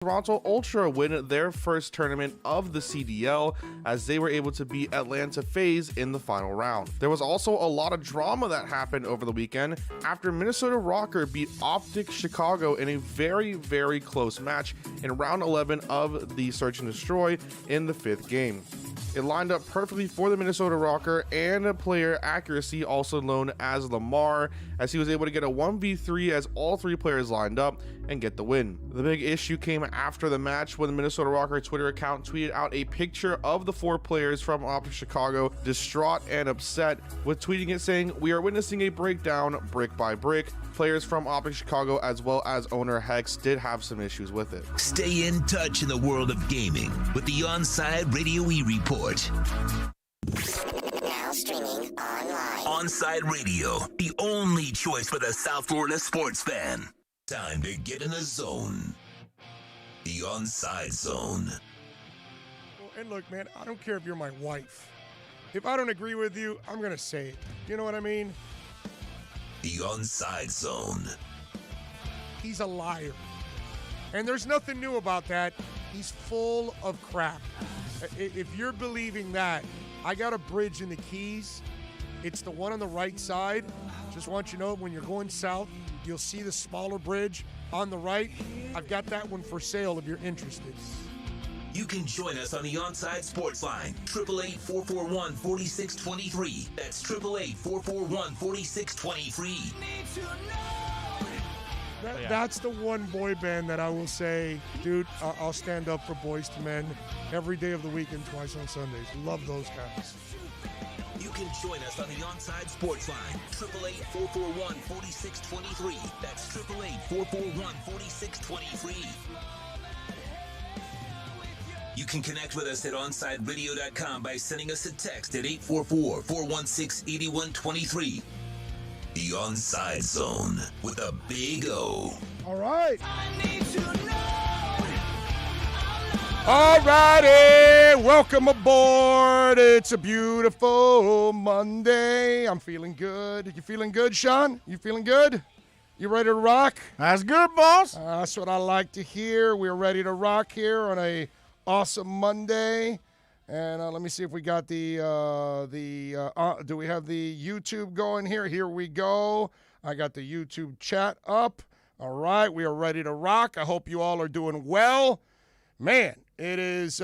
Toronto Ultra win their first tournament of the CDL as they were able to beat Atlanta FaZe in the final round. There was also a lot of drama that happened over the weekend after Minnesota Rocker beat Optic Chicago in a very close match in round 11 of the Search and Destroy in the 5th game. It lined up perfectly for the Minnesota Rocker and player accuracy, also known as Lamar, as he was able to get a 1v3 as all 3 players lined up and get the win. The big issue came after the match when the Minnesota Rocker Twitter account tweeted out a picture of the 4 players from Optic Chicago, distraught and upset, with tweeting it saying, "We are witnessing a breakdown brick by brick." Players from Optic Chicago as well as owner Hex did have some issues with it. Stay in touch in the world of gaming with the OnSide Radio E-Report. Now streaming online. OnSide Radio, the only choice for the South Florida sports fan. Time to get in the zone. The OnSide Zone. And look, man, I don't care if you're my wife. If I don't agree with you, I'm going to say it. You know what I mean? The OnSide Zone. He's a liar. And there's nothing new about that. He's full of crap. If you're believing that, I got a bridge in the Keys. It's the one on the right side. Just want you to know, when you're going south, you'll see the smaller bridge on the right. I've got that one for sale if you're interested. You can join us on the OnSide Sports Line, 888-441-4623. That's 888-441-4623. That's the one boy band that I will say, dude, I'll stand up for Boys to Men every day of the week and twice on Sundays. Love those guys. You can join us on the OnSide Sports Line, 888-441-4623. That's 888-441-4623. You can connect with us at OnSideRadio.com by sending us a text at 844-416-8123. The OnSide Zone with a big O. All right. All righty. Welcome aboard. It's a beautiful Monday. I'm feeling good. You feeling good, Sean? You feeling good? You ready to rock? That's good, boss. That's what I like to hear. We're ready to rock here on a awesome Monday. And let me see if we got do we have the YouTube going here? Here we go. I got the YouTube chat up. All right, we are ready to rock. I hope you all are doing well. Man, it is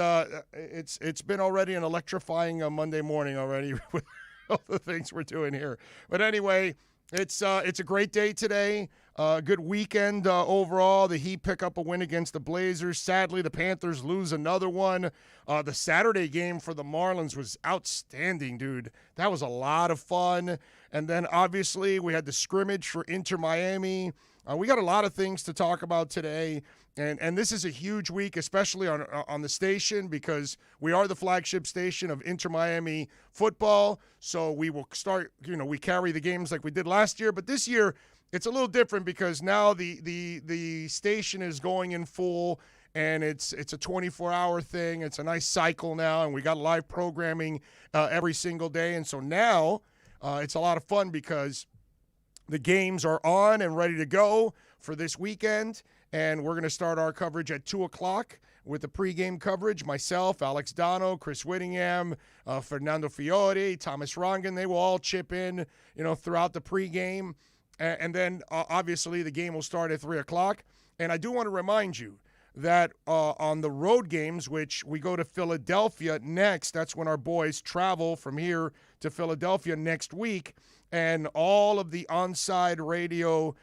it's been already an electrifying Monday morning already with all the things we're doing here. But anyway, it's a great day today. Good weekend overall. The Heat pick up a win against the Blazers. Sadly, the Panthers lose another one. The Saturday game for the Marlins was outstanding, dude. That was a lot of fun. And then, obviously, we had the scrimmage for Inter Miami. We got a lot of things to talk about today. And this is a huge week, especially on the station, because we are the flagship station of Inter Miami football. So we will start, we carry the games like we did last year. But this year, it's a little different because now the station is going in full, and it's a 24-hour thing. It's a nice cycle now, and we got live programming every single day. And so now it's a lot of fun because the games are on and ready to go for this weekend, and we're going to start our coverage at 2 o'clock with the pregame coverage. Myself, Alex Dono, Chris Whittingham, Fernando Fiore, Thomas Rongan, they will all chip in, throughout the pregame. And then, obviously, the game will start at 3 o'clock. And I do want to remind you that on the road games, which we go to Philadelphia next, that's when our boys travel from here to Philadelphia next week. And all of the OnSide Radio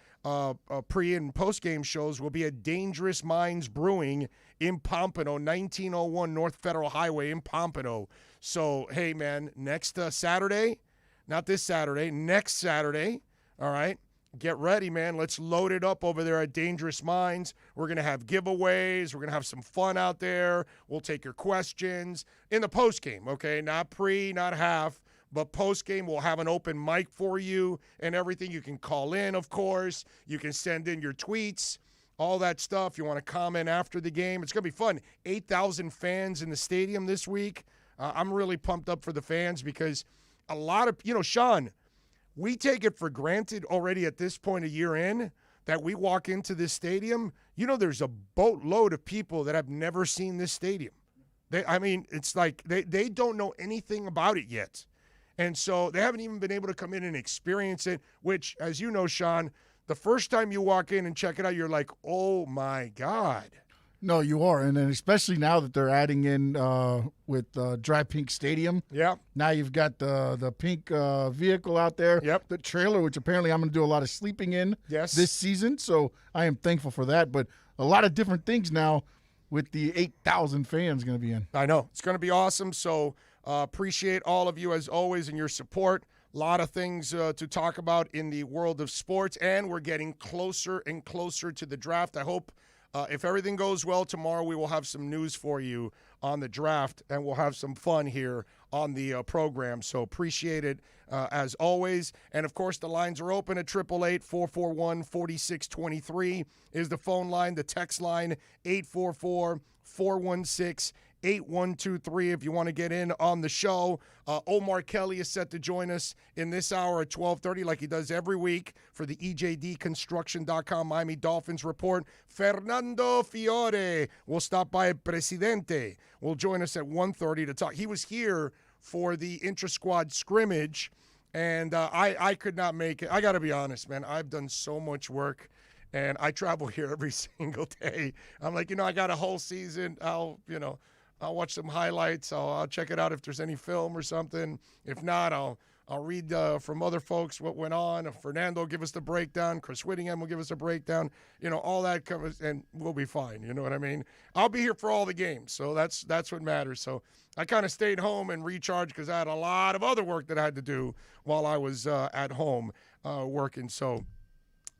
pre- and post-game shows will be at Dangerous Minds Brewing in Pompano, 1901 North Federal Highway in Pompano. So, hey, man, next Saturday, not this Saturday, next Saturday, all right, get ready, man. Let's load it up over there at Dangerous Minds. We're going to have giveaways. We're going to have some fun out there. We'll take your questions in the postgame, okay? Not pre, not half, but postgame. We'll have an open mic for you and everything. You can call in, of course. You can send in your tweets, all that stuff. You want to comment after the game. It's going to be fun. 8,000 fans in the stadium this week. I'm really pumped up for the fans because a lot of, Sean, we take it for granted already at this point a year in that we walk into this stadium, there's a boatload of people that have never seen this stadium. It's like they don't know anything about it yet. And so they haven't even been able to come in and experience it, which, as you know, Sean, the first time you walk in and check it out, you're like, oh, my God. No, you are. And then especially now that they're adding in with Dry Pink Stadium. Yeah. Now you've got the pink vehicle out there. Yep. The trailer, which apparently I'm going to do a lot of sleeping in this season. So I am thankful for that. But a lot of different things now with the 8,000 fans going to be in. I know. It's going to be awesome. So appreciate all of you, as always, and your support. A lot of things to talk about in the world of sports, and we're getting closer and closer to the draft. I hope if everything goes well tomorrow, we will have some news for you on the draft, and we'll have some fun here on the program. So appreciate it as always. And, of course, the lines are open at 888-441-4623 is the phone line. The text line, 844-416-8123 if you want to get in on the show. Omar Kelly is set to join us in this hour at 12:30 like he does every week for the EJDconstruction.com Miami Dolphins report. Fernando Fiore will stop by at Presidente. Will join us at 1:30 to talk. He was here for the intra-squad scrimmage, and I could not make it. I got to be honest, man. I've done so much work, and I travel here every single day. I'm like, I got a whole season. I'll watch some highlights. I'll check it out if there's any film or something. If not, I'll read from other folks what went on. If Fernando will give us the breakdown, Chris Whittingham will give us a breakdown. All that covers, and we'll be fine. You know what I mean? I'll be here for all the games, so that's what matters. So I kind of stayed home and recharged because I had a lot of other work that I had to do while I was at home working. So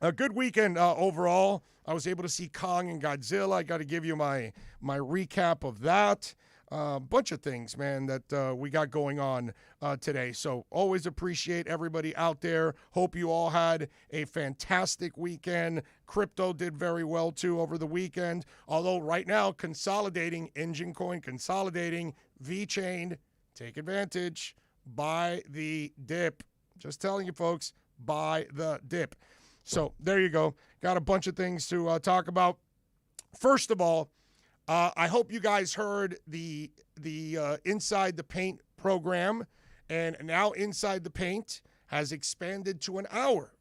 a good weekend overall. I was able to see Kong and Godzilla. I got to give you my recap of that. Bunch of things, man, that we got going on today. So always appreciate everybody out there. Hope you all had a fantastic weekend. Crypto did very well, too, over the weekend. Although right now, consolidating, Engine Coin consolidating, V-Chain, take advantage, buy the dip. Just telling you, folks, buy the dip. So there you go. Got a bunch of things to talk about. First of all, I hope you guys heard the Inside the Paint program, and now Inside the Paint has expanded to an hour,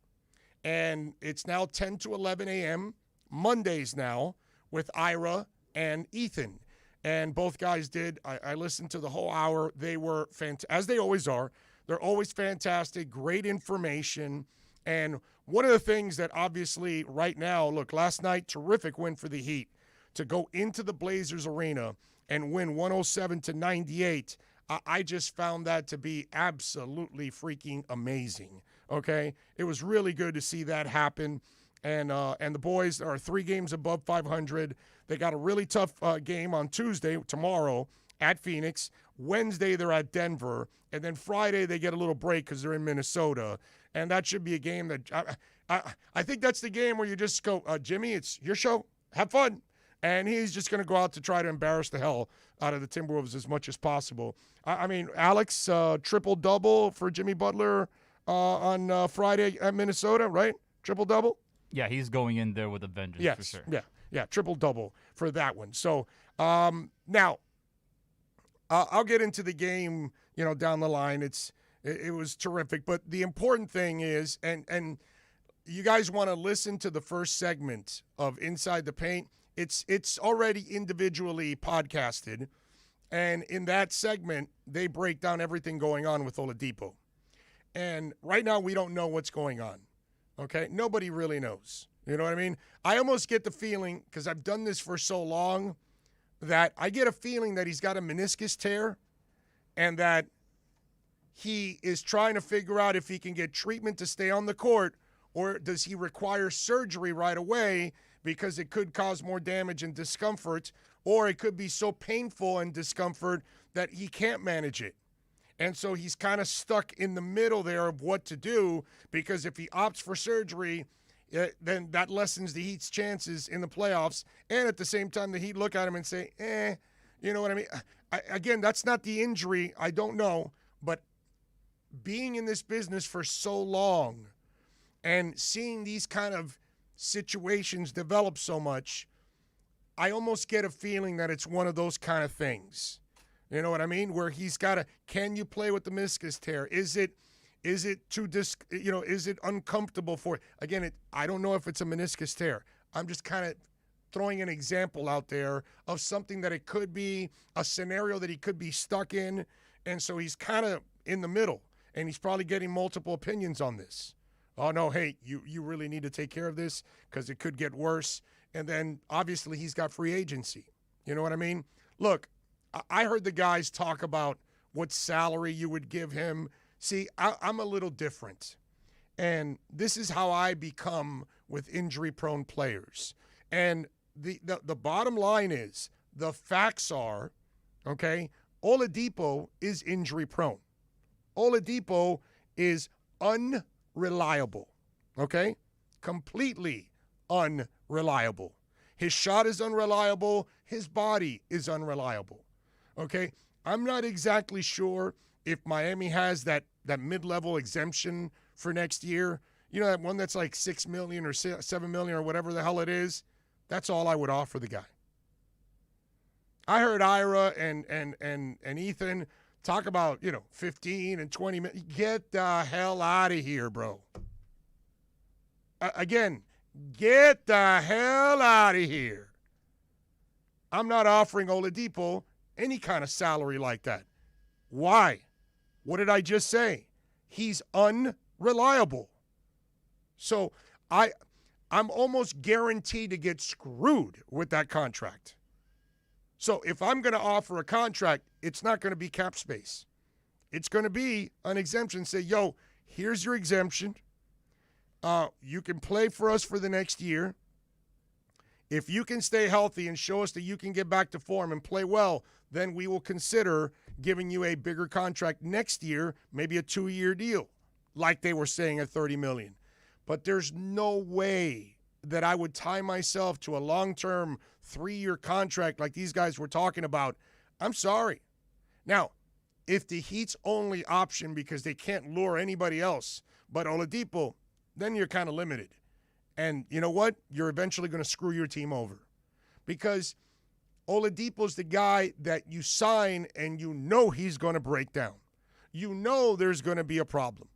and it's now 10 to 11 a.m. Mondays now with Ira and Ethan, and both guys did. I listened to the whole hour. They were fantastic, as they always are. They're always fantastic, great information. And one of the things that obviously right now, look, last night, terrific win for the Heat. To go into the Blazers arena and win 107-98, I just found that to be absolutely freaking amazing, okay? It was really good to see that happen. And the boys are 3 games above 500. They got a really tough game on Tuesday, tomorrow, at Phoenix. Wednesday, they're at Denver. And then Friday, they get a little break because they're in Minnesota. And that should be a game that I think that's the game where you just go, Jimmy, it's your show. Have fun. And he's just going to go out to try to embarrass the hell out of the Timberwolves as much as possible. I mean, Alex, triple-double for Jimmy Butler on Friday at Minnesota, right? Triple-double? Yeah, he's going in there with a vengeance for sure. Yeah, triple-double for that one. So now I'll get into the game, down the line. It was terrific. But the important thing is, and you guys want to listen to the first segment of Inside the Paint, it's already individually podcasted. And in that segment, they break down everything going on with Oladipo. And right now, we don't know what's going on. Okay? Nobody really knows. You know what I mean? I almost get the feeling, because I've done this for so long, that I get a feeling that he's got a meniscus tear and that he is trying to figure out if he can get treatment to stay on the court, or does he require surgery right away because it could cause more damage and discomfort, or it could be so painful and discomfort that he can't manage it. And so he's kind of stuck in the middle there of what to do, because if he opts for surgery, then that lessens the Heat's chances in the playoffs. And at the same time, the Heat look at him and say, you know what I mean? Again, that's not the injury. I don't know. But being in this business for so long and seeing these kind of situations develop so much, I almost get a feeling that it's one of those kind of things. You know what I mean? Where he's got to, can you play with the meniscus tear? Is it too is it uncomfortable for it? Again, I don't know if it's a meniscus tear. I'm just kind of throwing an example out there of something that it could be, a scenario that he could be stuck in, and so he's kind of in the middle, and he's probably getting multiple opinions on this. Oh no, hey, you really need to take care of this because it could get worse. And then obviously he's got free agency. You know what I mean? Look, I heard the guys talk about what salary you would give him. See, I'm a little different. And this is how I become with injury-prone players. And the bottom line is, the facts are, okay, Oladipo is injury-prone. Oladipo is unreliable, okay? Completely unreliable. His shot is unreliable. His body is unreliable. Okay? I'm not exactly sure if Miami has that mid-level exemption for next year. You know, that one that's like $6 million or $7 million or whatever the hell it is. That's all I would offer the guy. I heard Ira and Ethan talk about, 15 and 20 minutes. Get the hell out of here, bro. Again, get the hell out of here. I'm not offering Oladipo any kind of salary like that. Why? What did I just say? He's unreliable. So I'm almost guaranteed to get screwed with that contract. So if I'm going to offer a contract, it's not going to be cap space. It's going to be an exemption. Say, yo, here's your exemption. You can play for us for the next year. If you can stay healthy and show us that you can get back to form and play well, then we will consider giving you a bigger contract next year, maybe a 2-year deal, like they were saying at $30 million. But there's no way that I would tie myself to a long-term 3-year contract like these guys were talking about. I'm sorry. Now, if the Heat's only option because they can't lure anybody else but Oladipo, then you're kind of limited. And you know what? You're eventually going to screw your team over. Because Oladipo's the guy that you sign and you know he's going to break down. You know there's going to be a problem.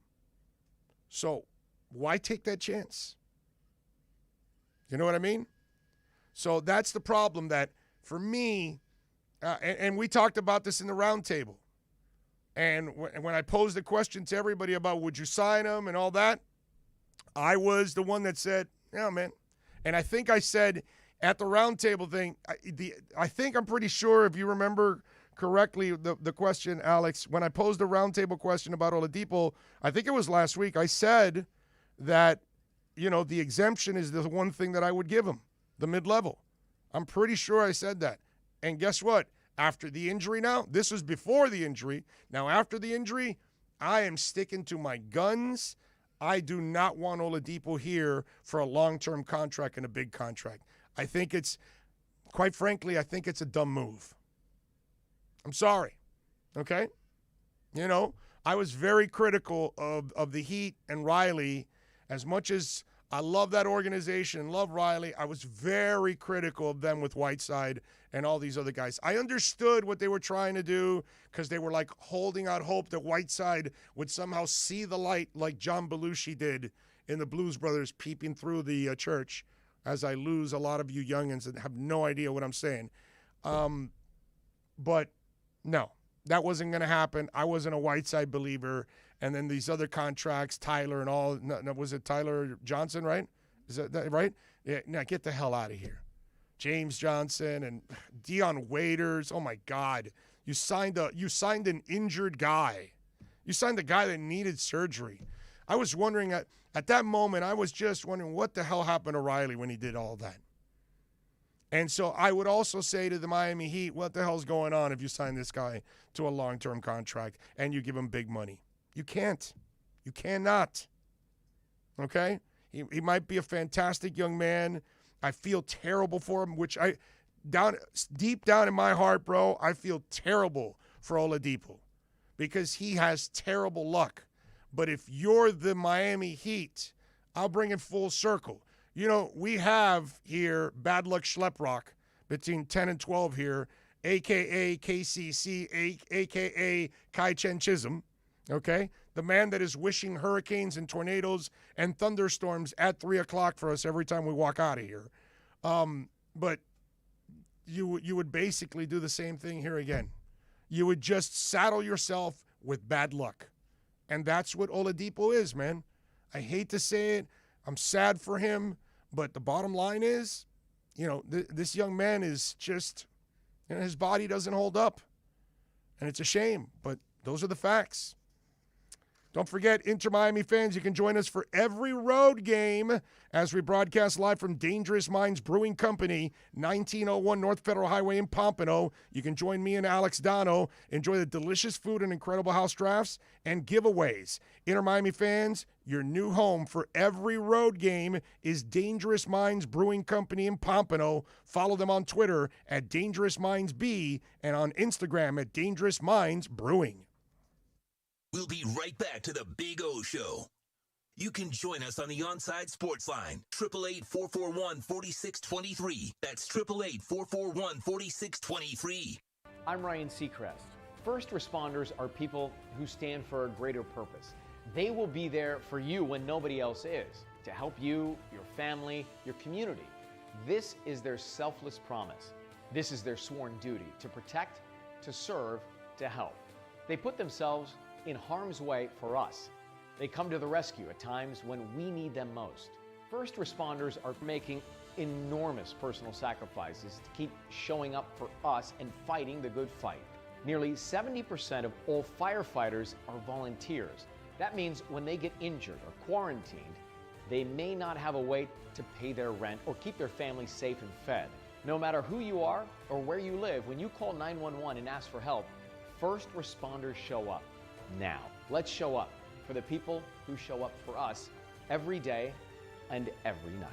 So why take that chance? You know what I mean? So that's the problem that, for me, and we talked about this in the roundtable. And when I posed the question to everybody about would you sign him and all that, I was the one that said, yeah, man. And I think I said at the roundtable thing, I think I'm pretty sure, if you remember correctly, the question, Alex, when I posed the roundtable question about Oladipo, I think it was last week, I said that, the exemption is the one thing that I would give him, the mid-level. I'm pretty sure I said that. And guess what? After the injury now, this was before the injury. Now, after the injury, I am sticking to my guns. I do not want Oladipo here for a long-term contract and a big contract. I think quite frankly, I think it's a dumb move. I'm sorry, okay? I was very critical of the Heat and Riley. As much as I love that organization and love Riley, I was very critical of them with Whiteside and all these other guys. I understood what they were trying to do because they were like holding out hope that Whiteside would somehow see the light like John Belushi did in the Blues Brothers peeping through the church, as I lose a lot of you youngins that have no idea what I'm saying. But no, that wasn't going to happen. I wasn't a Whiteside believer. And then these other contracts, Tyler and all, no, was it Tyler Johnson, right? Is that right? Yeah, now get the hell out of here. James Johnson and Dion Waiters. Oh my God. You signed an injured guy. You signed a guy that needed surgery. I was wondering at that moment, I was just wondering what the hell happened to Riley when he did all that. And so I would also say to the Miami Heat, what the hell's going on if you sign this guy to a long-term contract and you give him big money? You can't. You cannot. Okay? He might be a fantastic young man. I feel terrible for him, which deep down in my heart, bro, I feel terrible for Oladipo because he has terrible luck. But if you're the Miami Heat, I'll bring it full circle. we have here Bad Luck Schleprock between 10 and 12 here, a.k.a. KCC, a.k.a. Kai Chen Chisholm, okay? The man that is wishing hurricanes and tornadoes and thunderstorms at 3 o'clock for us every time we walk out of here. But you would basically do the same thing here again. You would just saddle yourself with bad luck. And that's what Oladipo is, man. I hate to say it. I'm sad for him. But the bottom line is, this young man is just, his body doesn't hold up. And it's a shame. But those are the facts. Don't forget, Inter Miami fans, you can join us for every road game as we broadcast live from Dangerous Minds Brewing Company, 1901 North Federal Highway in Pompano. You can join me and Alex Dono, enjoy the delicious food and incredible house drafts and giveaways. Inter Miami fans, your new home for every road game is Dangerous Minds Brewing Company in Pompano. Follow them on Twitter at Dangerous Minds B and on Instagram at Dangerous Minds Brewing. We'll be right back to the Big O Show. You can join us on the OnSide Sports Line, 888-441-4623. That's 888-441-4623. I'm Ryan Seacrest. First responders are people who stand for a greater purpose. They will be there for you when nobody else is, to help you, your family, your community. This is their selfless promise. This is their sworn duty, to protect, to serve, to help. They put themselves in harm's way for us. They come to the rescue at times when we need them most. First responders are making enormous personal sacrifices to keep showing up for us and fighting the good fight. Nearly 70% of all firefighters are volunteers. That means when they get injured or quarantined, they may not have a way to pay their rent or keep their family safe and fed. No matter who you are or where you live, when you call 911 and ask for help, first responders show up. Now, let's show up for the people who show up for us every day and every night.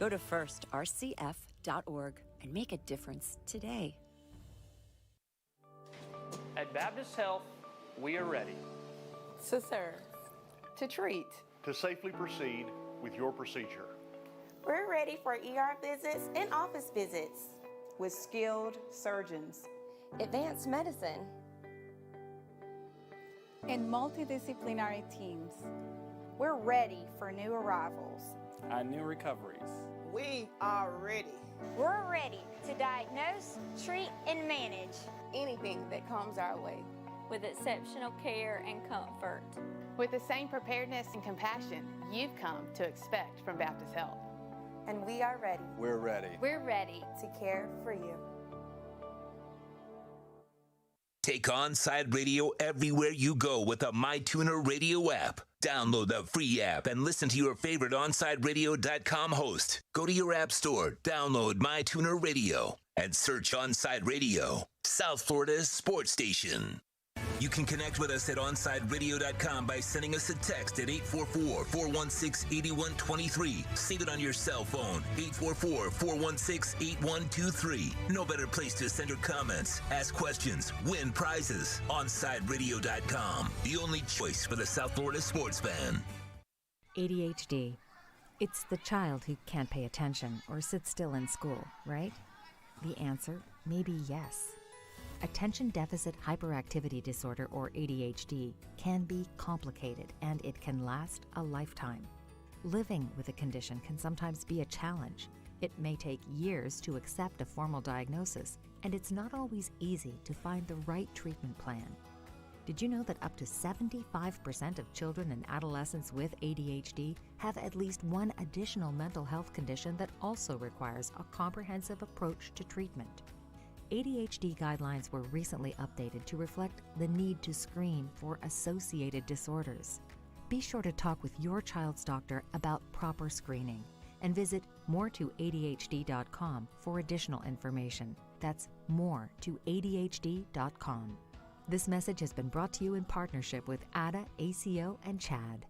Go to firstrcf.org and make a difference today. At Baptist Health, we are ready to serve, to treat, to safely proceed with your procedure. We're ready for ER visits and office visits with skilled surgeons, advanced medicine, and multidisciplinary teams. We're ready for new arrivals and new recoveries. We are ready. We're ready to diagnose, treat, and manage anything that comes our way with exceptional care and comfort. With the same preparedness and compassion you've come to expect from Baptist Health. And we are ready. We're ready. We're ready to care for you. Take OnSide Radio everywhere you go with the MyTuner Radio app. Download the free app and listen to your favorite OnSideRadio.com host. Go to your app store, download MyTuner Radio, and search OnSide Radio, South Florida's sports station. You can connect with us at OnSideRadio.com by sending us a text at 844-416-8123. Save it on your cell phone, 844-416-8123. No better place to send your comments, ask questions, win prizes. OnSideRadio.com, the only choice for the South Florida sports fan. ADHD. It's the child who can't pay attention or sit still in school, right? The answer may be yes. Attention Deficit Hyperactivity Disorder, or ADHD, can be complicated and it can last a lifetime. Living with a condition can sometimes be a challenge. It may take years to accept a formal diagnosis, and it's not always easy to find the right treatment plan. Did you know that up to 75% of children and adolescents with ADHD have at least one additional mental health condition that also requires a comprehensive approach to treatment? ADHD guidelines were recently updated to reflect the need to screen for associated disorders. Be sure to talk with your child's doctor about proper screening and visit moretoadhd.com for additional information. That's moretoadhd.com. This message has been brought to you in partnership with ADA, ACO, and CHAD.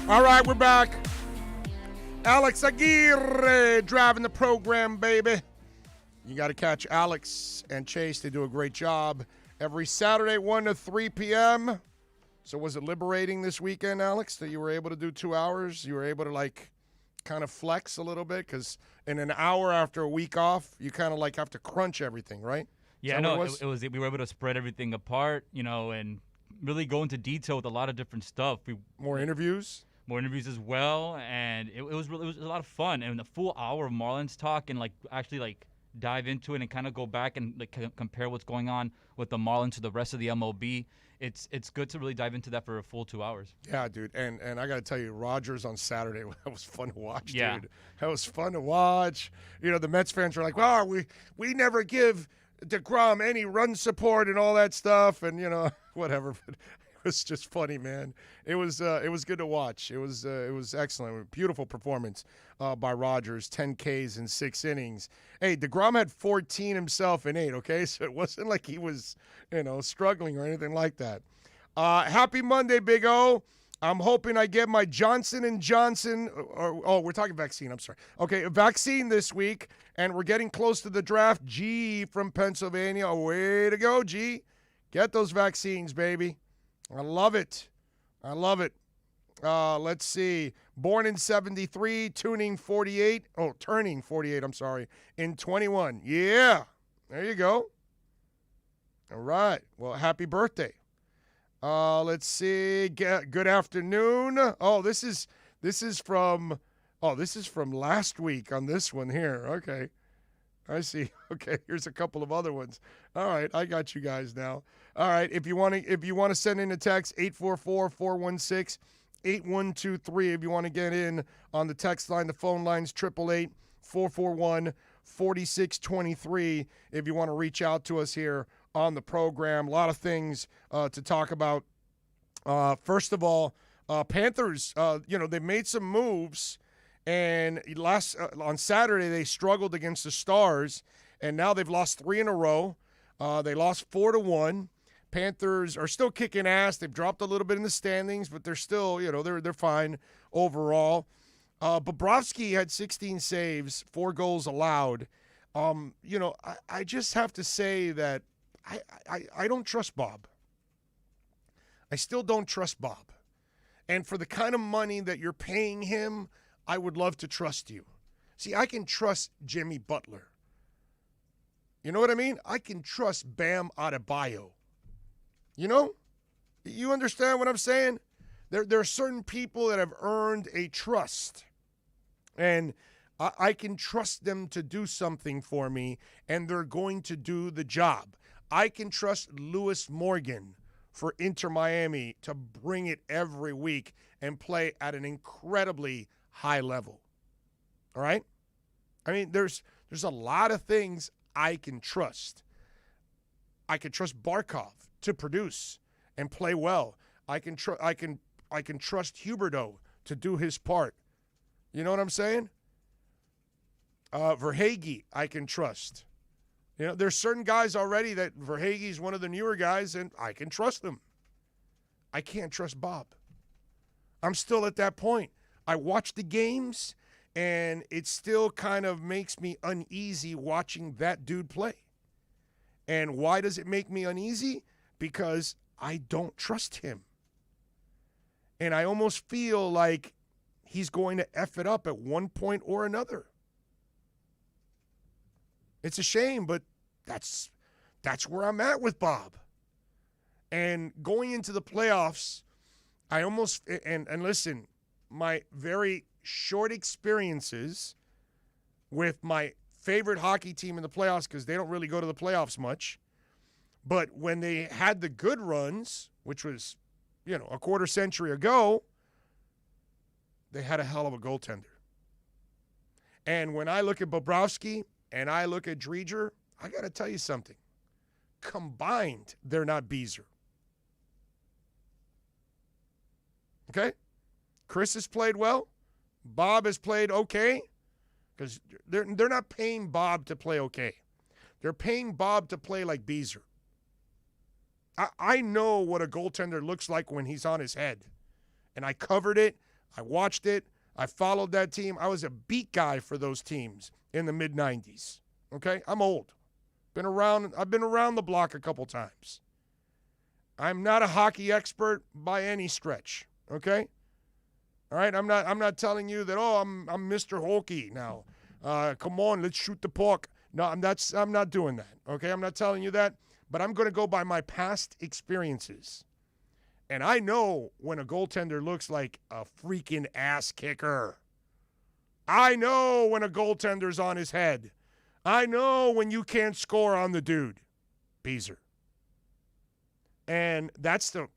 All right, we're back. Alex Aguirre driving the program, baby. You got to catch Alex and Chase. They do a great job every Saturday, 1 to 3 p.m. So was it liberating this weekend, Alex, that you were able to do 2 hours? You were able to, like, kind of flex a little bit? Because in an hour after a week off, you kind of, like, have to crunch everything, right? Yeah, no, it was. We were able to spread everything apart, and really go into detail with a lot of different stuff. More interviews? More interviews as well, and it was a lot of fun. And the full hour of Marlins talk and, actually dive into it and kind of go back and compare what's going on with the Marlins to the rest of the MLB. It's good to really dive into that for a full 2 hours. Yeah, dude. And I got to tell you, Rogers on Saturday, that was fun to watch, yeah. dude. That was fun to watch. The Mets fans were like, well, we never give DeGrom any run support and all that stuff. And, whatever. But it was just funny, man. It was good to watch. It was excellent. Beautiful performance by Rogers, 10 Ks in 6 innings. Hey, DeGrom had 14 himself in 8, okay? So it wasn't like he was, struggling or anything like that. Happy Monday, Big O. I'm hoping I get my Johnson & Johnson, we're talking vaccine, I'm sorry. Okay, a vaccine this week, and we're getting close to the draft. G from Pennsylvania, way to go, G. Get those vaccines, baby. I love it. Let's see. Born in 73, turning 48, I'm sorry, in 21. Yeah, there you go. All right. Well, happy birthday. Let's see. Good afternoon. This is from last week on this one here. Okay. I see. Okay, here's a couple of other ones. All right, I got you guys now. All right, if you want to send in a text, 844-416-8123. If you want to get in on the text line, the phone line's 888-441-4623. If you want to reach out to us here on the program, a lot of things to talk about. First of all, Panthers, they made some moves. And on Saturday, they struggled against the Stars, and now they've lost 3 in a row. They lost 4-1. Panthers are still kicking ass. They've dropped a little bit in the standings, but they're still, they're fine overall. Bobrovsky had 16 saves, 4 goals allowed. I just have to say that I don't trust Bob. I still don't trust Bob. And for the kind of money that you're paying him, I would love to trust you. See, I can trust Jimmy Butler. You know what I mean? I can trust Bam Adebayo. You understand what I'm saying? There are certain people that have earned a trust. And I can trust them to do something for me, and they're going to do the job. I can trust Lewis Morgan for Inter Miami to bring it every week and play at an incredibly high level. All right? I mean, there's a lot of things I can trust. I can trust Barkov to produce and play well. I can trust Huberdeau to do his part. You know what I'm saying? Verhaeghe, I can trust. There's certain guys already that Verhaeghe's one of the newer guys, and I can trust them. I can't trust Bob. I'm still at that point. I watch the games, and it still kind of makes me uneasy watching that dude play. And why does it make me uneasy? Because I don't trust him. And I almost feel like he's going to F it up at one point or another. It's a shame, but that's where I'm at with Bob. And going into the playoffs, I almost – and listen – my very short experiences with my favorite hockey team in the playoffs, because they don't really go to the playoffs much. But when they had the good runs, which was, a quarter century ago, they had a hell of a goaltender. And when I look at Bobrovsky and I look at Driedger, I got to tell you something. Combined, they're not Beezer. Okay? Chris has played well. Bob has played okay. Because they're not paying Bob to play okay. They're paying Bob to play like Beezer. I know what a goaltender looks like when he's on his head. And I covered it. I watched it. I followed that team. I was a beat guy for those teams in the mid-'90s. Okay? I'm old. I've been around the block a couple times. I'm not a hockey expert by any stretch. Okay? All right? I'm not telling you that, I'm Mr. Hockey now. Come on, let's shoot the puck. No, I'm not doing that. Okay? I'm not telling you that, but I'm going to go by my past experiences. And I know when a goaltender looks like a freaking ass kicker. I know when a goaltender's on his head. I know when you can't score on the dude, Beezer. And that's the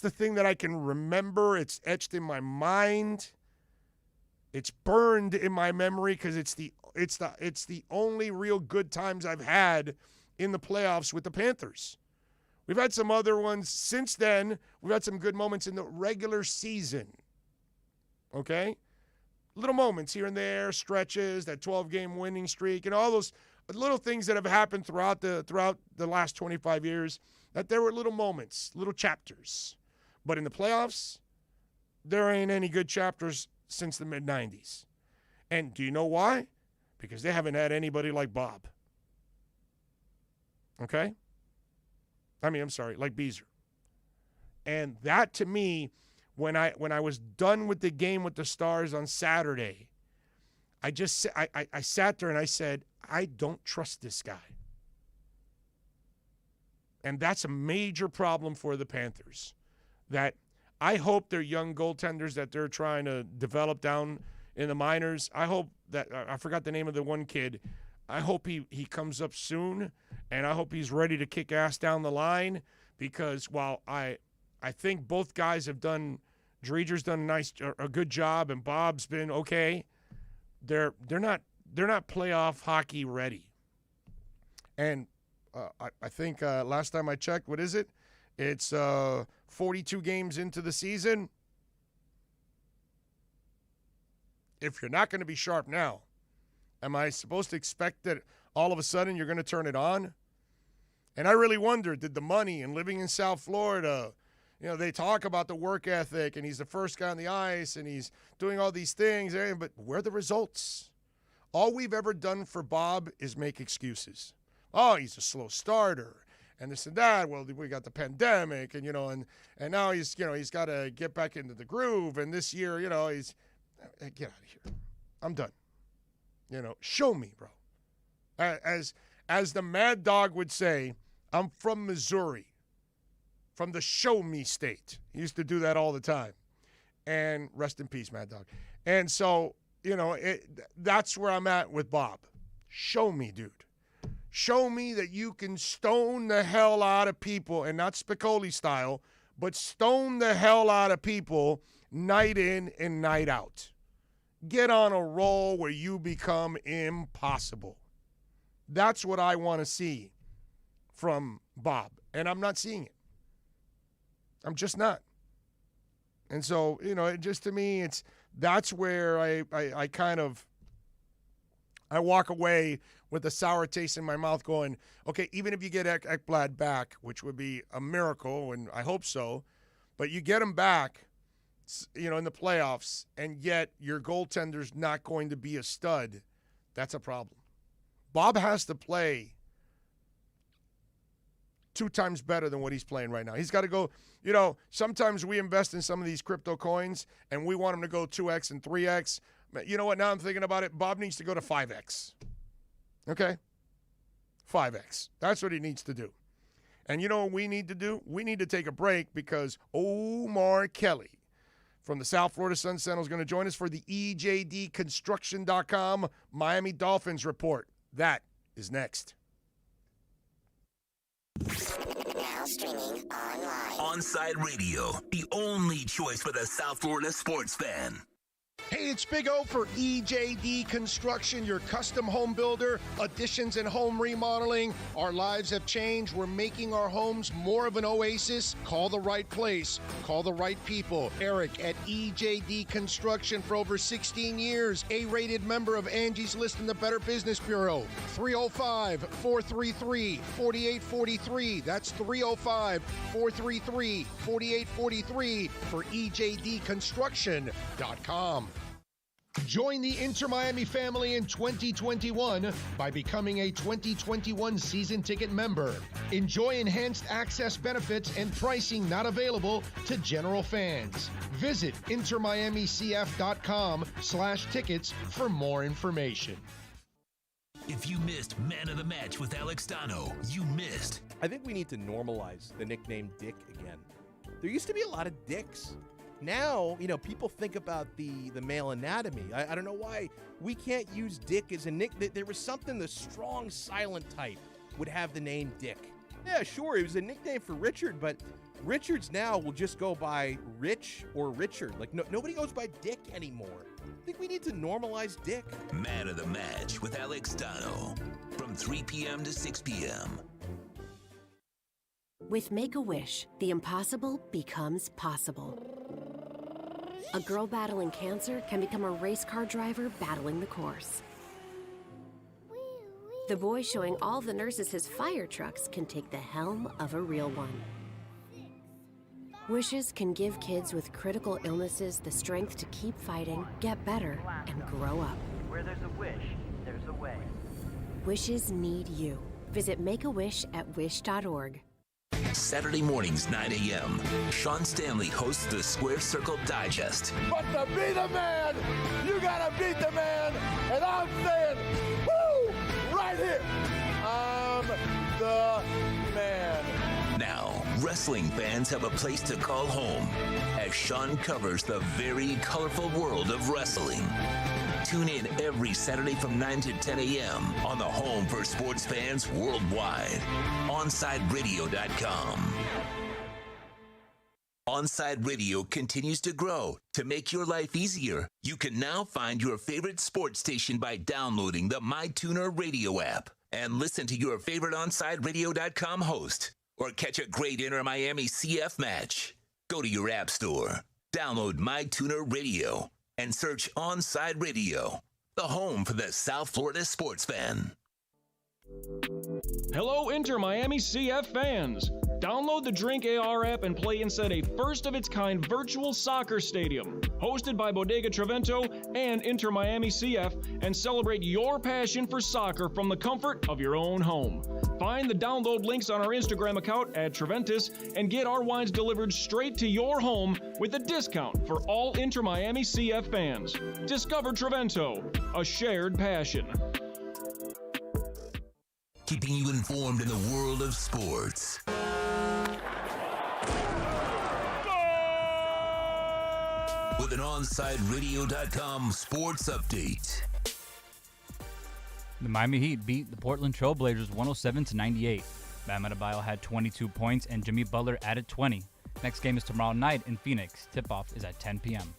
thing that I can remember. It's etched in my mind. It's burned in my memory because it's the only real good times I've had in the playoffs with the Panthers. We've had some other ones since then. We've had some good moments in the regular season. Okay? Little moments here and there, stretches, that 12-game winning streak, and all those little things that have happened throughout the last 25 years, that there were little moments, little chapters. But in the playoffs, there ain't any good chapters since the mid-'90s. And do you know why? Because they haven't had anybody like Bob. Okay? Like Beezer. And that, to me, when I was done with the game with the Stars on Saturday, I sat there and I said, I don't trust this guy. And that's a major problem for the Panthers. That I hope their young goaltenders that they're trying to develop down in the minors, I hope that, I forgot the name of the one kid, I hope he comes up soon, and I hope he's ready to kick ass down the line, because while I think both guys have done, Dreger's done a good job, and Bob's been okay, they're not playoff hockey ready. And I think last time I checked, what is it? It's 42 games into the season. If you're not going to be sharp now, am I supposed to expect that all of a sudden you're going to turn it on? And I really wonder, did the money and living in South Florida, they talk about the work ethic and he's the first guy on the ice and he's doing all these things, but where are the results? All we've ever done for Bob is make excuses. Oh, he's a slow starter and this and that. Well, we got the pandemic and, and now he's got to get back into the groove. And this year, get out of here. I'm done. Show me, bro. As the Mad Dog would say, I'm from Missouri, from the show me state. He used to do that all the time. And rest in peace, Mad Dog. And so, that's where I'm at with Bob. Show me, dude. Show me that you can stone the hell out of people, and not Spicoli style, but stone the hell out of people night in and night out. Get on a roll where you become impossible. That's what I want to see from Bob, and I'm not seeing it. I'm just not. And so, it just, to me, that's where I kind of walk away with a sour taste in my mouth going, okay, even if you get Ekblad back, which would be a miracle, and I hope so, but you get him back, in the playoffs, and yet your goaltender's not going to be a stud, that's a problem. Bob has to play 2 times better than what he's playing right now. He's got to go, sometimes we invest in some of these crypto coins, and we want him to go 2X and 3X. You know what? Now I'm thinking about it. Bob needs to go to 5X. Okay? 5X. That's what he needs to do. And you know what we need to do? We need to take a break because Omar Kelly from the South Florida Sun Sentinel is going to join us for the EJDconstruction.com Miami Dolphins report. That is next. Now streaming online. OnSide Radio, the only choice for the South Florida sports fan. Hey, it's Big O for EJD Construction, your custom home builder, additions and home remodeling. Our lives have changed. We're making our homes more of an oasis. Call the right place. Call the right people. Eric at EJD Construction for over 16 years. A-rated member of Angie's List and the Better Business Bureau. 305-433-4843. That's 305-433-4843 for EJDconstruction.com. Join the Inter Miami family in 2021 by becoming a 2021 season ticket member. Enjoy enhanced access benefits and pricing not available to general fans. Visit intermiamicf.com/tickets for more information. If you missed Man of the Match with Alex Dano, you missed. I think we need to normalize the nickname Dick again. There used to be a lot of dicks. Now, people think about the male anatomy. I don't know why we can't use Dick as a nick. There was something the strong, silent type would have the name Dick. Yeah, sure, it was a nickname for Richard, but Richards now will just go by Rich or Richard. Like, nobody goes by Dick anymore. I think we need to normalize Dick. Man of the Match with Alex Dano from 3 p.m. to 6 p.m. With Make-A-Wish, the impossible becomes possible. A girl battling cancer can become a race car driver battling the course. The boy showing all the nurses his fire trucks can take the helm of a real one. Wishes can give kids with critical illnesses the strength to keep fighting, get better, and grow up. Where there's a wish, there's a way. Wishes need you. Visit Make-A-Wish at wish.org. Saturday mornings, 9 a.m. Sean Stanley hosts the Square Circle Digest. But to be the man, you gotta beat the man. And I'm saying, woo, right here. I'm the man. Now, wrestling fans have a place to call home as Sean covers the very colorful world of wrestling. Tune in every Saturday from 9 to 10 a.m. on the home for sports fans worldwide, OnSideRadio.com. OnSide Radio continues to grow. To make your life easier, you can now find your favorite sports station by downloading the MyTuner Radio app and listen to your favorite OnSideRadio.com host or catch a great Inter Miami CF match. Go to your app store, download MyTuner Radio, and search OnSide Radio, the home for the South Florida sports fan. Hello, Inter Miami CF fans. Download the Drink AR app and play inside a first-of-its-kind virtual soccer stadium, hosted by Bodega Trevento and Inter Miami CF, and celebrate your passion for soccer from the comfort of your own home. Find the download links on our Instagram account at Treventus and get our wines delivered straight to your home with a discount for all Inter Miami CF fans. Discover Trevento, a shared passion. Keeping you informed in the world of sports. With an OnSideRadio.com sports update. The Miami Heat beat the Portland Trailblazers 107-98. Bam Adebayo had 22 points and Jimmy Butler added 20. Next game is tomorrow night in Phoenix. Tip-off is at 10 p.m.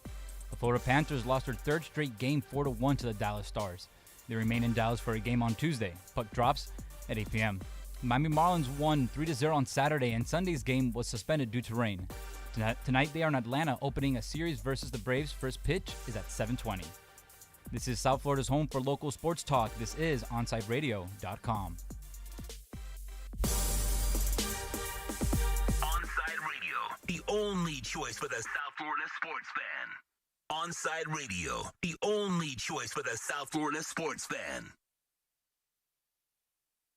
The Florida Panthers lost their third straight game 4-1 to the Dallas Stars. They remain in Dallas for a game on Tuesday. Puck drops at 8 p.m. Miami Marlins won 3-0 on Saturday, and Sunday's game was suspended due to rain. Tonight they are in Atlanta opening a series versus the Braves. First pitch is at 7:20. This is South Florida's home for local sports talk. This is OnSideRadio.com. OnSide Radio, the only choice for the South Florida sports fan. OnSide Radio, the only choice for the South Florida sports fan.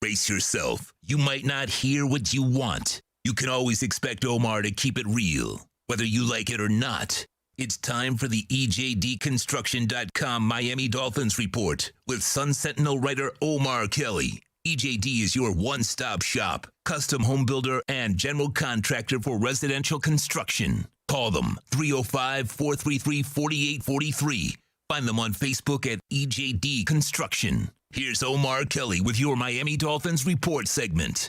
Brace yourself. You might not hear what you want. You can always expect Omar to keep it real, whether you like it or not. It's time for the EJDconstruction.com Miami Dolphins report with Sun Sentinel writer Omar Kelly. EJD is your one-stop shop, custom home builder, and general contractor for residential construction. Call them 305-433-4843. Find them on Facebook at EJD Construction. Here's Omar Kelly with your Miami Dolphins report segment.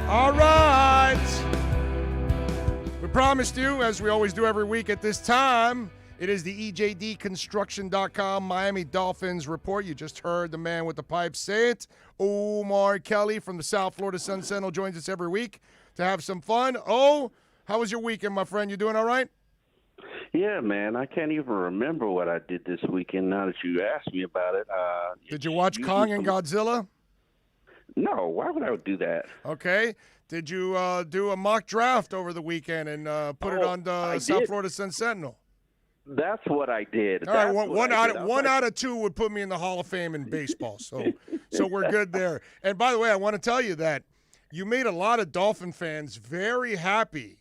All right. We promised you, as we always do every week at this time, it is the EJDconstruction.com Miami Dolphins report. You just heard the man with the pipe say it. Omar Kelly from the South Florida Sun Sentinel joins us every week to have some fun. Oh, how was your weekend, my friend? You doing all right? Yeah, man. I can't even remember what I did this weekend now that you asked me about it. Did you watch Kong and Godzilla? No, why would I do that? Okay. Did you do a mock draft over the weekend and put it on the South Florida Sun Sentinel? That's what I did. All right, one out of two would put me in the Hall of Fame in baseball, so we're good there. And by the way, I want to tell you that you made a lot of Dolphin fans very happy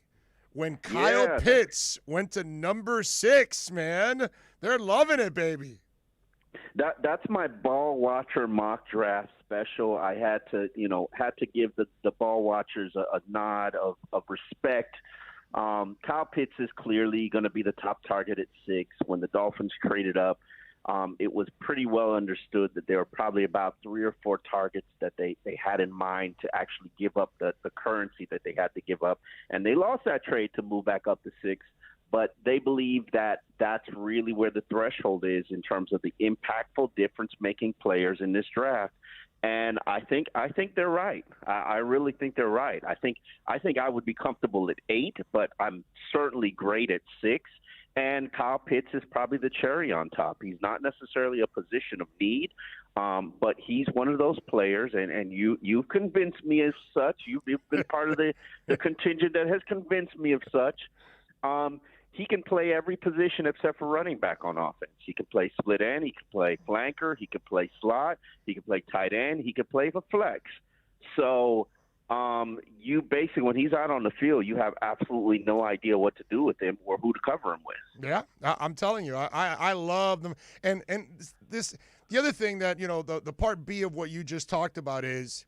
when Kyle Pitts went to number 6, man. They're loving it, baby. That's my ball watcher mock draft special. I had to give the ball watchers a nod of respect. Kyle Pitts is clearly going to be the top target at 6. When the Dolphins traded up, it was pretty well understood that there were probably about 3 or 4 targets that they had in mind to actually give up the currency that they had to give up. And they lost that trade to move back up to 6. But they believe that that's really where the threshold is in terms of the impactful difference-making players in this draft. And I think they're right. I really think they're right. I think I would be comfortable at 8, but I'm certainly great at 6. And Kyle Pitts is probably the cherry on top. He's not necessarily a position of need, but he's one of those players. And you've convinced me as such. You've been part of the contingent that has convinced me of such. He can play every position except for running back on offense. He can play split end. He can play flanker. He can play slot. He can play tight end. He can play for flex. So you basically, when he's out on the field, you have absolutely no idea what to do with him or who to cover him with. Yeah, I'm telling you, I love them. And this the other thing that, the part B of what you just talked about is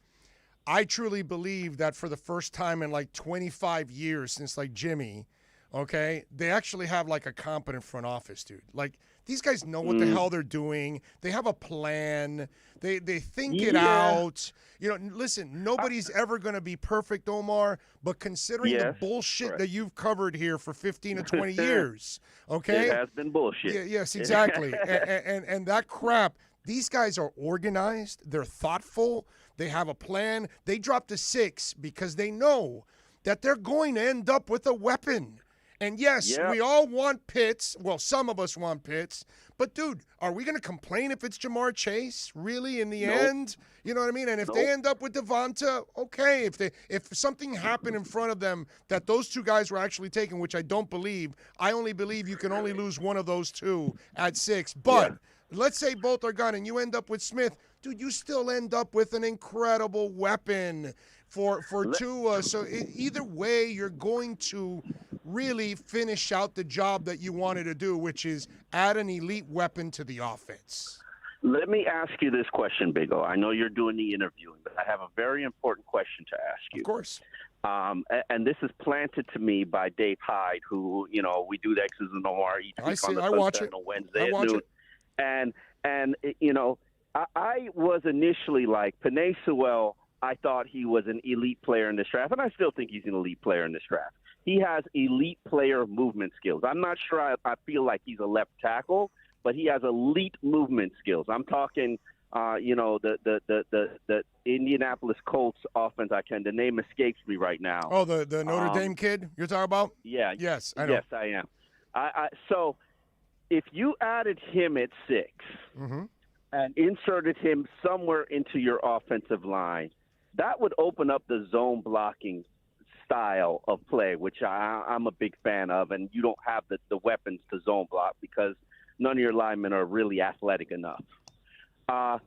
I truly believe that for the first time in like 25 years since like Jimmy – okay, they actually have like a competent front office, dude. Like these guys know what the hell they're doing. They have a plan. They think it out. Listen, nobody's ever going to be perfect, Omar, but considering the bullshit that you've covered here for 15 to 20 years, okay? It has been bullshit. Yes, exactly. and that crap, these guys are organized. They're thoughtful. They have a plan. They dropped to 6 because they know that they're going to end up with a weapon. And yes, we all want Pitts. Well, some of us want Pitts. But, dude, are we going to complain if it's Jamar Chase, really, in the end? You know what I mean? And if they end up with Devonta, okay. If something happened in front of them that those 2 guys were actually taken, which I don't believe, I only believe you can only lose one of those 2 at 6. But let's say both are gone and you end up with Smith. Dude, you still end up with an incredible weapon for Tua. So either way, you're going to really finish out the job that you wanted to do, which is add an elite weapon to the offense. Let me ask you this question, Big O. I know you're doing the interviewing, but I have a very important question to ask you. Of course. And this is planted to me by Dave Hyde, who, we do the X's and Omar each week on the Sunset on Wednesday at noon. And I was initially like, Penei Sewell, I thought he was an elite player in this draft, and I still think he's an elite player in this draft. He has elite player movement skills. I'm not sure I feel like he's a left tackle, but he has elite movement skills. I'm talking, the Indianapolis Colts offense. The name escapes me right now. Oh, the Notre Dame kid you're talking about? Yeah. Yes, I know. Yes, I am. So if you added him at 6 and inserted him somewhere into your offensive line, that would open up the zone blocking style of play, which I'm a big fan of, and you don't have the weapons to zone block because none of your linemen are really athletic enough. How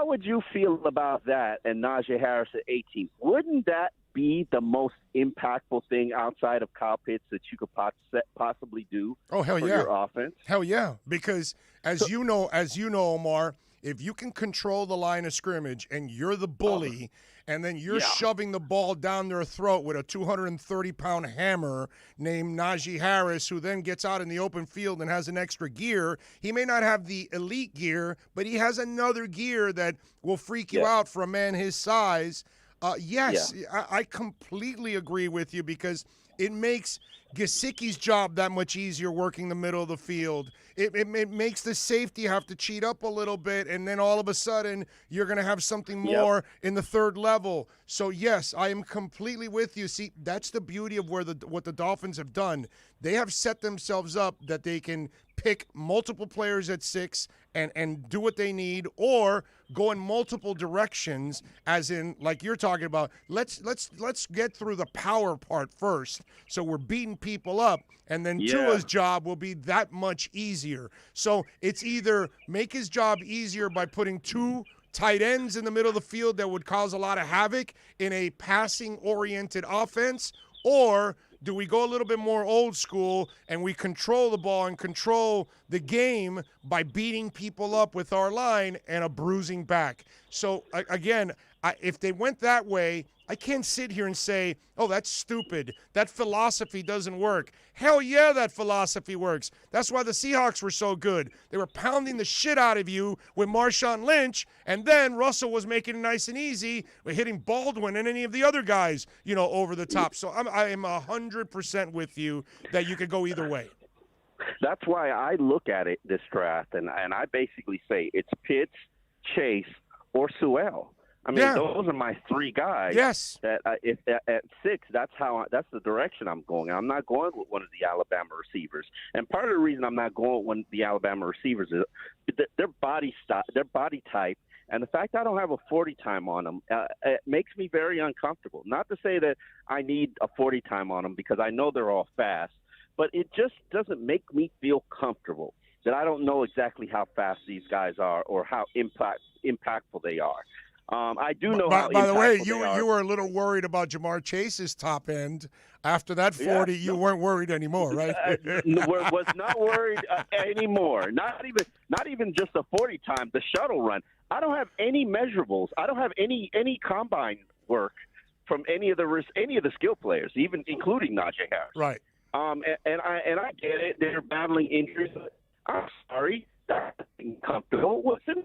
would you feel about that and Najee Harris at 18? Wouldn't that be the most impactful thing outside of Kyle Pitts that you could possibly do for your offense? Hell yeah, because as you know, Omar, if you can control the line of scrimmage and you're the bully and then you're shoving the ball down their throat with a 230-pound hammer named Najee Harris, who then gets out in the open field and has an extra gear. He may not have the elite gear, but he has another gear that will freak you out for a man his size. I completely agree with you because it makes Gesicki's job that much easier working the middle of the field. It makes the safety have to cheat up a little bit, and then all of a sudden you're going to have something more in the third level. So, yes, I am completely with you. See, that's the beauty of what the Dolphins have done. They have set themselves up that they can pick multiple players at 6 and do what they need, or go in multiple directions, as in, like you're talking about, let's get through the power part first, so we're beating people up, and then Tua's job will be that much easier. So it's either make his job easier by putting 2 tight ends in the middle of the field that would cause a lot of havoc in a passing-oriented offense, or do we go a little bit more old school and we control the ball and control the game by beating people up with our line and a bruising back? So, again, if they went that way, I can't sit here and say, oh, that's stupid. That philosophy doesn't work. Hell yeah, that philosophy works. That's why the Seahawks were so good. They were pounding the shit out of you with Marshawn Lynch, and then Russell was making it nice and easy with hitting Baldwin and any of the other guys, over the top. So I am 100% with you that you could go either way. That's why I look at it, this draft, and I basically say it's Pitts, Chase, or Sewell. I mean, those are my 3 guys. Yes. That if at 6, that's the direction I'm going. I'm not going with one of the Alabama receivers. And part of the reason I'm not going with one of the Alabama receivers is their body type, and the fact I don't have a 40 time on them, it makes me very uncomfortable. Not to say that I need a 40 time on them, because I know they're all fast, but it just doesn't make me feel comfortable that I don't know exactly how fast these guys are or how impactful they are. I do know how. By the way, you were a little worried about Jamar Chase's top end. After that 40, you weren't worried anymore, right? Was not worried anymore. Not even just a 40 time, the shuttle run. I don't have any measurables. I don't have any combine work from any of the skill players, even including Najee Harris. Right. And I get it. They're battling injuries. I'm sorry. That's uncomfortable. Listen,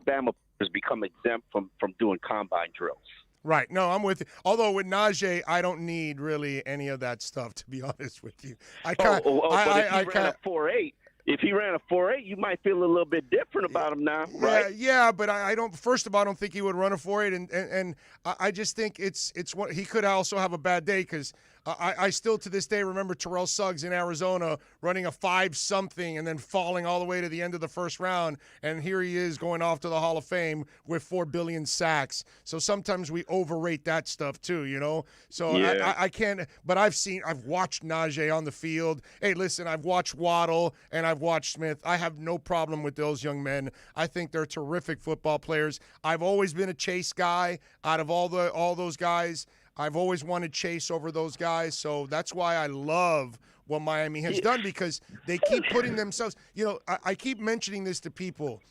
Bama has become exempt from doing combine drills. Right. No, I'm with you. Although with Najee, I don't need really any of that stuff, to be honest with you. But if he ran a 4.8, if he ran a 4.8, you might feel a little bit different about him now, right? Yeah, but I don't. First of all, I don't think he would run a 4.8, and I just think it's what he could also have a bad day, because I still to this day remember Terrell Suggs in Arizona running a 5-something and then falling all the way to the end of the first round, and here he is going off to the Hall of Fame with 4 billion sacks. So sometimes we overrate that stuff too, So I can't. But I've watched Najee on the field. Hey, listen, I've watched Waddle and I've watched Smith. I have no problem with those young men. I think they're terrific football players. I've always been a Chase guy. Out of all those guys, I've always wanted Chase over those guys, so that's why I love what Miami has done, because they keep putting themselves – I keep mentioning this to people.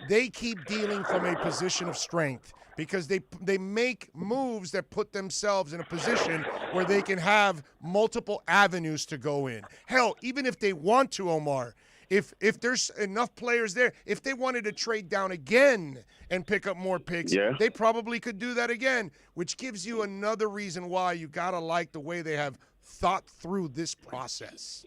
They keep dealing from a position of strength, because they make moves that put themselves in a position where they can have multiple avenues to go in. Hell, even if they want to, Omar – If there's enough players there, if they wanted to trade down again and pick up more picks, they probably could do that again, which gives you another reason why you got to like the way they have thought through this process.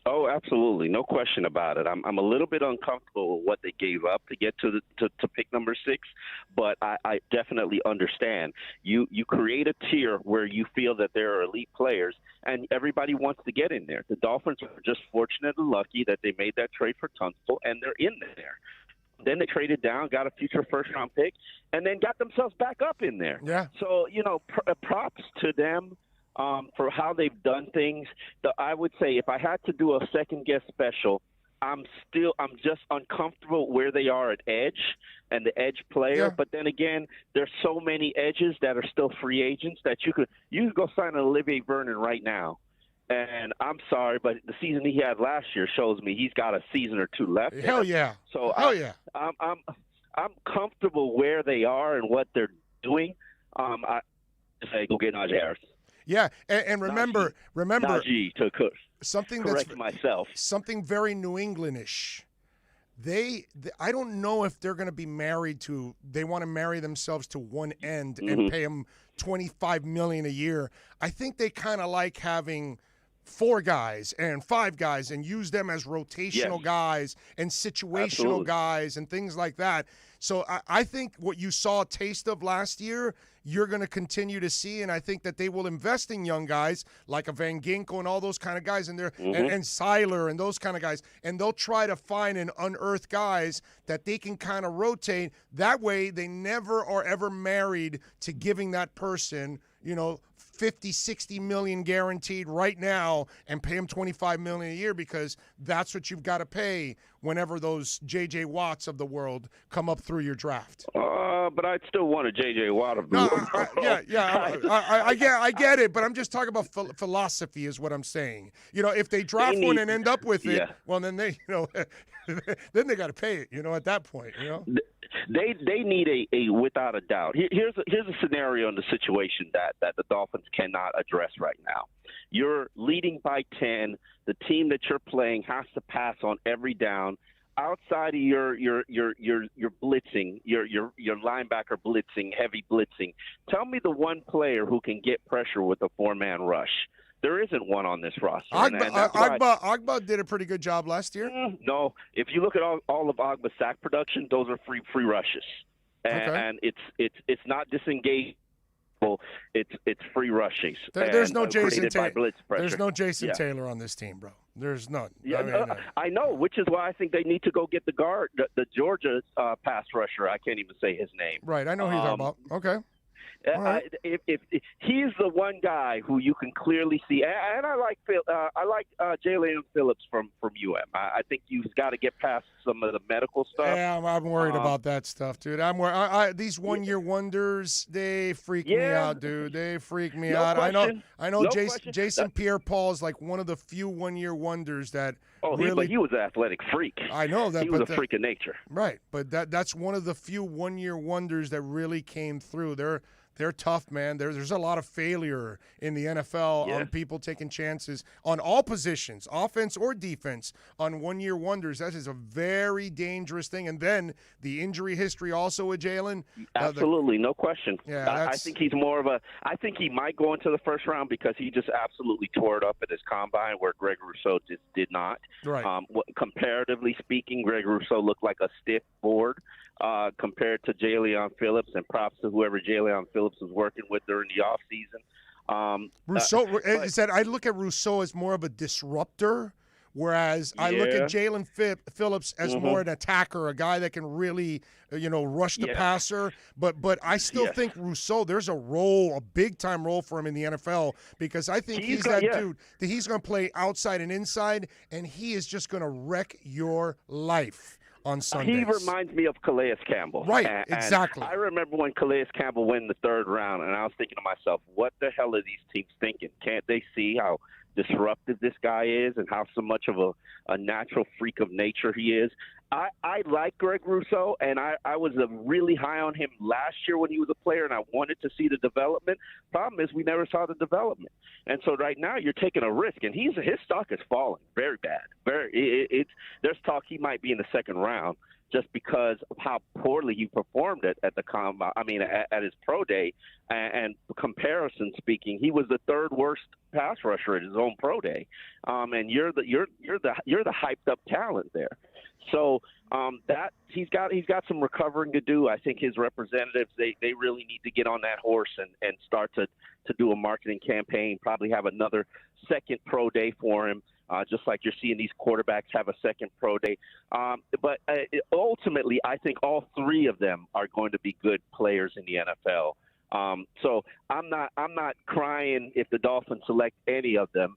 Oh, absolutely. No question about it. I'm a little bit uncomfortable with what they gave up to get to pick number 6, but I definitely understand. You create a tier where you feel that there are elite players, and everybody wants to get in there. The Dolphins are just fortunate and lucky that they made that trade for Tunstall, and they're in there. Then they traded down, got a future first-round pick, and then got themselves back up in there. Yeah. So, props to them. For how they've done things. I would say if I had to do a second guess special, I'm just uncomfortable where they are at edge and the edge player. But then again, there's so many edges that are still free agents that you could go sign an Olivier Vernon right now. And I'm sorry, but the season he had last year shows me he's got a season or 2 left. Hell yeah. So I'm comfortable where they are and what they're doing. I say go get Najee Harris. Yeah, and remember, Najee to correct myself. Something very New Englandish. I don't know if they're going to be married to. They want to marry themselves to one end and pay them $25 million a year. I think they kind of like having 4 guys and 5 guys and use them as rotational guys and situational guys and things like that. So I think what you saw a taste of last year you're going to continue to see, and I think that they will invest in young guys like a Van Ginkel and all those kind of guys, and and Seiler and those kind of guys, and they'll try to find and unearth guys that they can kind of rotate. That way, they never are ever married to giving that person, 50, 60 million guaranteed right now and pay him 25 million a year, because that's what you've got to pay whenever those J.J. Watts of the world come up through your draft. But I'd still want a J.J. Watt of the world. I get it, but I'm just talking about philosophy is what I'm saying. If they draft one and end up with it, well, then they, then they got to pay it, at that point, They need a without a doubt. Here's a scenario in the situation that the Dolphins cannot address right now. You're leading by 10. The team that you're playing has to pass on every down. Outside of your blitzing, your linebacker blitzing, heavy blitzing. Tell me the one player who can get pressure with a 4-man rush. There isn't one on this roster. Agba did a pretty good job last year. No, if you look at all of Agba's sack production, those are free rushes, and it's not disengaged. It's free rushes. There's no Jason Taylor. There's no Jason Taylor on this team, bro. There's none. Yeah, I know, which is why I think they need to go get the guard, the Georgia pass rusher. I can't even say his name. Right, I know who you're talking about. Okay. Right. If he's the one guy who you can clearly see, and I like Jalen Phillips from UM. I think you've got to get past some of the medical stuff. Yeah, I'm worried about that stuff, dude. I'm worried. These 1-year wonders, they freak me out, dude. They freak me out. Question. I know. Jason Pierre-Paul is like one of the few 1-year wonders that. But he was an athletic freak. I know that. He was a freak of nature. Right, but that's one of the few 1-year wonders that really came through. They're tough, man. There's a lot of failure in the NFL on people taking chances on all positions, offense or defense, on 1-year wonders. That is a very dangerous thing. And then the injury history also with Jalen. Absolutely, no question. Yeah, I think he's more of a – I think he might go into the first round because he just absolutely tore it up at his combine where Greg Rousseau just did not. Right. Comparatively speaking, Greg Rousseau looked like a stiff board. Compared to Jalen Phillips, and props to whoever Jalen Phillips was working with during the offseason. Rousseau, I look at Rousseau as more of a disruptor, whereas I look at Jalen Phillips as more an attacker, a guy that can really, rush the passer. But I still think Rousseau, there's a big-time role for him in the NFL, because I think he's that dude that he's going to play outside and inside, and he is just going to wreck your life on Sundays. He reminds me of Calais Campbell. Right, exactly. I remember when Calais Campbell went in the 3rd round, and I was thinking to myself, what the hell are these teams thinking? Can't they see how disruptive this guy is and how so much of a natural freak of nature he is? I like Greg Rousseau, and I was really high on him last year when he was a player, and I wanted to see the development. Problem is we never saw the development. And so right now you're taking a risk, and his stock is falling very bad. There's talk he might be in the 2nd round just because of how poorly he performed at the combine. I mean, at his pro day, and comparison speaking, he was the 3rd worst pass rusher at his own pro day. And you're the hyped up talent there. So that he's got some recovering to do. I think his representatives they really need to get on that horse and start to do a marketing campaign. Probably have another 2nd pro day for him. Just like you're seeing these quarterbacks have a 2nd pro day. But ultimately, I think all 3 of them are going to be good players in the NFL. So I'm not crying if the Dolphins select any of them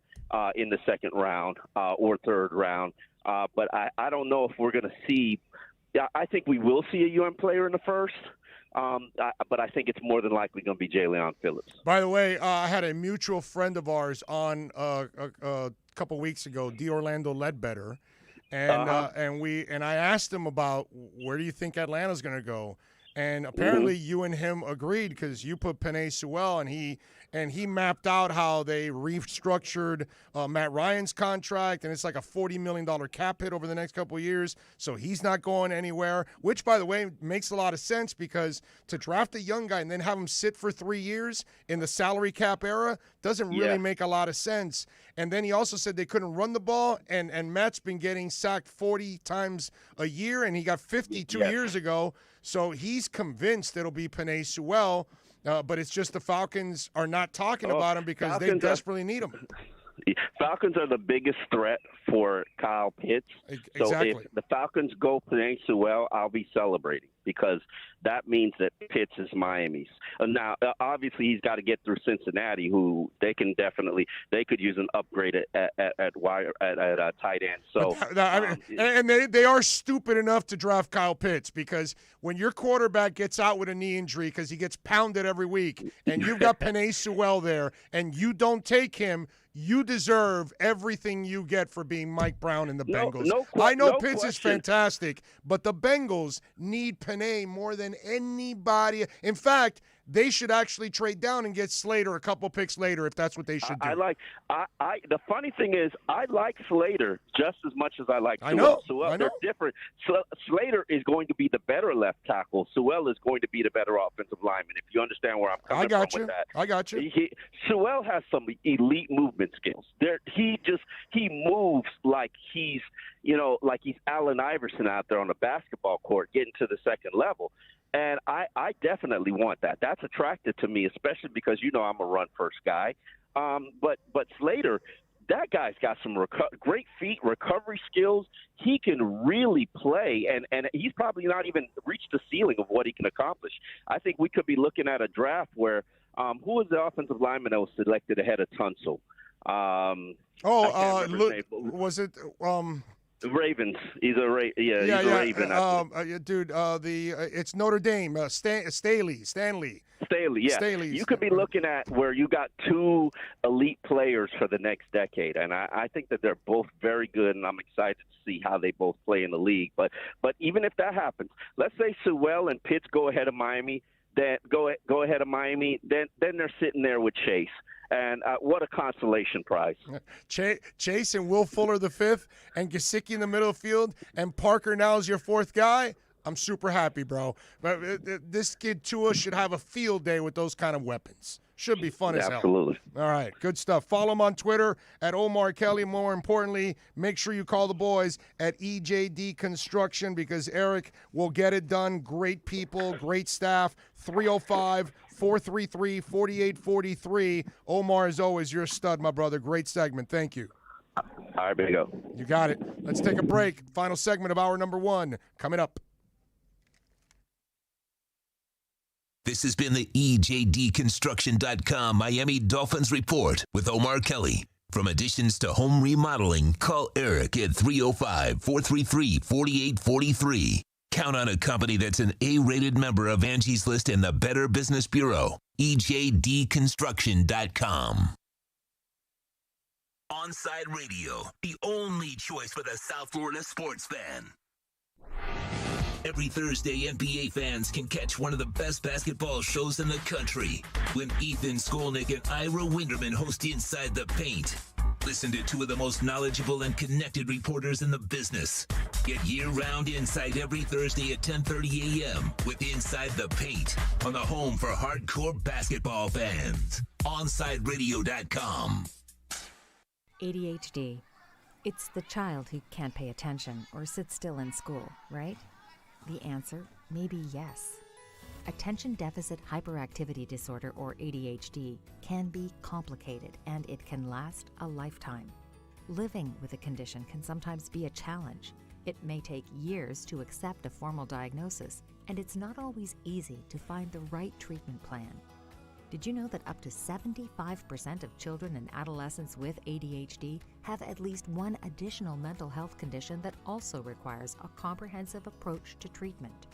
in the 2nd round or 3rd round. But I don't know if we're going to see – I think we will see a UM player in the 1st. But I think it's more than likely going to be Jalen Phillips. By the way, I had a mutual friend of ours on a couple weeks ago, Orlando Ledbetter, and I asked him about where do you think Atlanta's going to go, and apparently you and him agreed because you put Penei Sewell, and he mapped out how they restructured Matt Ryan's contract, and it's like a $40 million cap hit over the next couple of years, so he's not going anywhere, which, by the way, makes a lot of sense because to draft a young guy and then have him sit for 3 years in the salary cap era doesn't really make a lot of sense. And then he also said they couldn't run the ball, and Matt's been getting sacked 40 times a year, and he got 50 2 years ago, so he's convinced it'll be Penei Sewell. but it's just the Falcons are not talking about him because they desperately need him. Falcons are the biggest threat for Kyle Pitts. Exactly. So if the Falcons go Penei Sewell, I'll be celebrating because that means that Pitts is Miami's. Now, obviously, he's got to get through Cincinnati, who they could use an upgrade at tight end. So, and they are stupid enough to draft Kyle Pitts because when your quarterback gets out with a knee injury because he gets pounded every week, and you've got Penei Sewell there, and you don't take him, you deserve everything you get for being Mike Brown and the Bengals. I know Pitts is fantastic, but the Bengals need Penei more than anybody. In fact, they should actually trade down and get Slater a couple picks later if that's what they should do. The funny thing is, I like Slater just as much as I like Sewell. I know. They're different. Slater is going to be the better left tackle. Sewell is going to be the better offensive lineman, if you understand where I'm coming from with that. I got you. Sewell has some elite movement skills. He moves like he's Allen Iverson out there on the basketball court getting to the second level. And I definitely want that. That's attractive to me, especially because, I'm a run-first guy. But Slater, that guy's got some great feet, recovery skills. He can really play, and he's probably not even reached the ceiling of what he can accomplish. I think we could be looking at a draft where who was the offensive lineman that was selected ahead of Tunsil? Was it Ravens. He's a Raven. Dude, it's Notre Dame. Staley. Yeah. Staley. You could be looking at where you got two elite players for the next decade, and I think that they're both very good, and I'm excited to see how they both play in the league. But even if that happens, let's say Sewell and Pitts go ahead of Miami, then they're sitting there with Chase. And what a consolation prize. Chase and Will Fuller the fifth, and Gesicki in the middle of the field, and Parker now is your fourth guy. I'm super happy, bro. But this kid Tua should have a field day with those kind of weapons. Should be fun as hell. Absolutely. All right, good stuff. Follow him on Twitter at Omar Kelly. More importantly, make sure you call the boys at EJD Construction because Eric will get it done. Great people, great staff. 305-433-4843. Omar, as always, you're a stud, my brother. Great segment. Thank you. All right, there you go. You got it. Let's take a break. Final segment of hour number 1 coming up. This has been the EJDConstruction.com Miami Dolphins Report with Omar Kelly. From additions to home remodeling, call Eric at 305-433-4843. Count on a company that's an A-rated member of Angie's List and the Better Business Bureau. EJDConstruction.com. OnSide Radio, the only choice for the South Florida sports fan. Every Thursday, NBA fans can catch one of the best basketball shows in the country when Ethan Skolnick and Ira Winderman host Inside the Paint. Listen to two of the most knowledgeable and connected reporters in the business. Get year-round insight every Thursday at 10:30 a.m. with Inside the Paint on the home for hardcore basketball fans. OnSideRadio.com. ADHD. It's the child who can't pay attention or sit still in school, right? The answer may be yes. Attention Deficit Hyperactivity Disorder, or ADHD, can be complicated and it can last a lifetime. Living with a condition can sometimes be a challenge. It may take years to accept a formal diagnosis, and it's not always easy to find the right treatment plan. Did you know that up to 75% of children and adolescents with ADHD have at least one additional mental health condition that also requires a comprehensive approach to treatment?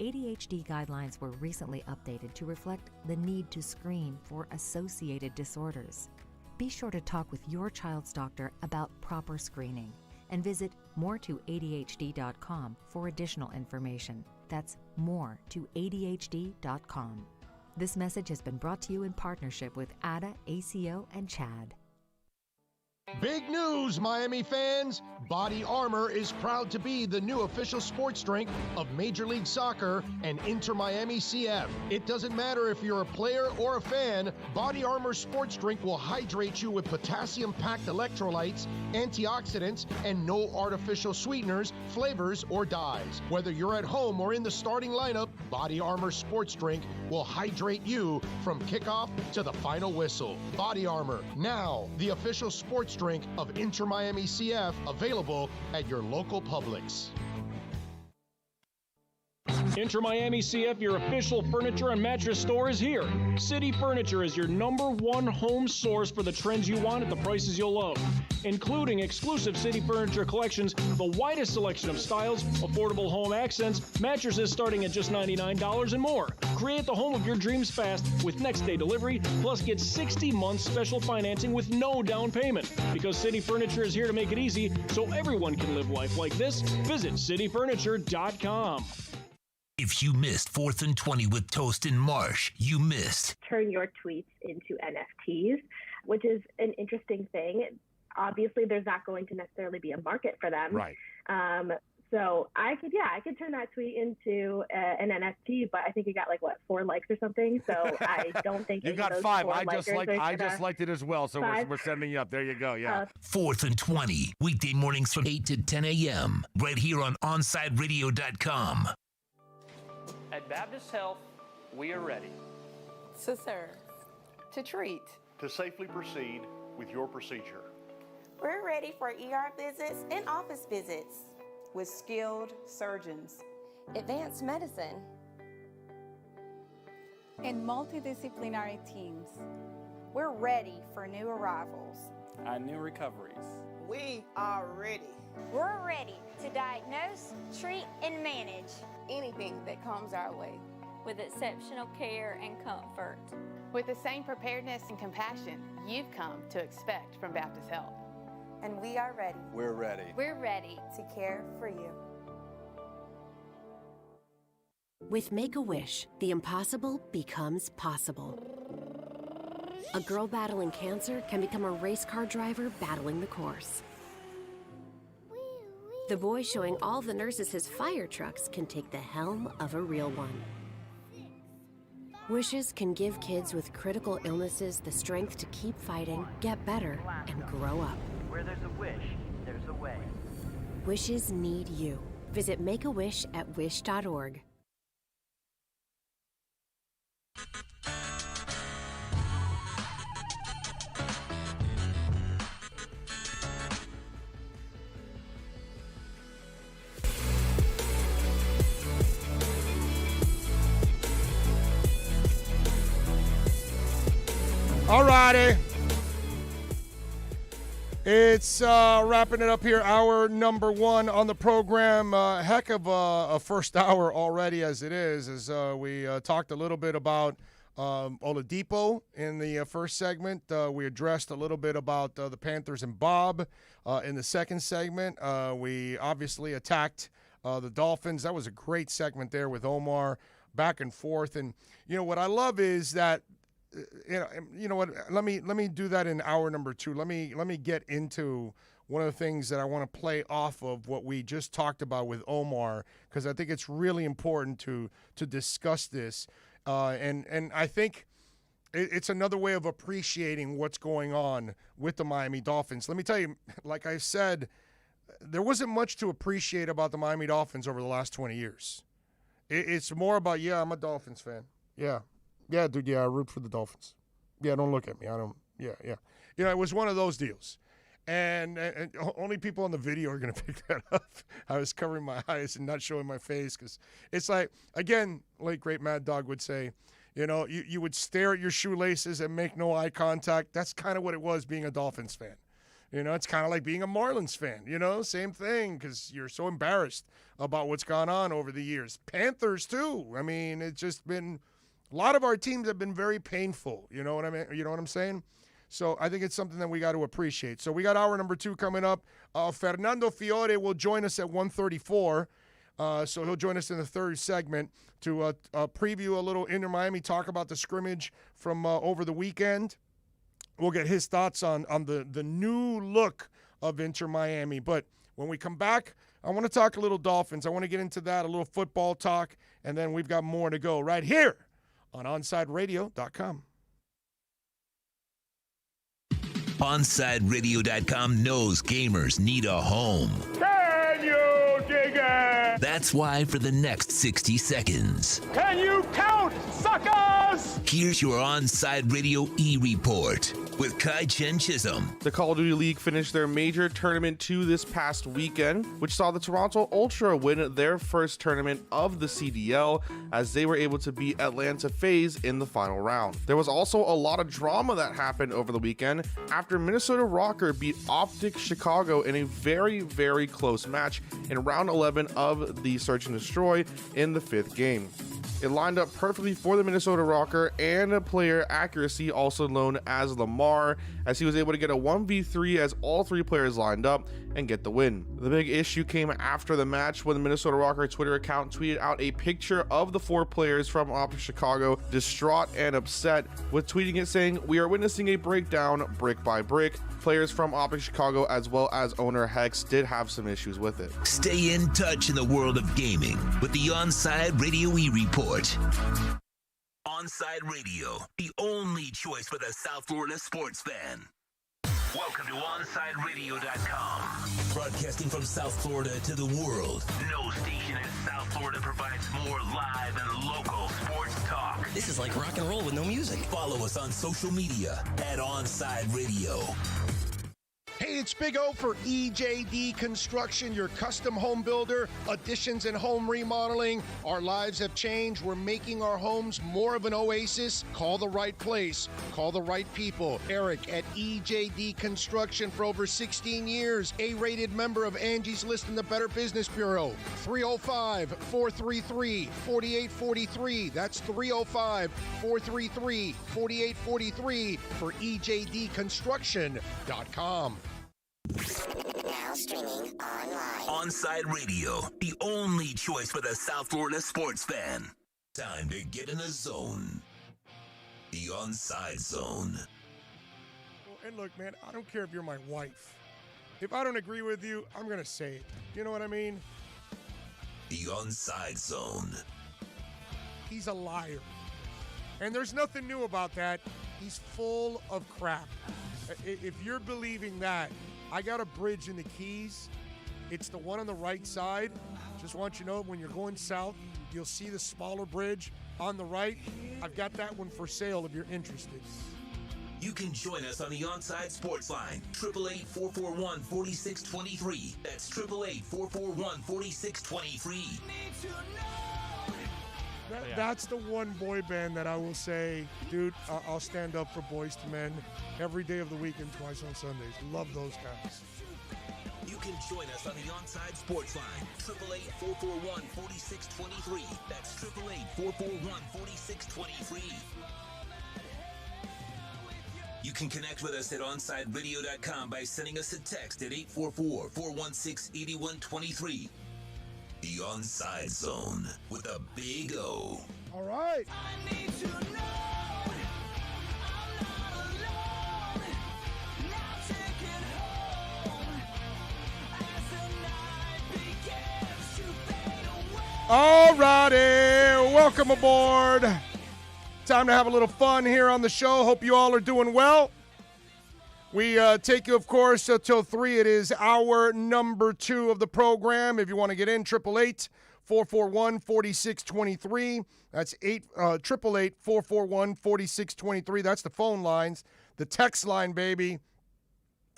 ADHD guidelines were recently updated to reflect the need to screen for associated disorders. Be sure to talk with your child's doctor about proper screening and visit moretoadhd.com for additional information. That's moretoadhd.com. This message has been brought to you in partnership with ADA, ACO, and CHAD. Big news, Miami fans! Body Armor is proud to be the new official sports drink of Major League Soccer and Inter Miami CF. It doesn't matter if you're a player or a fan, Body Armor sports drink will hydrate you with potassium-packed electrolytes, antioxidants, and no artificial sweeteners, flavors, or dyes. Whether you're at home or in the starting lineup, Body Armor sports drink will hydrate you from kickoff to the final whistle. Body Armor, now the official sports drink of Inter Miami CF, available at your local Publix. Inter Miami CF, your official furniture and mattress store, is here. City Furniture is your #1 home source for the trends you want at the prices you'll love, including exclusive City Furniture collections, the widest selection of styles, affordable home accents, mattresses starting at just $99 and more. Create the home of your dreams fast with next-day delivery, plus get 60 months special financing with no down payment. Because City Furniture is here to make it easy so everyone can live life like this, visit cityfurniture.com. If you missed 4th and 20 with Toast and Marsh, you missed. Turn your tweets into NFTs, which is an interesting thing. Obviously, there's not going to necessarily be a market for them. Right. So I could turn that tweet into an NFT, but I think it got 4 likes or something. So I don't think you got 5. I just liked it as well. So we're sending you up. There you go. Yeah. 4th and 20 weekday mornings from 8 to 10 a.m. right here on OnSideRadio.com. At Baptist Health, we are ready to serve, to treat, to safely proceed with your procedure. We're ready for ER visits and office visits with skilled surgeons, advanced medicine, and multidisciplinary teams. We're ready for new arrivals and new recoveries. We are ready. We're ready to diagnose, treat, and manage anything that comes our way with exceptional care and comfort. With the same preparedness and compassion you've come to expect from Baptist Health. And we are ready. We're ready. We're ready to care for you. With Make-A-Wish, the impossible becomes possible. A girl battling cancer can become a race car driver battling the course. The boy showing all the nurses his fire trucks can take the helm of a real one. Wishes can give kids with critical illnesses the strength to keep fighting, get better, and grow up. Where there's a wish, there's a way. Wishes need you. Visit Make-A-Wish at wish.org. All righty. It's wrapping it up here. Hour number 1 on the program. Heck of a first hour already as it is. As we talked a little bit about Oladipo in the first segment. We addressed a little bit about the Panthers and Bob in the second segment. We obviously attacked the Dolphins. That was a great segment there with Omar, back and forth. And, what I love is that, you know what? Let me do that in hour number 2. Let me get into one of the things that I want to play off of what we just talked about with Omar, because I think it's really important to discuss this, and I think it's another way of appreciating what's going on with the Miami Dolphins. Let me tell you, like I said, there wasn't much to appreciate about the Miami Dolphins over the last 20 years. It's more about, I'm a Dolphins fan. Yeah, dude, I root for the Dolphins. Yeah, don't look at me. I don't, yeah. It was one of those deals. And only people on the video are going to pick that up. I was covering my eyes and not showing my face because it's like, again, like great Mad Dog would say, you would stare at your shoelaces and make no eye contact. That's kind of what it was being a Dolphins fan. It's kind of like being a Marlins fan, same ththing, because you're so embarrassed about what's gone on over the years. Panthers, too. I mean, it's just been... A lot of our teams have been very painful. You know what I mean? You know what I'm saying? So I think it's something that we got to appreciate. So we got hour number 2 coming up. Fernando Fiore will join us at 1:34. So he'll join us in the third segment to preview a little Inter Miami, talk about the scrimmage from over the weekend. We'll get his thoughts on the new look of Inter Miami. But when we come back, I want to talk a little Dolphins. I want to get into that, a little football talk, and then we've got more to go right here on OnSideRadio.com. OnSideRadio.com knows gamers need a home. Can you dig it? That's why for the next 60 seconds, Can you count, suckers? here's your OnSide Radio E-Report with Kai Chen Chisholm. The Call of Duty League finished their major tournament 2 this past weekend, which saw the Toronto Ultra win their first tournament of the CDL as they were able to beat Atlanta FaZe in the final round. There was also a lot of drama that happened over the weekend after Minnesota Rocker beat Optic Chicago in a very, very close match in round 11 of the Search and Destroy in the 5th game. It lined up perfectly for the Minnesota Rocker and player accuracy, also known as Lamar, as he was able to get a 1v3 as all 3 players lined up and get the win. The big issue came after the match when the Minnesota Rocker Twitter account tweeted out a picture of the 4 players from Optic Chicago, distraught and upset, with tweeting it saying, "We are witnessing a breakdown brick by brick." Players from Optic Chicago as well as owner Hex did have some issues with it. Stay in touch in the world of gaming with the OnSide Radio E-Report. OnSide Radio, the only choice for the South Florida sports fan. Welcome to OnSideRadio.com. Broadcasting from South Florida to the world. No station in South Florida provides more live and local sports talk. This is like rock and roll with no music. Follow us on social media at OnSide Radio. Hey, it's Big O for EJD Construction, your custom home builder, additions and home remodeling. Our lives have changed. We're making our homes more of an oasis. Call the right place. Call the right people. Eric at EJD Construction for over 16 years. A-rated member of Angie's List in the Better Business Bureau. 305-433-4843. That's 305-433-4843 for EJDConstruction.com. Now streaming online. OnSide Radio, the only choice for the South Florida sports fan. Time to get in the zone. The OnSide Zone. And look, man, I don't care if you're my wife. If I don't agree with you, I'm going to say it. You know what I mean? The OnSide Zone. He's a liar. And there's nothing new about that. He's full of crap. If you're believing that, I got a bridge in the Keys. It's the one on the right side. Just want you to know, when you're going south, you'll see the smaller bridge on the right. I've got that one for sale if you're interested. You can join us on the OnSide Sports Line, 888-441-4623. That's 888-441-4623. That's the one boy band that I will say, dude, I'll stand up for Boys to Men every day of the week and twice on Sundays. Love those guys. You can join us on the OnSide Sports Line, 888-441-4623. That's 888-441-4623. You can connect with us at OnSideRadio.com by sending us a text at 844-416-8123. The OnSide Zone with a big O. All right. All righty. Welcome aboard. Time to have a little fun here on the show. Hope you all are doing well. We take you, of course, till 3. It is hour number 2 of the program. If you want to get in, 888-441-4623. That's 888-441-4623. That's the phone lines. The text line, baby,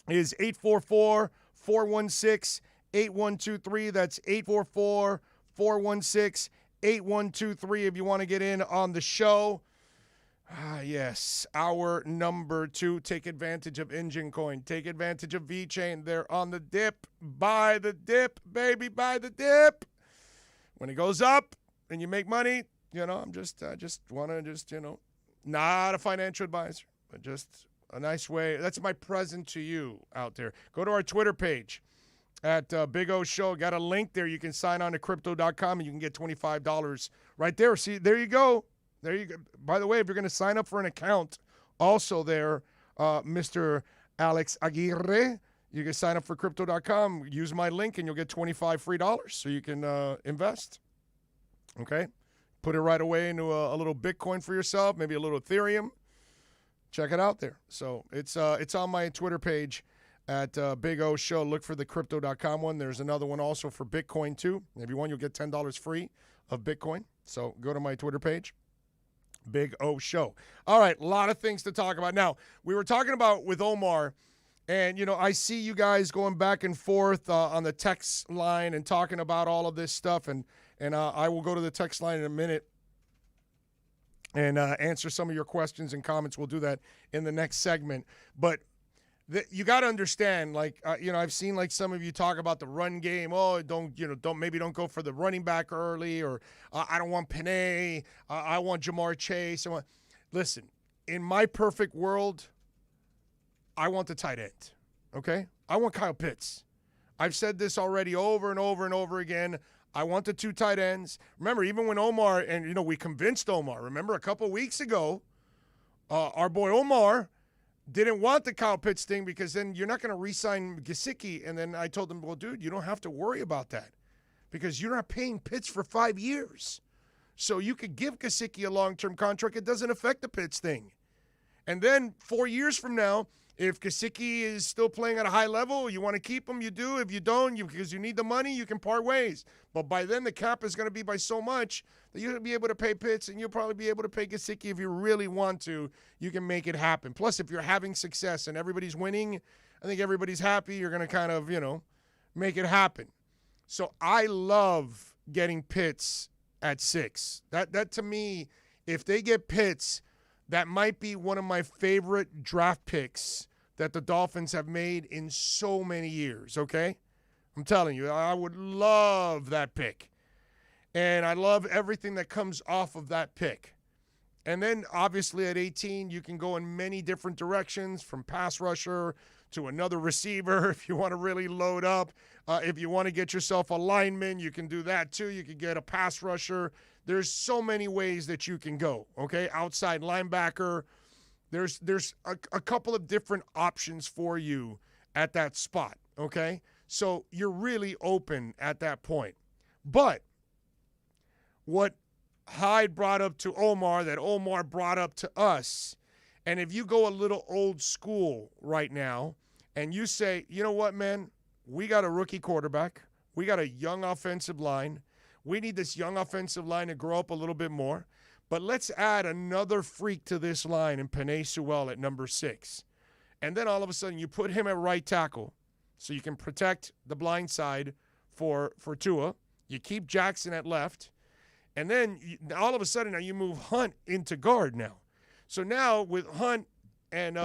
is 844-416-8123. That's 844-416-8123 if you want to get in on the show. Yes, hour number 2. Take advantage of Engine Coin. Take advantage of VeChain. They're on the dip. Buy the dip, baby. Buy the dip. When it goes up and you make money, I just want to not a financial advisor, but just a nice way. That's my present to you out there. Go to our Twitter page at Big O Show. Got a link there. You can sign on to crypto.com and you can get $25 right there. See, there you go. There you go. By the way, if you're going to sign up for an account, also there, Mr. Alex Aguirre, you can sign up for Crypto.com. Use my link, and you'll get $25 free so you can invest. Okay? Put it right away into a little Bitcoin for yourself, maybe a little Ethereum. Check it out there. So it's on my Twitter page at Big O Show. Look for the Crypto.com one. There's another one also for Bitcoin, too. If you want, you'll get $10 free of Bitcoin. So go to my Twitter page, Big O Show. All right, a lot of things to talk about. Now, we were talking about with Omar, and, I see you guys going back and forth on the text line and talking about all of this stuff, and I will go to the text line in a minute and answer some of your questions and comments. We'll do that in the next segment. But you got to understand, I've seen some of you talk about the run game. Oh, don't go for the running back early, or I don't want Panay. I want Jamar Chase. Listen, in my perfect world, I want the tight end. Okay, I want Kyle Pitts. I've said this already over and over and over again. I want the 2 tight ends. Remember, even when Omar, and we convinced Omar. Remember, a couple weeks ago, our boy Omar didn't want the Kyle Pitts thing because then you're not going to re-sign Gesicki. And then I told him, well, dude, you don't have to worry about that because you're not paying Pitts for 5 years. So you could give Gesicki a long-term contract. It doesn't affect the Pitts thing. And then 4 years from now, if Gesicki is still playing at a high level, you want to keep him, you do. If you don't, because you need the money, you can part ways. But by then, the cap is going to be by so much that you'll be able to pay Pitts, and you'll probably be able to pay Gesicki if you really want to. You can make it happen. Plus, if you're having success and everybody's winning, I think everybody's happy. You're going to kind of, make it happen. So I love getting Pitts at 6. That to me, if they get Pitts, that might be one of my favorite draft picks that the Dolphins have made in so many years, okay? I'm telling you, I would love that pick. And I love everything that comes off of that pick. And then, obviously, at 18, you can go in many different directions, from pass rusher to another receiver if you want to really load up. If you want to get yourself a lineman, you can do that too. You can get a pass rusher. There's so many ways that you can go, okay? Outside linebacker. There's a couple of different options for you at that spot, okay? So you're really open at that point. But what Hyde brought up to Omar, that Omar brought up to us, and if you go a little old school right now and you say, you know what, man, we got a rookie quarterback. We got a young offensive line. We need this young offensive line to grow up a little bit more. But let's add another freak to this line in Penei Sewell at number 6. And then all of a sudden you put him at right tackle so you can protect the blind side for Tua. You keep Jackson at left. And then all of a sudden now you move Hunt into guard now. So now with Hunt and,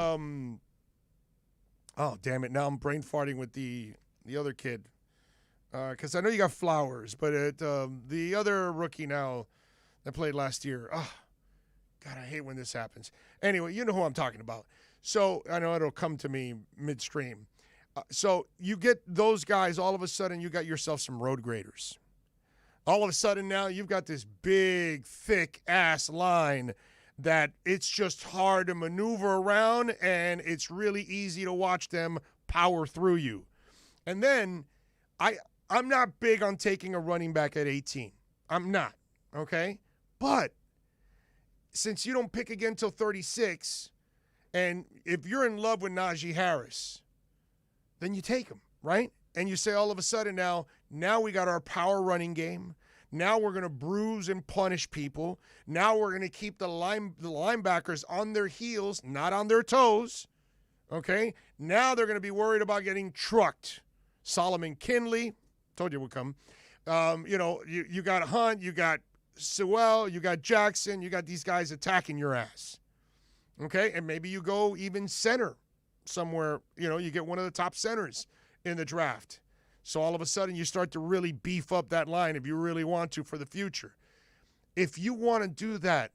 oh, damn it, now I'm brain farting with the other kid. Because I know you got Flowers, but the other rookie now that played last year, God, I hate when this happens. Anyway, you know who I'm talking about. So I know it'll come to me midstream. So you get those guys, all of a sudden you got yourself some road graders. All of a sudden now you've got this big, thick-ass line that it's just hard to maneuver around, and it's really easy to watch them power through you. And then I'm not big on taking a running back at 18. I'm not, okay? But since you don't pick again till 36, and if you're in love with Najee Harris, then you take him, right? And you say all of a sudden now we got our power running game. Now we're going to bruise and punish people. Now we're going to keep the linebackers on their heels, not on their toes, okay? Now they're going to be worried about getting trucked. Solomon Kinley, told you would come. You got Hunt, you got Sewell, you got Jackson, you got these guys attacking your ass. Okay? And maybe you go even center somewhere, you get one of the top centers in the draft. So all of a sudden you start to really beef up that line if you really want to for the future. If you want to do that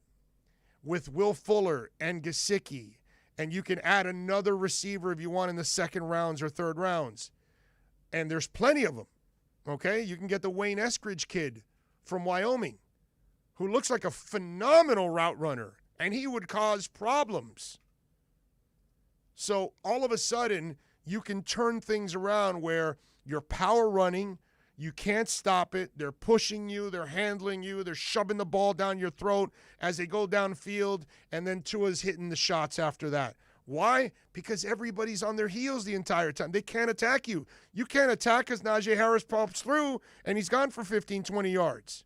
with Will Fuller and Gesicki, and you can add another receiver if you want in the second rounds or third rounds, and there's plenty of them, okay? You can get the Wayne Eskridge kid from Wyoming who looks like a phenomenal route runner, and he would cause problems. So all of a sudden, you can turn things around where you're power running, you can't stop it, they're pushing you, they're handling you, they're shoving the ball down your throat as they go downfield, and then Tua's hitting the shots after that. Why? Because everybody's on their heels the entire time. They can't attack you. You can't attack because Najee Harris pops through and he's gone for 15, 20 yards.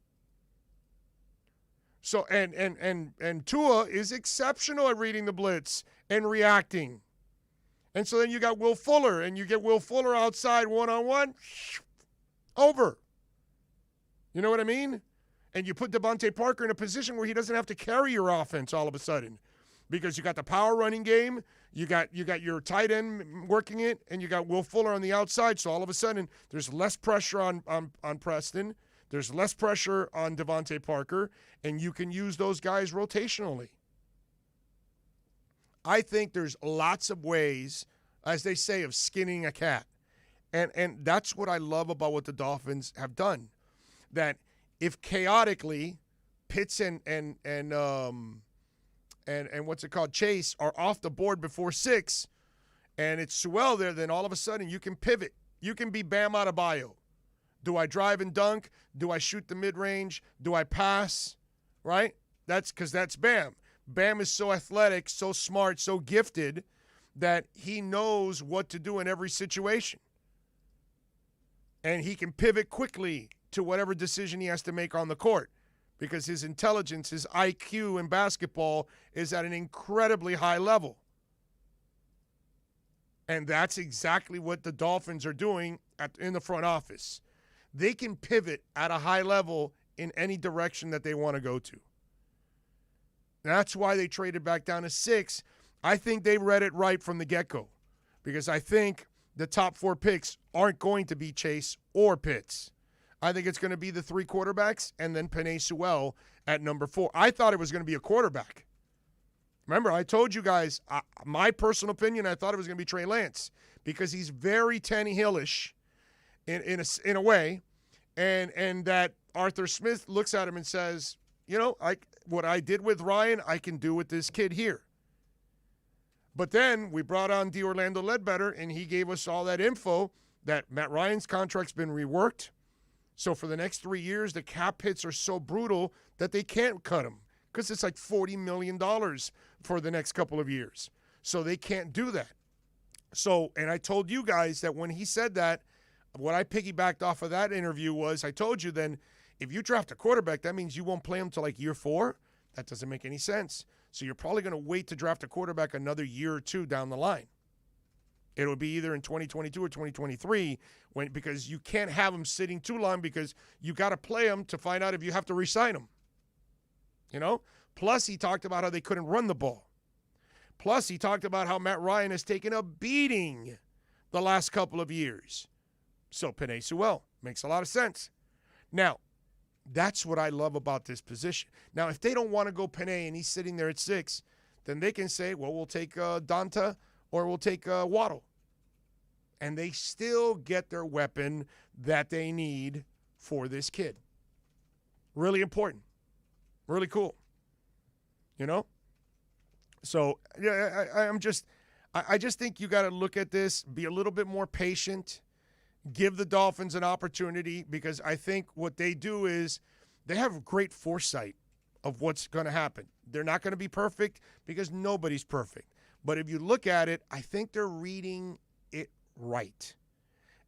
So and Tua is exceptional at reading the blitz and reacting. And so then you got Will Fuller, and you get Will Fuller outside one-on-one, over. You know what I mean? And you put Devontae Parker in a position where he doesn't have to carry your offense all of a sudden, because you got the power running game, you got your tight end working it, and you got Will Fuller on the outside. So all of a sudden there's less pressure on Preston, there's less pressure on Devontae Parker, and you can use those guys rotationally. I think there's lots of ways, as they say, of skinning a cat. And that's what I love about what the Dolphins have done. That if chaotically Pitts and what's it called, Chase are off the board before 6, and it's Sewell there, then all of a sudden you can pivot. You can be Bam Adebayo. Do I drive and dunk? Do I shoot the mid-range? Do I pass? Right? That's because that's Bam. Bam is so athletic, so smart, so gifted that he knows what to do in every situation. And he can pivot quickly to whatever decision he has to make on the court because his intelligence, his IQ in basketball is at an incredibly high level. And that's exactly what the Dolphins are doing in the front office. They can pivot at a high level in any direction that they want to go to. That's why they traded back down to 6. I think they read it right from the get-go because I think the top 4 picks aren't going to be Chase or Pitts. I think it's going to be the 3 quarterbacks and then Penei Sewell at number 4. I thought it was going to be a quarterback. Remember, I told you guys, my personal opinion, I thought it was going to be Trey Lance because he's very Tannehill-ish in a way, and that Arthur Smith looks at him and says, you know, what I did with Ryan, I can do with this kid here. But then we brought on Orlando Ledbetter, and he gave us all that info that Matt Ryan's contract's been reworked. So for the next 3 years, the cap hits are so brutal that they can't cut him because it's like $40 million for the next couple of years. So they can't do that. So, and I told you guys that when he said that, what I piggybacked off of that interview was I told you then, if you draft a quarterback, that means you won't play him till like year 4. That doesn't make any sense. So you're probably going to wait to draft a quarterback another year or 2 down the line. It'll be either in 2022 or 2023 because you can't have him sitting too long because you got to play him to find out if you have to re-sign him. You know? Plus, he talked about how they couldn't run the ball. Plus, he talked about how Matt Ryan has taken a beating the last couple of years. So Penei Sewell makes a lot of sense. Now, that's what I love about this position. Now, if they don't want to go Penei and he's sitting there at 6, then they can say, well, we'll take Donta or we'll take Waddle. And they still get their weapon that they need for this kid. Really important. Really cool. You know? So, yeah, I just think you got to look at this, be a little bit more patient. Give the Dolphins an opportunity because I think what they do is they have great foresight of what's going to happen. They're not going to be perfect because nobody's perfect. But if you look at it, I think they're reading it right.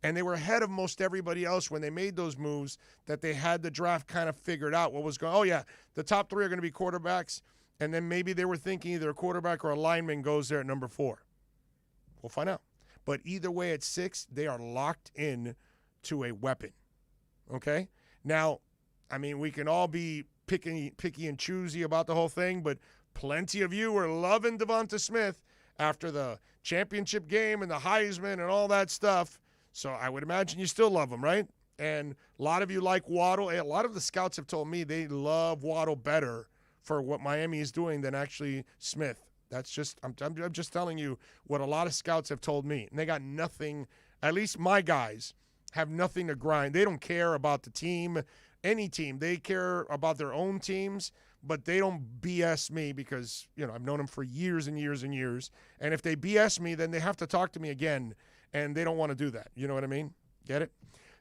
And they were ahead of most everybody else when they made those moves that they had the draft kind of figured out what was going on. Oh, yeah, the top 3 are going to be quarterbacks. And then maybe they were thinking either a quarterback or a lineman goes there at number 4. We'll find out. But either way, at 6, they are locked in to a weapon. Okay? Now, I mean, we can all be picky and choosy about the whole thing, but plenty of you were loving Devonta Smith after the championship game and the Heisman and all that stuff. So I would imagine you still love him, right? And a lot of you like Waddle. A lot of the scouts have told me they love Waddle better for what Miami is doing than actually Smith. That's just I'm just telling you what a lot of scouts have told me. And they got nothing, at least my guys have nothing to grind. They don't care about the team, any team. They care about their own teams, but they don't BS me because, you know, I've known them for years and years and years. And if they BS me, then they have to talk to me again, and they don't want to do that. You know what I mean? Get it?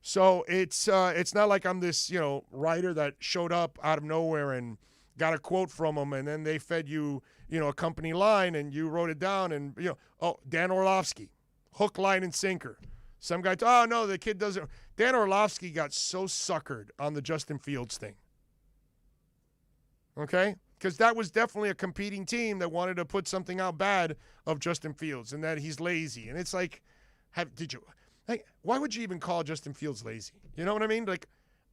So it's not like I'm this, you know, writer that showed up out of nowhere and got a quote from them, and then they fed you, a company line, and you wrote it down, and, Dan Orlovsky, hook, line, and sinker. Some guy, oh, no, the kid doesn't. Dan Orlovsky got so suckered on the Justin Fields thing. Okay? Because that was definitely a competing team that wanted to put something out bad of Justin Fields and that he's lazy. And it's like, why would you even call Justin Fields lazy? You know what I mean? Like,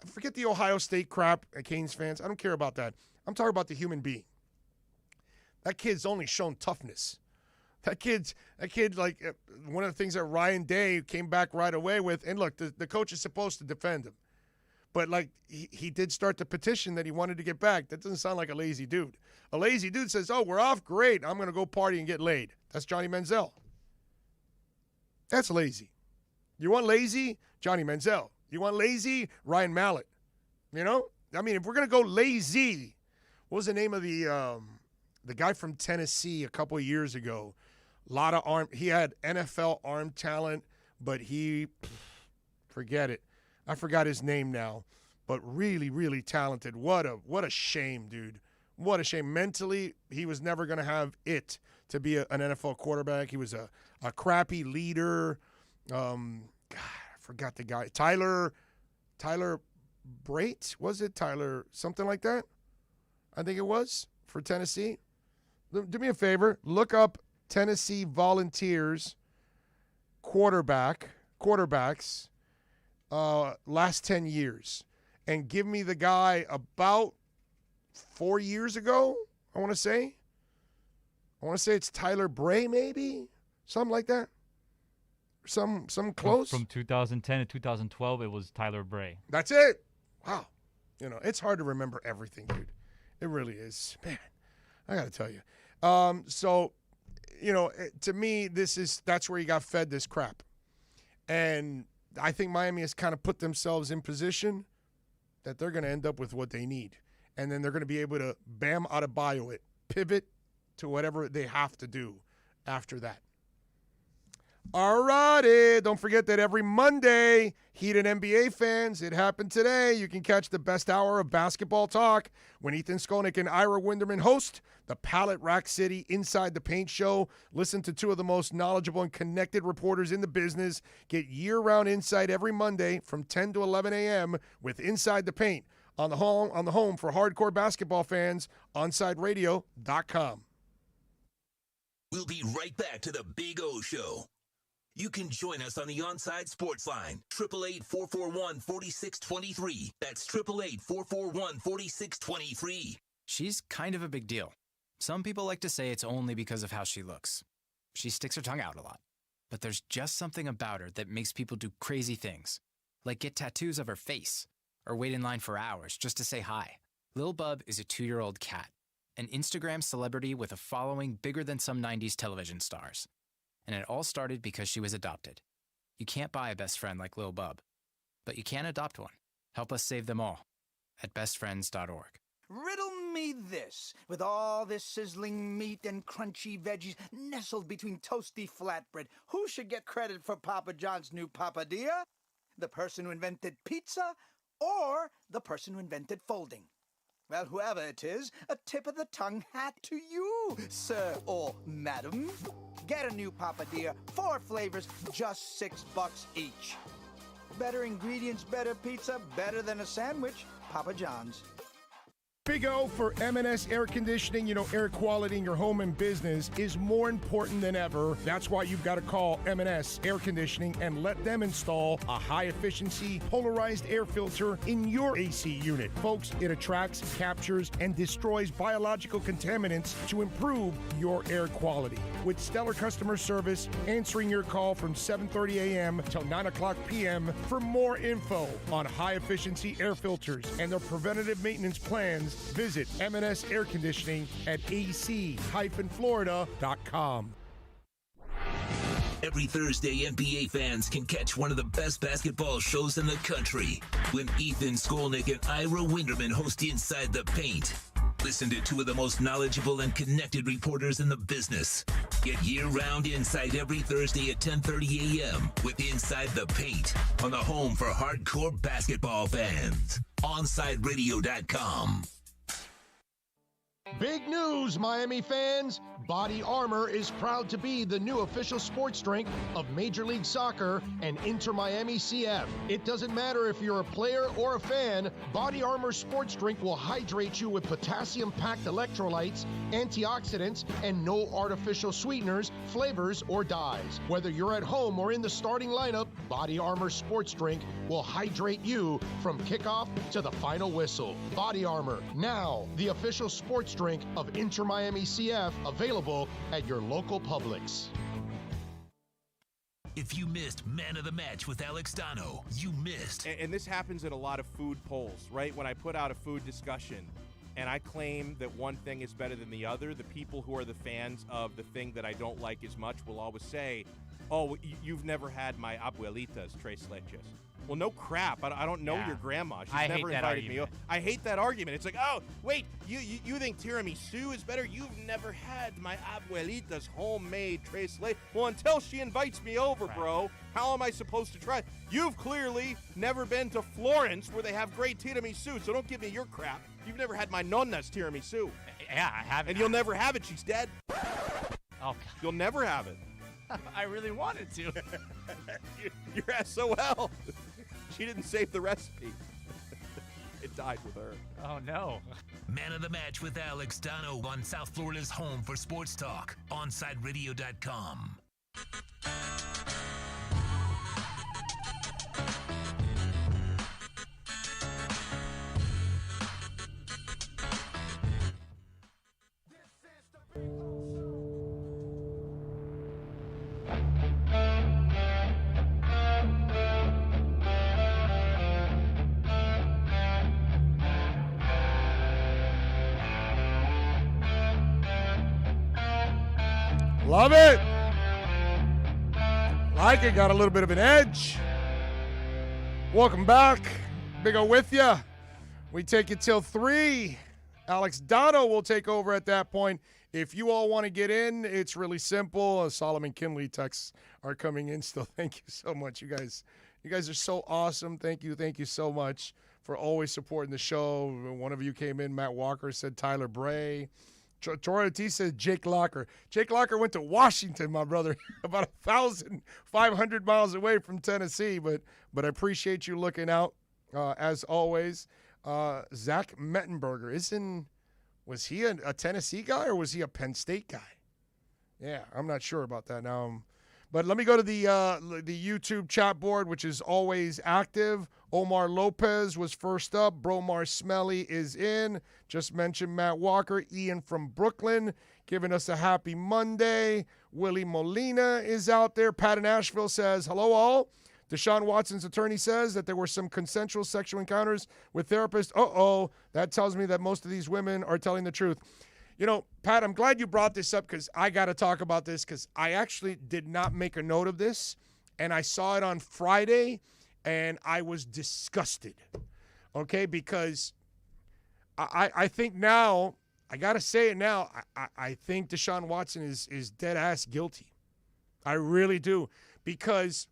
forget the Ohio State crap, Canes fans. I don't care about that. I'm talking about the human being. That kid's only shown toughness. That kid, like, one of the things that Ryan Day came back right away with, and look, the coach is supposed to defend him. But, like, he did start the petition that he wanted to get back. That doesn't sound like a lazy dude. A lazy dude says, oh, we're off, great, I'm going to go party and get laid. That's Johnny Manziel. That's lazy. You want lazy? Johnny Manziel. You want lazy? Ryan Mallett. You know? I mean, if we're going to go lazy, what was the name of the guy from Tennessee a couple of years ago? Lot of arm. He had NFL arm talent, but forget it. I forgot his name now, but really, really talented. What a shame, dude. What a shame. Mentally, he was never going to have it to be an NFL quarterback. He was a crappy leader. God, I forgot the guy. Tyler Brait, was it? Tyler, something like that? I think it was, for Tennessee. Do me a favor. Look up Tennessee Volunteers quarterbacks last 10 years and give me the guy about 4 years ago, I want to say it's Tyler Bray, maybe? Something like that. Some close. From 2010 to 2012, it was Tyler Bray. That's it. Wow. It's hard to remember everything, dude. It really is. Man, I got to tell you. So, to me, that's where he got fed this crap. And I think Miami has kind of put themselves in position that they're going to end up with what they need. And then they're going to be able to Bam Adebayo it, pivot to whatever they have to do after that. All righty. Don't forget that every Monday, Heat and NBA fans, it happened today. You can catch the best hour of basketball talk when Ethan Skolnick and Ira Winderman host the Palette Rack City Inside the Paint show. Listen to two of the most knowledgeable and connected reporters in the business. Get year-round insight every Monday from 10 to 11 a.m. with Inside the Paint on the home for hardcore basketball fans, OnSideRadio.com. We'll be right back to the Big O Show. You can join us on the OnSide Sports Line, 888-441-4623. That's 888-441-4623. She's kind of a big deal. Some people like to say it's only because of how she looks. She sticks her tongue out a lot. But there's just something about her that makes people do crazy things, like get tattoos of her face, or wait in line for hours just to say hi. Lil Bub is a 2-year-old cat, an Instagram celebrity with a following bigger than some 90s television stars. And it all started because she was adopted. You can't buy a best friend like Lil Bub, but you can adopt one. Help us save them all at bestfriends.org. Riddle me this. With all this sizzling meat and crunchy veggies nestled between toasty flatbread, who should get credit for Papa John's new Papadia? The person who invented pizza or the person who invented folding? Well, whoever it is, a tip of the tongue hat to you, sir or madam. Get a new Papadia, 4 flavors, just $6 each. Better ingredients, better pizza, better than a sandwich. Papa John's. Big O for M&S Air Conditioning. Air quality in your home and business is more important than ever. That's why you've got to call M&S Air Conditioning and let them install a high-efficiency polarized air filter in your AC unit. Folks, it attracts, captures, and destroys biological contaminants to improve your air quality. With stellar customer service, answering your call from 7:30 a.m. till 9 o'clock p.m. For more info on high-efficiency air filters and their preventative maintenance plans, visit M&S Air Conditioning at ac-florida.com. Every Thursday, NBA fans can catch one of the best basketball shows in the country when Ethan Skolnick and Ira Winderman host Inside the Paint. Listen to two of the most knowledgeable and connected reporters in the business. Get year-round insight every Thursday at 10:30 a.m. with Inside the Paint on the home for hardcore basketball fans, OnSideRadio.com. Big news, Miami fans! Body Armor is proud to be the new official sports drink of Major League Soccer and Inter Miami CF. It doesn't matter if you're a player or a fan, Body Armor sports drink will hydrate you with potassium-packed electrolytes, antioxidants, and no artificial sweeteners, flavors, or dyes. Whether you're at home or in the starting lineup, Body Armor sports drink will hydrate you from kickoff to the final whistle. Body Armor, now the official sports drink of Inter Miami CF, available at your local Publix. If you missed Man of the Match with Alex Dano, you missed. And this happens in a lot of food polls, right? When I put out a food discussion and I claim that one thing is better than the other, the people who are the fans of the thing that I don't like as much will always say, oh, you've never had my abuelita's tres leches. Well, no crap. I don't know your grandma. She's never invited me. I hate that argument. It's like, oh, wait, you think tiramisu is better? You've never had my abuelita's homemade tres leches. Well, until she invites me over, bro, how am I supposed to try? You've clearly never been to Florence where they have great tiramisu, so don't give me your crap. You've never had my nonna's tiramisu. Yeah, I haven't. And you'll never have it. She's dead. Oh, God. You'll never have it. I really wanted to. You're SOL. She didn't save the recipe. It died with her. Oh, no. Man of the Match with Alex Dano on South Florida's home for sports talk, OnSideRadio.com. Love it. Like it. Got a little bit of an edge. Welcome back. Big O with you. We take it till 3. Alex Dano will take over at that point. If you all want to get in, it's really simple. Solomon Kinley texts are coming in still. Thank you so much, you guys. You guys are so awesome. Thank you so much for always supporting the show. One of you came in, Matt Walker said Tyler Bray. Tora T says Jake Locker. Jake Locker went to Washington, my brother, about 1,500 miles away from Tennessee. But I appreciate you looking out as always. Zach Mettenberger was he a Tennessee guy or was he a Penn State guy? Yeah, I'm not sure about that now. But let me go to the YouTube chat board, which is always active. Omar Lopez was first up. Bromar Smelly is in. Just mentioned Matt Walker. Ian from Brooklyn giving us a happy Monday. Willie Molina is out there. Pat in Asheville says, hello all. Deshaun Watson's attorney says that there were some consensual sexual encounters with therapists. Uh-oh, that tells me that most of these women are telling the truth. You know, Pat, I'm glad you brought this up because I got to talk about this because I actually did not make a note of this, and I saw it on Friday, and I was disgusted, okay, because I think now, I got to say it now, I think Deshaun Watson is dead-ass guilty. I really do, because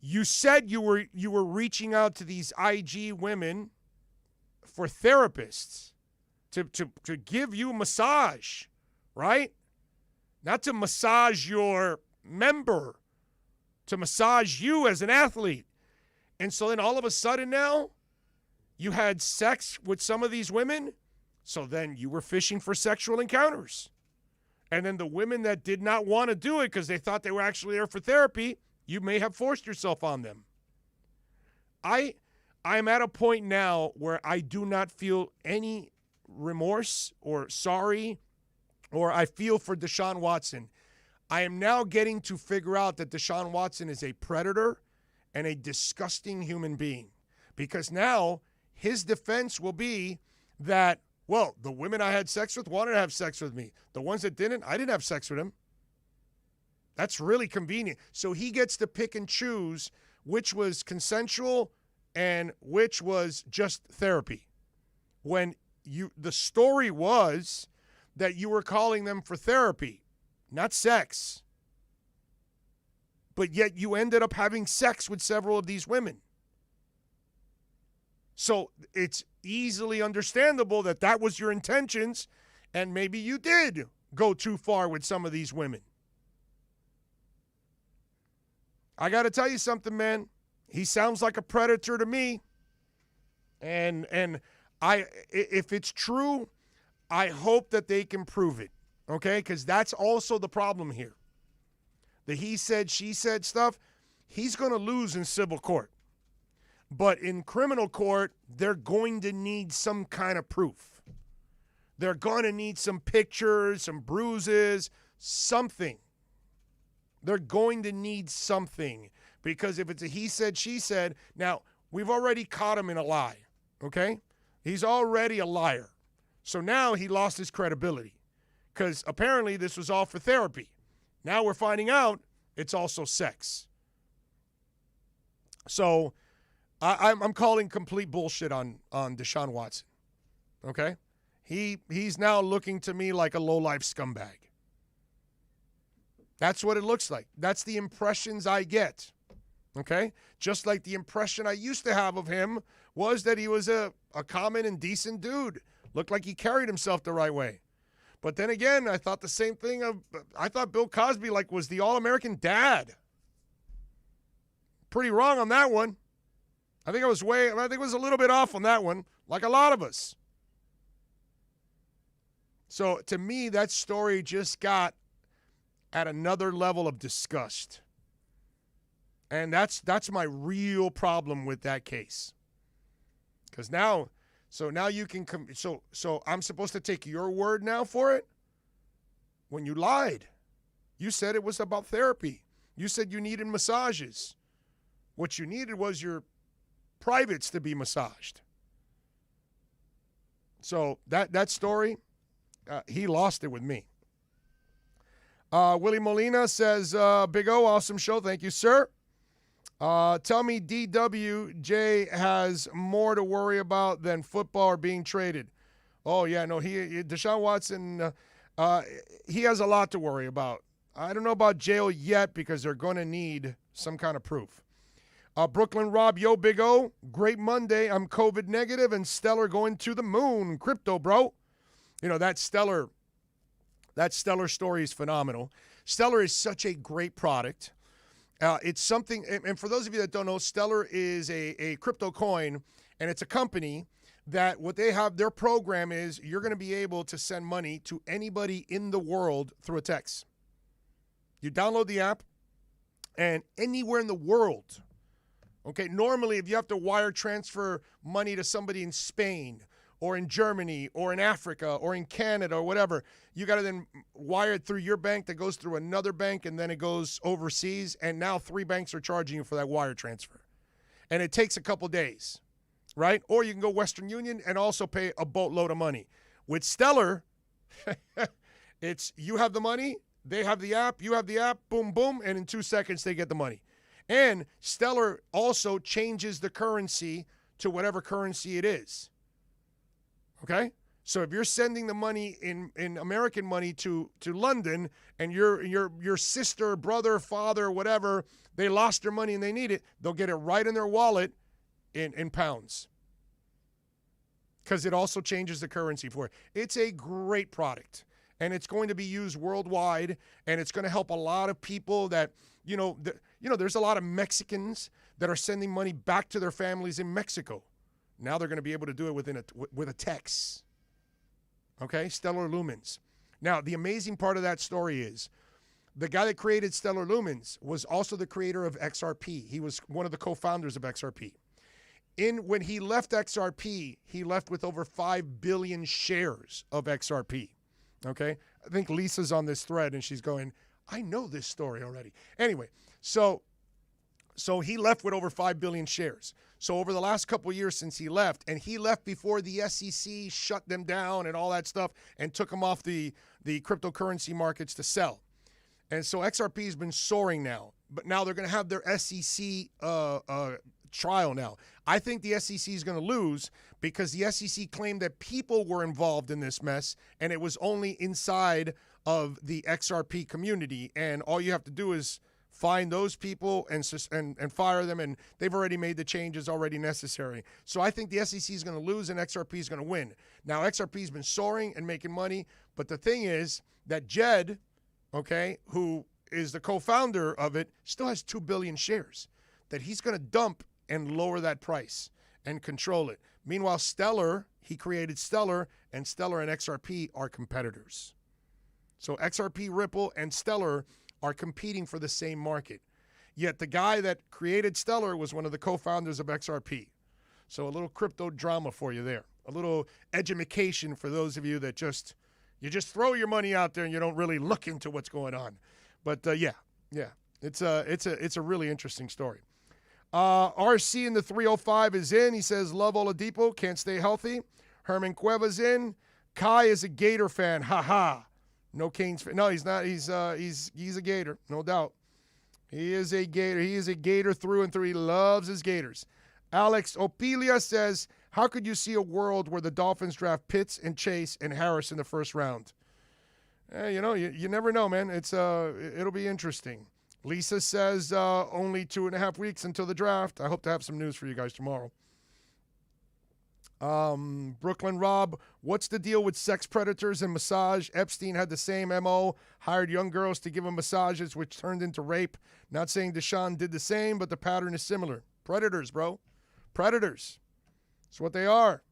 you said you were reaching out to these IG women for therapists. To give you a massage, right? Not to massage your member, to massage you as an athlete. And so then all of a sudden now, you had sex with some of these women, so then you were fishing for sexual encounters. And then the women that did not want to do it because they thought they were actually there for therapy, you may have forced yourself on them. I'm at a point now where I do not feel any remorse or sorry, or I feel for Deshaun Watson. I am now getting to figure out that Deshaun Watson is a predator and a disgusting human being, because now his defense will be that, well, the women I had sex with wanted to have sex with me. The ones that didn't, I didn't have sex with them. That's really convenient. So he gets to pick and choose which was consensual and which was just therapy. When the story was that you were calling them for therapy, not sex. But yet you ended up having sex with several of these women. So it's easily understandable that was your intentions, And maybe you did go too far with some of these women. I got to tell you something, man. He sounds like a predator to me. And if it's true, I hope that they can prove it, okay? Because that's also the problem here. The he said, she said stuff, he's going to lose in civil court. But in criminal court, they're going to need some kind of proof. They're going to need some pictures, some bruises, something. They're going to need something. Because if it's a he said, she said, now, we've already caught him in a lie, okay? He's already a liar. So now he lost his credibility because apparently this was all for therapy. Now we're finding out it's also sex. So I'm calling complete bullshit on Deshaun Watson, okay? He's now looking to me like a low-life scumbag. That's what it looks like. That's the impressions I get, okay? Just like the impression I used to have of him was that he was a common and decent dude. Looked like he carried himself the right way. But then again, I thought the same thing I thought Bill Cosby was the all-American dad. Pretty wrong on that one. I think it was a little bit off on that one, like a lot of us. So to me, that story just got at another level of disgust. And that's my real problem with that case. Because now you can so I'm supposed to take your word now for it? When you lied. You said it was about therapy. You said you needed massages. What you needed was your privates to be massaged. So that story, he lost it with me. Willie Molina says, Big O, awesome show. Thank you, sir. Tell me DWJ has more to worry about than football or being traded. Oh, yeah, no, Deshaun Watson, he has a lot to worry about. I don't know about jail yet because they're going to need some kind of proof. Brooklyn Rob, yo, Big O, great Monday. I'm COVID negative and Stellar going to the moon. Crypto, bro. You know, that Stellar story is phenomenal. Stellar is such a great product. It's something, and for those of you that don't know, Stellar is a crypto coin, and it's a company that what they have, their program is you're going to be able to send money to anybody in the world through a text. You download the app, and anywhere in the world, okay, normally if you have to wire transfer money to somebody in Spain or in Germany or in Africa or in Canada or whatever, you got to then wire it through your bank that goes through another bank and then it goes overseas, and now 3 banks are charging you for that wire transfer. And it takes a couple days, right? Or you can go Western Union and also pay a boatload of money. With Stellar, it's you have the money, they have the app, you have the app, boom, boom, and in 2 seconds they get the money. And Stellar also changes the currency to whatever currency it is. Okay? So if you're sending the money in American money to London and your sister, brother, father, whatever, they lost their money and they need it, they'll get it right in their wallet in pounds. Because it also changes the currency for it. It's a great product. And it's going to be used worldwide, and it's going to help a lot of people that, there's a lot of Mexicans that are sending money back to their families in Mexico. Now they're going to be able to do it with a text. Okay, Stellar Lumens. Now, the amazing part of that story is the guy that created Stellar Lumens was also the creator of XRP. He was one of the co-founders of XRP. When he left XRP, he left with over 5 billion shares of XRP. Okay? I think Lisa's on this thread, and she's going, I know this story already. Anyway, so he left with over 5 billion shares. So over the last couple of years since he left, and he left before the SEC shut them down and all that stuff and took them off the cryptocurrency markets to sell. And so XRP has been soaring now. But now they're going to have their SEC trial now. I think the SEC is going to lose because the SEC claimed that people were involved in this mess, and it was only inside of the XRP community. And all you have to do is find those people and fire them, and they've already made the changes already necessary. So I think the SEC is going to lose and XRP is going to win. Now, XRP has been soaring and making money, but the thing is that Jed, okay, who is the co-founder of it, still has 2 billion shares that he's going to dump and lower that price and control it. Meanwhile, Stellar, he created Stellar, and Stellar and XRP are competitors. So XRP, Ripple, and Stellar are competing for the same market. Yet the guy that created Stellar was one of the co-founders of XRP. So a little crypto drama for you there. A little edumacation for those of you that you just throw your money out there and you don't really look into what's going on. But yeah, it's a really interesting story. RC in the 305 is in. He says, love Oladipo, can't stay healthy. Herman Cueva's in. Kai is a Gator fan. Ha ha. No Canes fan. No, he's not. He's a Gator, no doubt. He is a Gator. He is a Gator through and through. He loves his Gators. Alex Opelia says, how could you see a world where the Dolphins draft Pitts and Chase and Harris in the first round? You never know, man. It'll be interesting. Lisa says only 2.5 weeks until the draft. I hope to have some news for you guys tomorrow. Brooklyn Rob, what's the deal with sex predators and massage? Epstein had the same MO, hired young girls to give him massages, which turned into rape. Not saying Deshaun did the same, but the pattern is similar. Predators, bro. Predators. It's what they are.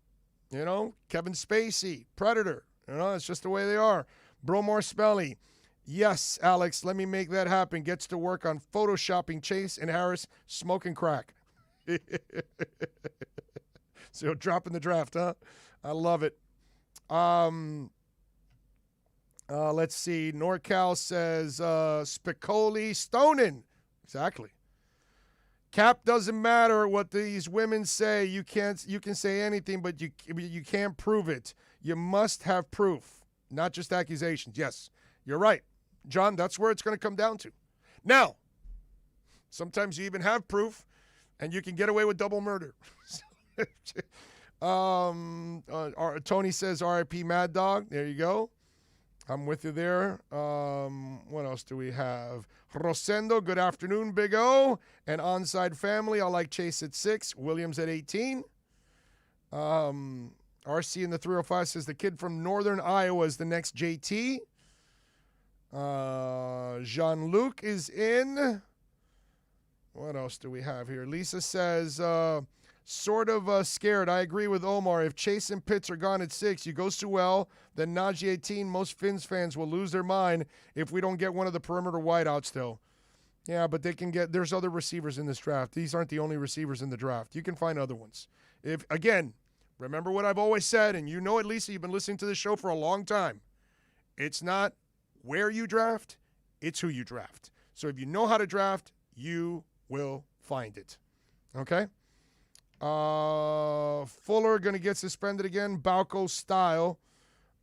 Kevin Spacey, predator. It's just the way they are. Bromore Spelly. Yes, Alex, let me make that happen. Gets to work on photoshopping Chase and Harris smoking crack. So dropping the draft, huh? I love it. Let's see. NorCal says Spicoli Stonin. Exactly. Cap doesn't matter what these women say. You can say anything, but you can't prove it. You must have proof, not just accusations. Yes, you're right. John, that's where it's going to come down to. Now, sometimes you even have proof, and you can get away with double murder. Tony says R.I.P. Mad Dog. There you go. I'm with you there. What else do we have? Rosendo, good afternoon, Big O. And OnSide family, I like Chase at 6. Williams at 18. RC in the 305 says the kid from Northern Iowa is the next JT. Jean-Luc is in. What else do we have here? Lisa says, sort of scared. I agree with Omar. If Chase and Pitts are gone at 6, you go Sewell, then Najee 18. Most Finns fans will lose their mind if we don't get one of the perimeter wideouts still. Yeah, but there's other receivers in this draft. These aren't the only receivers in the draft. You can find other ones. Again, remember what I've always said, and you know it, Lisa, you've been listening to this show for a long time. It's not where you draft, it's who you draft. So if you know how to draft, you will find it. Okay? Fuller going to get suspended again, Balco style.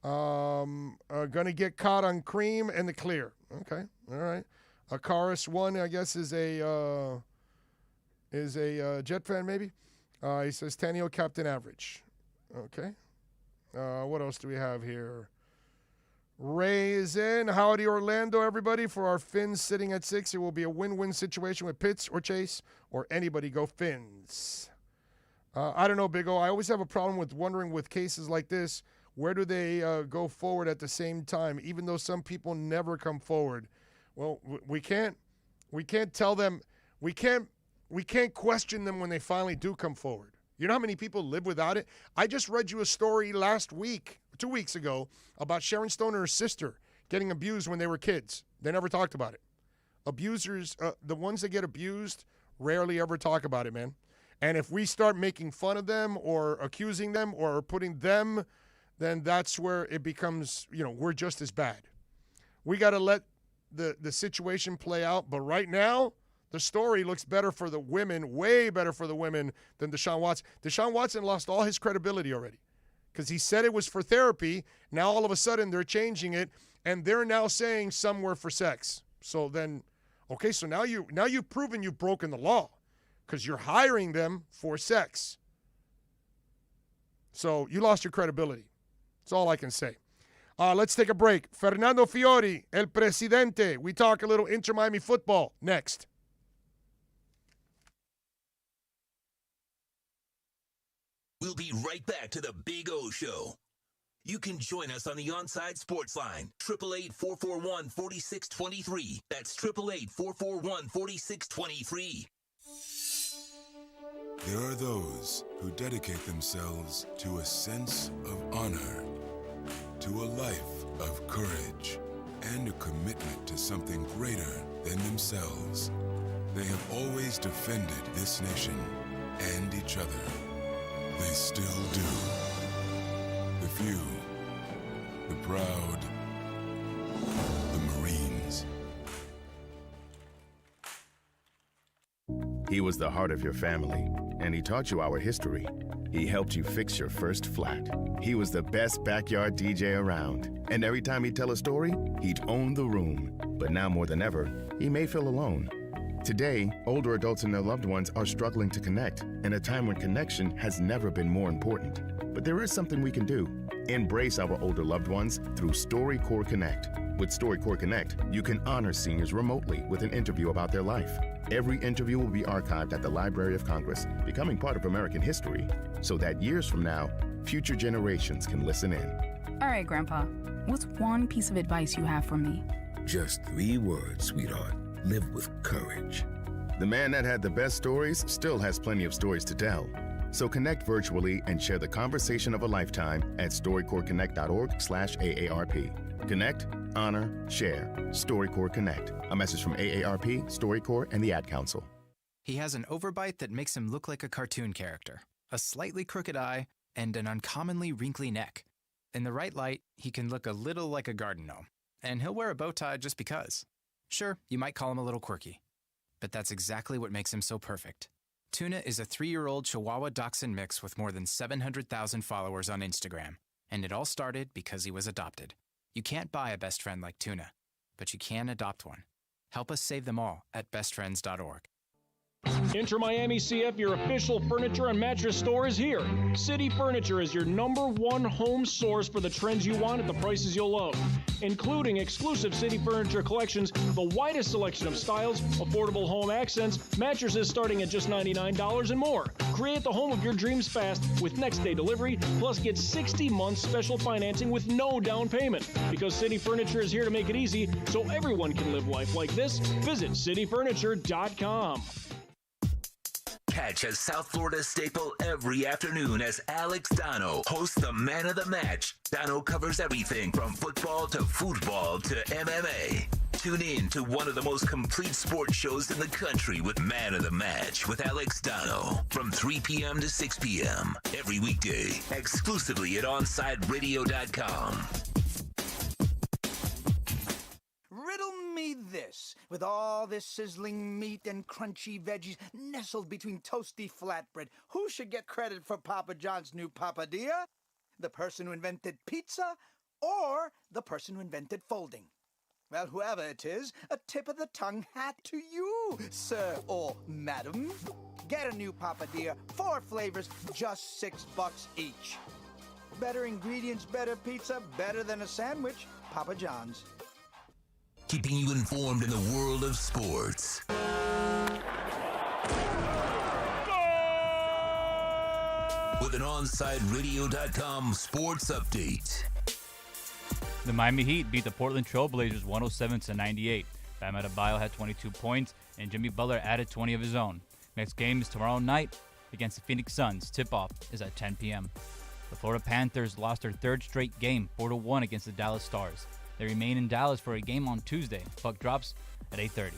Going to get caught on cream and the clear. Okay, all right. Akaris 1, I guess, is a Jet fan maybe. He says Tannehill captain average. Okay. What else do we have here? Ray is in. Howdy, Orlando, everybody. For our Finns sitting at 6, it will be a win-win situation with Pitts or Chase or anybody. Go Finns. I don't know, Big O. I always have a problem with wondering with cases like this, where do they go forward at the same time, even though some people never come forward? Well, we can't tell them, we can't question them when they finally do come forward. You know how many people live without it? I just read you a story last week, 2 weeks ago, about Sharon Stone and her sister getting abused when they were kids. They never talked about it. Abusers, the ones that get abused, rarely ever talk about it, man. And if we start making fun of them or accusing them or putting them, then that's where it becomes, we're just as bad. We got to let the situation play out. But right now, the story looks better for the women, way better for the women than Deshaun Watson. Deshaun Watson lost all his credibility already because he said it was for therapy. Now all of a sudden they're changing it, and they're now saying some were for sex. So then, okay, so now you've proven you've broken the law because you're hiring them for sex. So you lost your credibility. That's all I can say. Let's take a break. Fernando Fiori, El Presidente. We talk a little Inter-Miami football next. We'll be right back to the Big O Show. You can join us on the OnSide Sports Line, 888-441-4623. That's 888-441-4623. There are those who dedicate themselves to a sense of honor, to a life of courage, and a commitment to something greater than themselves. They have always defended this nation and each other. They still do. The few, the proud, the Marines. He was the heart of your family, and he taught you our history. He helped you fix your first flat. He was the best backyard DJ around, and every time he'd tell a story, he'd own the room. But now more than ever, he may feel alone. Today, older adults and their loved ones are struggling to connect, in a time when connection has never been more important. But there is something we can do. Embrace our older loved ones through StoryCorps Connect. With StoryCorps Connect, you can honor seniors remotely with an interview about their life. Every interview will be archived at the Library of Congress, becoming part of American history, so that years from now, future generations can listen in. All right, Grandpa, what's one piece of advice you have for me? Just 3 words, sweetheart. Live with courage. The man that had the best stories still has plenty of stories to tell. So connect virtually and share the conversation of a lifetime at StoryCorpsConnect.org/AARP. Connect, honor, share. StoryCorps Connect. A message from AARP, StoryCorps, and the Ad Council. He has an overbite that makes him look like a cartoon character, a slightly crooked eye, and an uncommonly wrinkly neck. In the right light, he can look a little like a garden gnome, and he'll wear a bow tie just because. Sure, you might call him a little quirky, but that's exactly what makes him so perfect. Tuna is a 3-year-old Chihuahua Dachshund mix with more than 700,000 followers on Instagram, and it all started because he was adopted. You can't buy a best friend like Tuna, but you can adopt one. Help us save them all at bestfriends.org. Inter-Miami CF, your official furniture and mattress store, is here. City Furniture is your #1 home source for the trends you want at the prices you'll love, including exclusive City Furniture collections, the widest selection of styles, affordable home accents, mattresses starting at just $99 and more. Create the home of your dreams fast with next-day delivery, plus get 60 months special financing with no down payment. Because City Furniture is here to make it easy so everyone can live life like this, visit cityfurniture.com. Catch a South Florida staple every afternoon as Alex Dano hosts the Man of the Match. Dano covers everything from football to football to MMA. Tune in to one of the most complete sports shows in the country with Man of the Match with Alex Dano from 3 p.m. to 6 p.m. every weekday, exclusively at OnSideRadio.com. Riddle me this. With all this sizzling meat and crunchy veggies nestled between toasty flatbread, who should get credit for Papa John's new papadilla? The person who invented pizza or the person who invented folding? Well, whoever it is, a tip of the tongue hat to you, sir or madam. Get a new papadilla, 4 flavors, just $6 each. Better ingredients, better pizza, better than a sandwich. Papa John's. Keeping you informed in the world of sports. With an OnSideRadio.com sports update. The Miami Heat beat the Portland Trail Blazers 107-98. Bam Adebayo had 22 points, and Jimmy Butler added 20 of his own. Next game is tomorrow night against the Phoenix Suns. Tip-off is at 10 p.m. The Florida Panthers lost their 3rd straight game, 4-1 against the Dallas Stars. They remain in Dallas for a game on Tuesday. Puck drops at 8:30.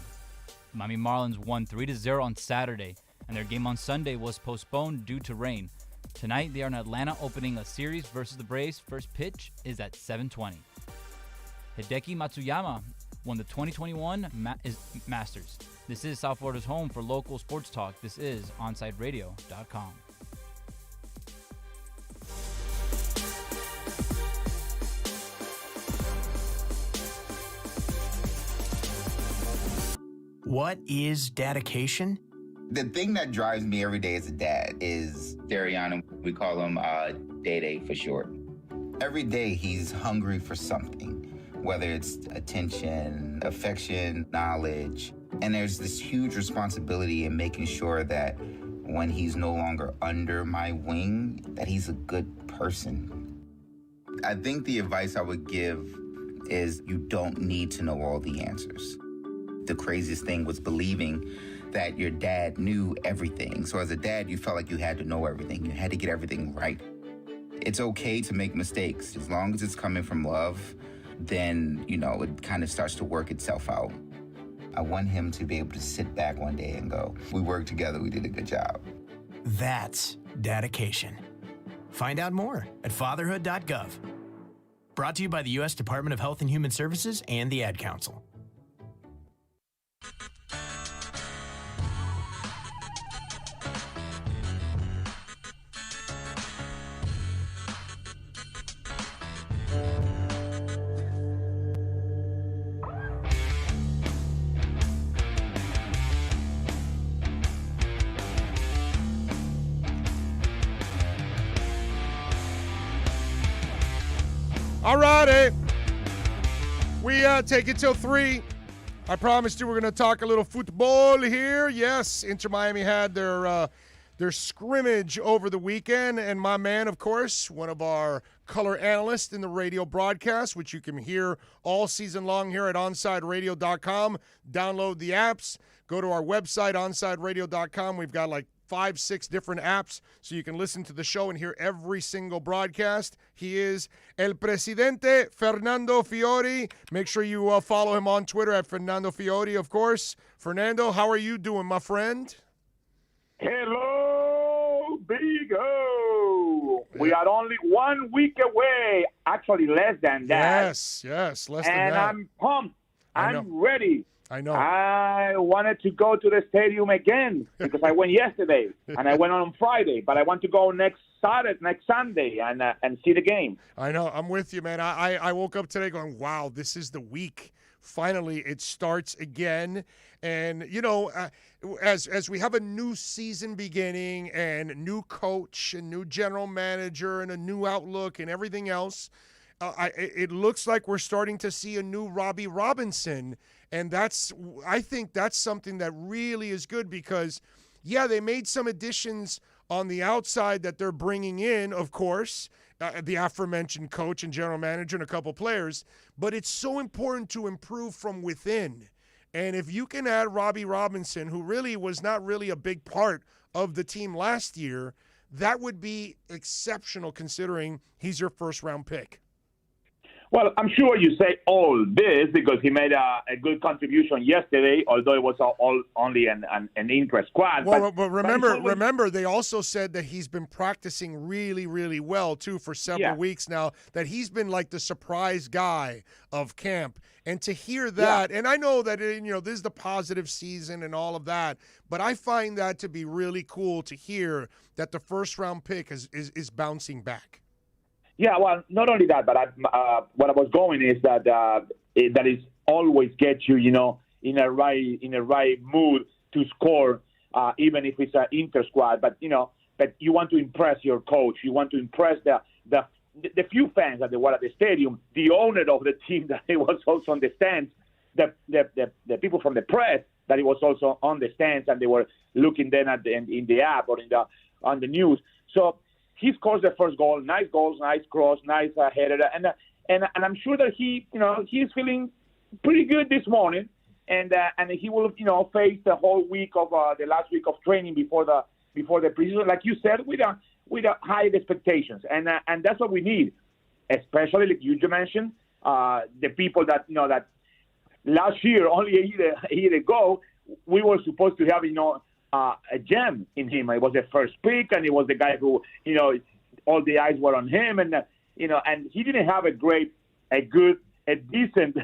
The Miami Marlins won 3-0 on Saturday, and their game on Sunday was postponed due to rain. Tonight, they are in Atlanta opening a series versus the Braves. First pitch is at 7:20. Hideki Matsuyama won the 2021 Masters. This is South Florida's home for local sports talk. This is OnSideRadio.com. What is dedication? The thing that drives me every day as a dad is Dariana. We call him Day Day for short. Every day he's hungry for something, whether it's attention, affection, knowledge. And there's this huge responsibility in making sure that when he's no longer under my wing, that he's a good person. I think the advice I would give is you don't need to know all the answers. The craziest thing was believing that your dad knew everything. So as a dad, you felt like you had to know everything. You had to get everything right. It's okay to make mistakes. As long as it's coming from love, then, it kind of starts to work itself out. I want him to be able to sit back one day and go, we worked together, we did a good job. That's dedication. Find out more at fatherhood.gov. Brought to you by the U.S. Department of Health and Human Services and the Ad Council. All righty. We take it till 3. I promised you we're going to talk a little football here. Yes, Inter Miami had their scrimmage over the weekend, and my man, of course, one of our color analysts in the radio broadcast, which you can hear all season long here at OnSideRadio.com. Download the apps. Go to our website, OnSideRadio.com. We've got like 5-6 different apps so you can listen to the show and hear every single broadcast. He is El Presidente Fernando Fiori. Make sure you follow him on Twitter at Fernando Fiori, of course. Fernando, how are you doing, my friend? Hello, Big O. We are only 1 week away, actually less than that. Yes, less than that. And I'm pumped. I'm ready. I know. I wanted to go to the stadium again because I went yesterday and I went on Friday, but I want to go next Sunday and see the game. I know. I'm with you, man. I woke up today going, wow, this is the week. Finally, it starts again. And, as we have a new season beginning and new coach and new general manager and a new outlook and everything else, it looks like we're starting to see a new Robbie Robinson. And I think that's something that really is good because, they made some additions on the outside that they're bringing in, of course, the aforementioned coach and general manager and a couple players. But it's so important to improve from within. And if you can add Robbie Robinson, who really was not really a big part of the team last year, that would be exceptional considering he's your first-round pick. Well, I'm sure you say all this because he made a good contribution yesterday, although it was only an intra-squad. Well, but remember, they also said that he's been practicing really, really well, too, for several weeks now, that he's been like the surprise guy of camp. And to hear that, and I know that, this is the positive season and all of that, but I find that to be really cool to hear that the first-round pick is bouncing back. Yeah, well, not only that, but what I was going is that that is always get you, in a right mood to score, even if it's an inter squad. But but you want to impress your coach. You want to impress the few fans that were at the stadium, the owner of the team that he was also on the stands, the people from the press that he was also on the stands, and they were looking then in the app or on the news. So. He scores the first goal, nice goals, nice cross, nice header, and I'm sure that he's feeling pretty good this morning, and he will face the whole week of the last week of training before the preseason, like you said, with high expectations, and that's what we need, especially like you just mentioned, the people that that last year, only a year ago, we were supposed to have a gem in him. It was the first pick, and he was the guy who, all the eyes were on him, and and he didn't have a decent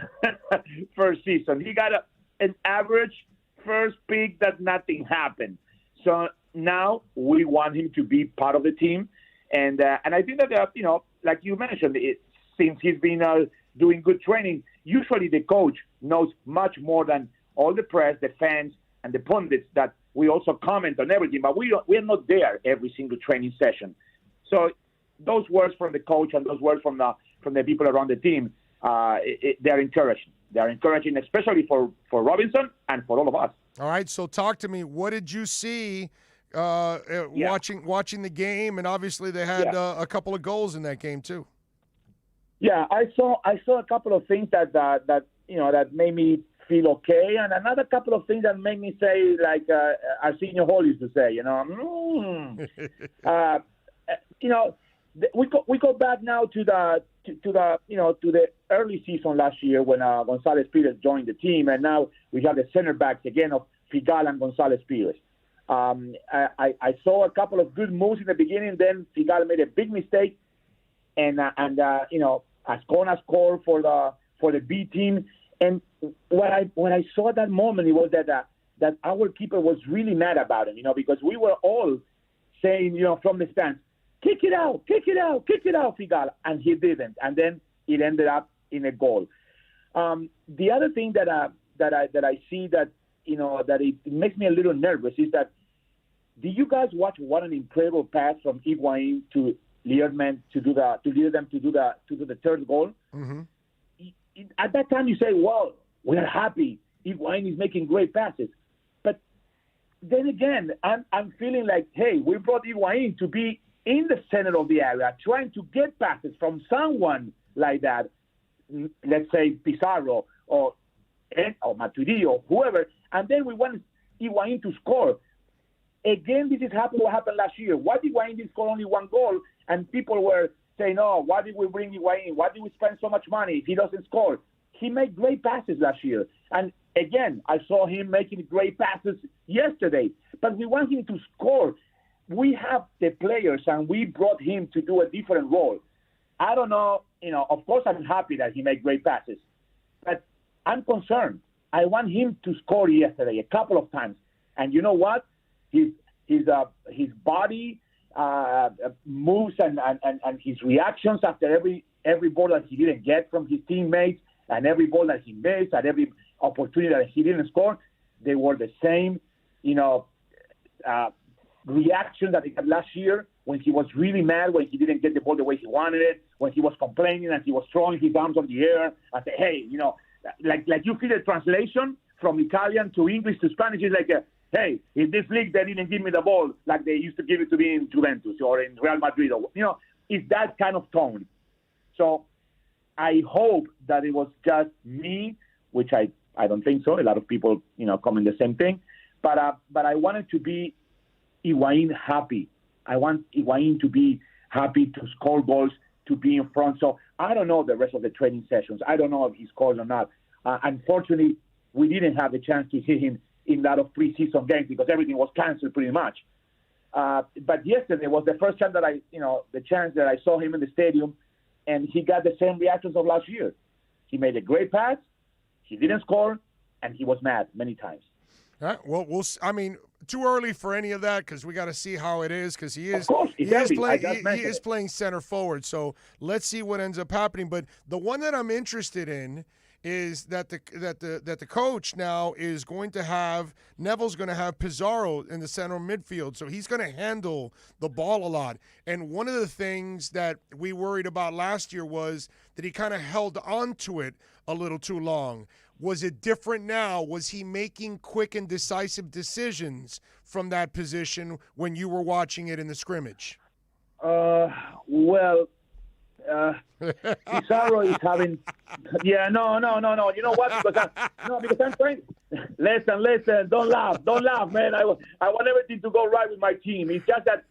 first season. He got an average first pick that nothing happened. So now we want him to be part of the team, and I think that like you mentioned, since he's been doing good training, usually the coach knows much more than all the press, the fans, and the pundits that. We also comment on everything, but we're not there every single training session. So those words from the coach and those words from the people around the team, they're encouraging. They're encouraging, especially for Robinson and for all of us. All right, so talk to me. What did you see watching the game? And obviously they had a couple of goals in that game too. Yeah, I saw a couple of things that made me feel okay, and another couple of things that made me say, like Arsenio Hall used to say, we go back now to the early season last year when Gonzalez Pires joined the team, and now we have the center backs again of Figal and Gonzalez Pires. I saw a couple of good moves in the beginning. Then Figal made a big mistake, and Ascona scored for the B team. And what I saw at that moment, it was that our keeper was really mad about him, because we were all saying, from the stands, kick it out, Figal, and he didn't, and then it ended up in a goal. The other thing that I see that it makes me a little nervous is that, do you guys watch what an incredible pass from Higuain to Learman to lead them to do the third goal? Mm-hmm. At that time, you say, well, we're happy. Higuain is making great passes. But then again, I'm feeling like, hey, we brought Higuain to be in the center of the area, trying to get passes from someone like that, let's say Pizarro or Matuidi or whoever, and then we want Higuain to score. Again, this is what happened last year. Why did Higuain score only one goal? And people were saying, oh, why did we bring Higuain? Why did we spend so much money if he doesn't score? He made great passes last year. And again, I saw him making great passes yesterday. But we want him to score. We have the players, and we brought him to do a different role. I don't know. Of course, I'm happy that he made great passes. But I'm concerned. I want him to score yesterday a couple of times. And you know what? His body moves and his reactions after every ball that he didn't get from his teammates and every ball that he missed and every opportunity that he didn't score, they were the same, reaction that he had last year when he was really mad, when he didn't get the ball the way he wanted it, when he was complaining and he was throwing his arms on the air and say, hey, like you feel the translation from Italian to English to Spanish is like hey, in this league they didn't give me the ball like they used to give it to me in Juventus or in Real Madrid. It's that kind of tone. So I hope that it was just me, which I don't think so. A lot of people, comment the same thing. But I wanted to be Higuain happy. I want Higuain to be happy to score goals, to be in front. So I don't know the rest of the training sessions. I don't know if he scores or not. Unfortunately, we didn't have the chance to see him in that of preseason games because everything was canceled pretty much. But yesterday was the first time that the chance that I saw him in the stadium, and he got the same reactions of last year. He made a great pass, he didn't score, and he was mad many times. All right. Well, too early for any of that because we got to see how it is because he is playing center forward. So let's see what ends up happening. But the one that I'm interested in is that the coach now is going to have Neville's going to have Pizarro in the center midfield, so he's going to handle the ball a lot. And one of the things that we worried about last year was that he kind of held on to it a little too long. Was it different now? Was he making quick and decisive decisions from that position when you were watching it in the scrimmage? Pizarro is having. Yeah, no. You know what? Because I'm trying. Listen. Don't laugh, man. I want everything to go right with my team. It's just that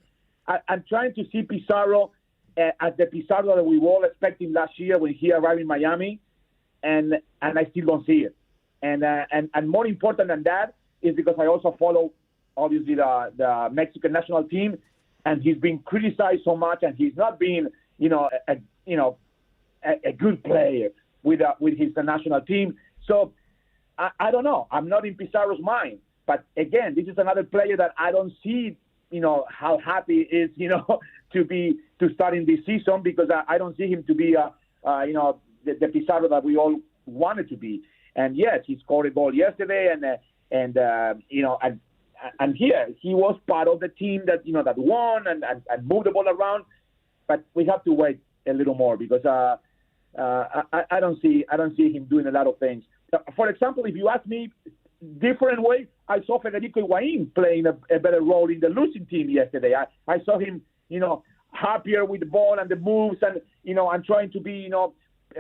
I'm trying to see Pizarro as the Pizarro that we were all expecting last year when he arrived in Miami, and I still don't see it. And more important than that is because I also follow obviously the Mexican national team, and he's been criticized so much, and he's not being a good player with his national team. So I don't know. I'm not in Pizarro's mind. But again, this is another player that I don't see, how happy he is, to start in this season because I don't see him to be, the Pizarro that we all wanted to be. And yes, he scored a goal yesterday, and here he was part of the team that that won and moved the ball around. but we have to wait a little more because I don't see him doing a lot of things. For example, if you ask me different way, I saw Federico Higuaín playing a better role in the losing team yesterday. I saw him, happier with the ball and the moves and, and trying to be,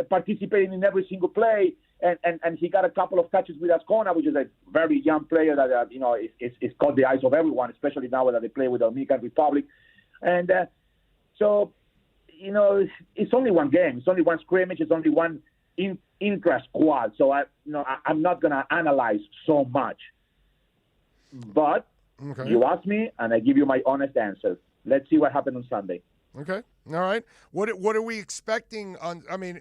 participating in every single play. And he got a couple of touches with Ascona, which is a very young player that, is caught the eyes of everyone, especially now that they play with the Dominican Republic. And so, it's only one game. It's only one scrimmage. It's only one intra-squad. So, I'm not going to analyze so much. But you ask me, and I give you my honest answer. Let's see what happens on Sunday. Okay. All right. What are we expecting on? I mean,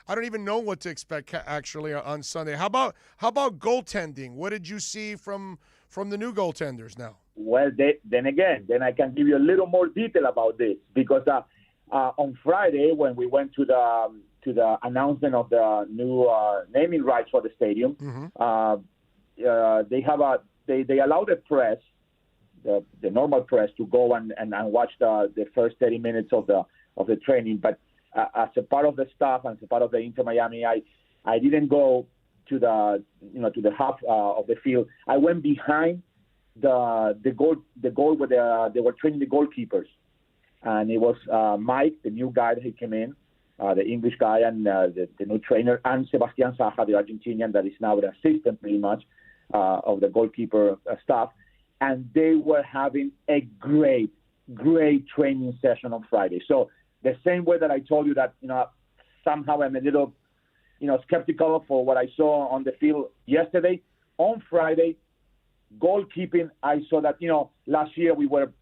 I don't even know what to expect actually on Sunday. How about goaltending? What did you see from the new goaltenders now? Well, then I can give you a little more detail about this because on Friday when we went to the announcement of the new naming rights for the stadium, they allowed the press. The normal press to go and watch the first 30 minutes of the training, but as a part of the staff and as a part of the Inter Miami, I didn't go to the half of the field. I went behind the goal where they were training the goalkeepers, and it was Mike, the new guy that he came in, the English guy, and the new trainer, and Sebastian Saja, the Argentinian that is now the assistant pretty much of the goalkeeper staff. And they were having a great training session on Friday. So the same way that I told you that, somehow I'm a little, skeptical for what I saw on the field yesterday, on Friday, goalkeeping, I saw that, last year we were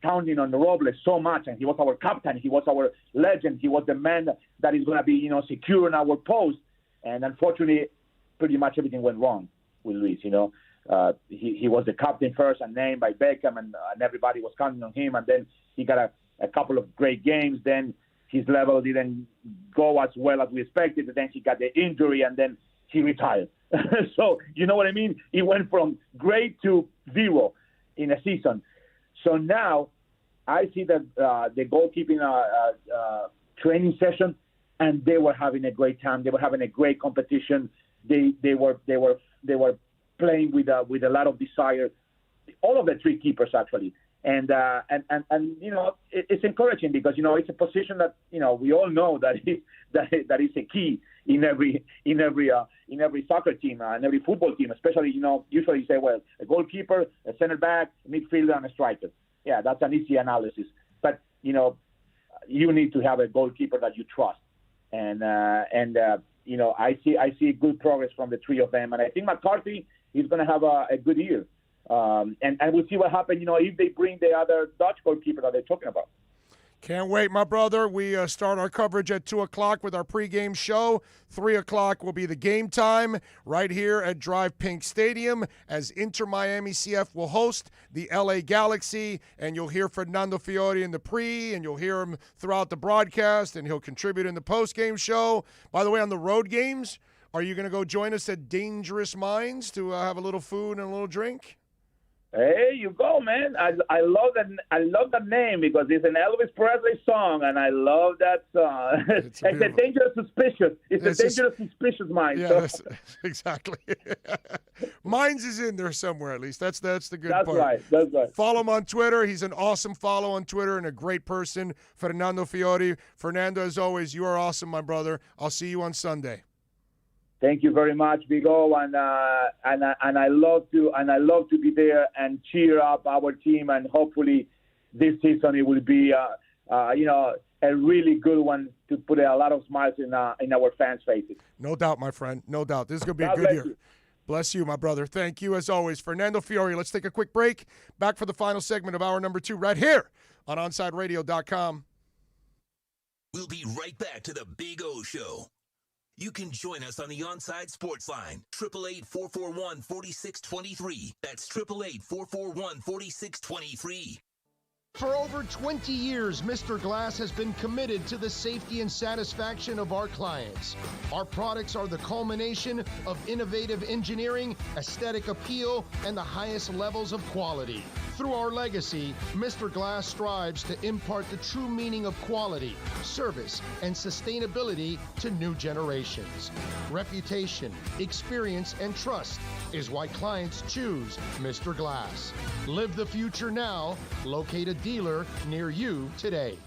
counting on Robles so much, and he was our captain, he was our legend, he was the man that is going to be, secure in our post. And unfortunately, pretty much everything went wrong with Luis, He was the captain first and named by Beckham, and everybody was counting on him. And then he got a couple of great games. Then his level didn't go as well as we expected. And then he got the injury, and then he retired. So, you know what I mean? He went from great to zero in a season. So now I see that the goalkeeping training session, and they were having a great time. They were having a great competition. They were playing with a lot of desire, all of the three keepers actually, and it's encouraging because it's a position that we all know that is a key in every soccer team and every football team, especially usually you say, well, a goalkeeper, a center back, a midfielder, and a striker. Yeah, that's an easy analysis, but you need to have a goalkeeper that you trust, and I see good progress from the three of them, and I think McCarthy is going to have a good year. And we'll see what happens, if they bring the other Dutch goalkeeper that they're talking about. Can't wait, my brother. We start our coverage at 2 o'clock with our pregame show. 3 o'clock will be the game time right here at Drive Pink Stadium as Inter Miami CF will host the LA Galaxy. And you'll hear Fernando Fiori in the pre, and you'll hear him throughout the broadcast, and he'll contribute in the postgame show. By the way, on the road games, are you going to go join us at Dangerous Minds to have a little food and a little drink? Hey, you go, man! I love that. I love that name because it's an Elvis Presley song, and I love that song. It's a Dangerous Suspicious. It's a Dangerous Suspicious Mind. Yeah, so. Exactly. Minds is in there somewhere, at least. That's the good part. That's right. Follow him on Twitter. He's an awesome follow on Twitter and a great person, Fernando Fiori. Fernando, as always, you are awesome, my brother. I'll see you on Sunday. Thank you very much, Big O, and I love to be there and cheer up our team, and hopefully this season it will be a really good one to put a lot of smiles in our fans' faces. No doubt, my friend. No doubt. This is going to be a good year. Bless you, my brother. Thank you, as always. Fernando Fiori. Let's take a quick break. Back for the final segment of hour number 2 right here on OnSideRadio.com. We'll be right back to the Big O Show. You can join us on the OnSide Sports Line, 888-441-4623. That's 888-441-4623. For over 20 years, Mr. Glass has been committed to the safety and satisfaction of our clients. Our products are the culmination of innovative engineering, aesthetic appeal, and the highest levels of quality. Through our legacy, Mr. Glass strives to impart the true meaning of quality, service, and sustainability to new generations. Reputation, experience, and trust is why clients choose Mr. Glass. Live the future now. Locate a dealer near you today.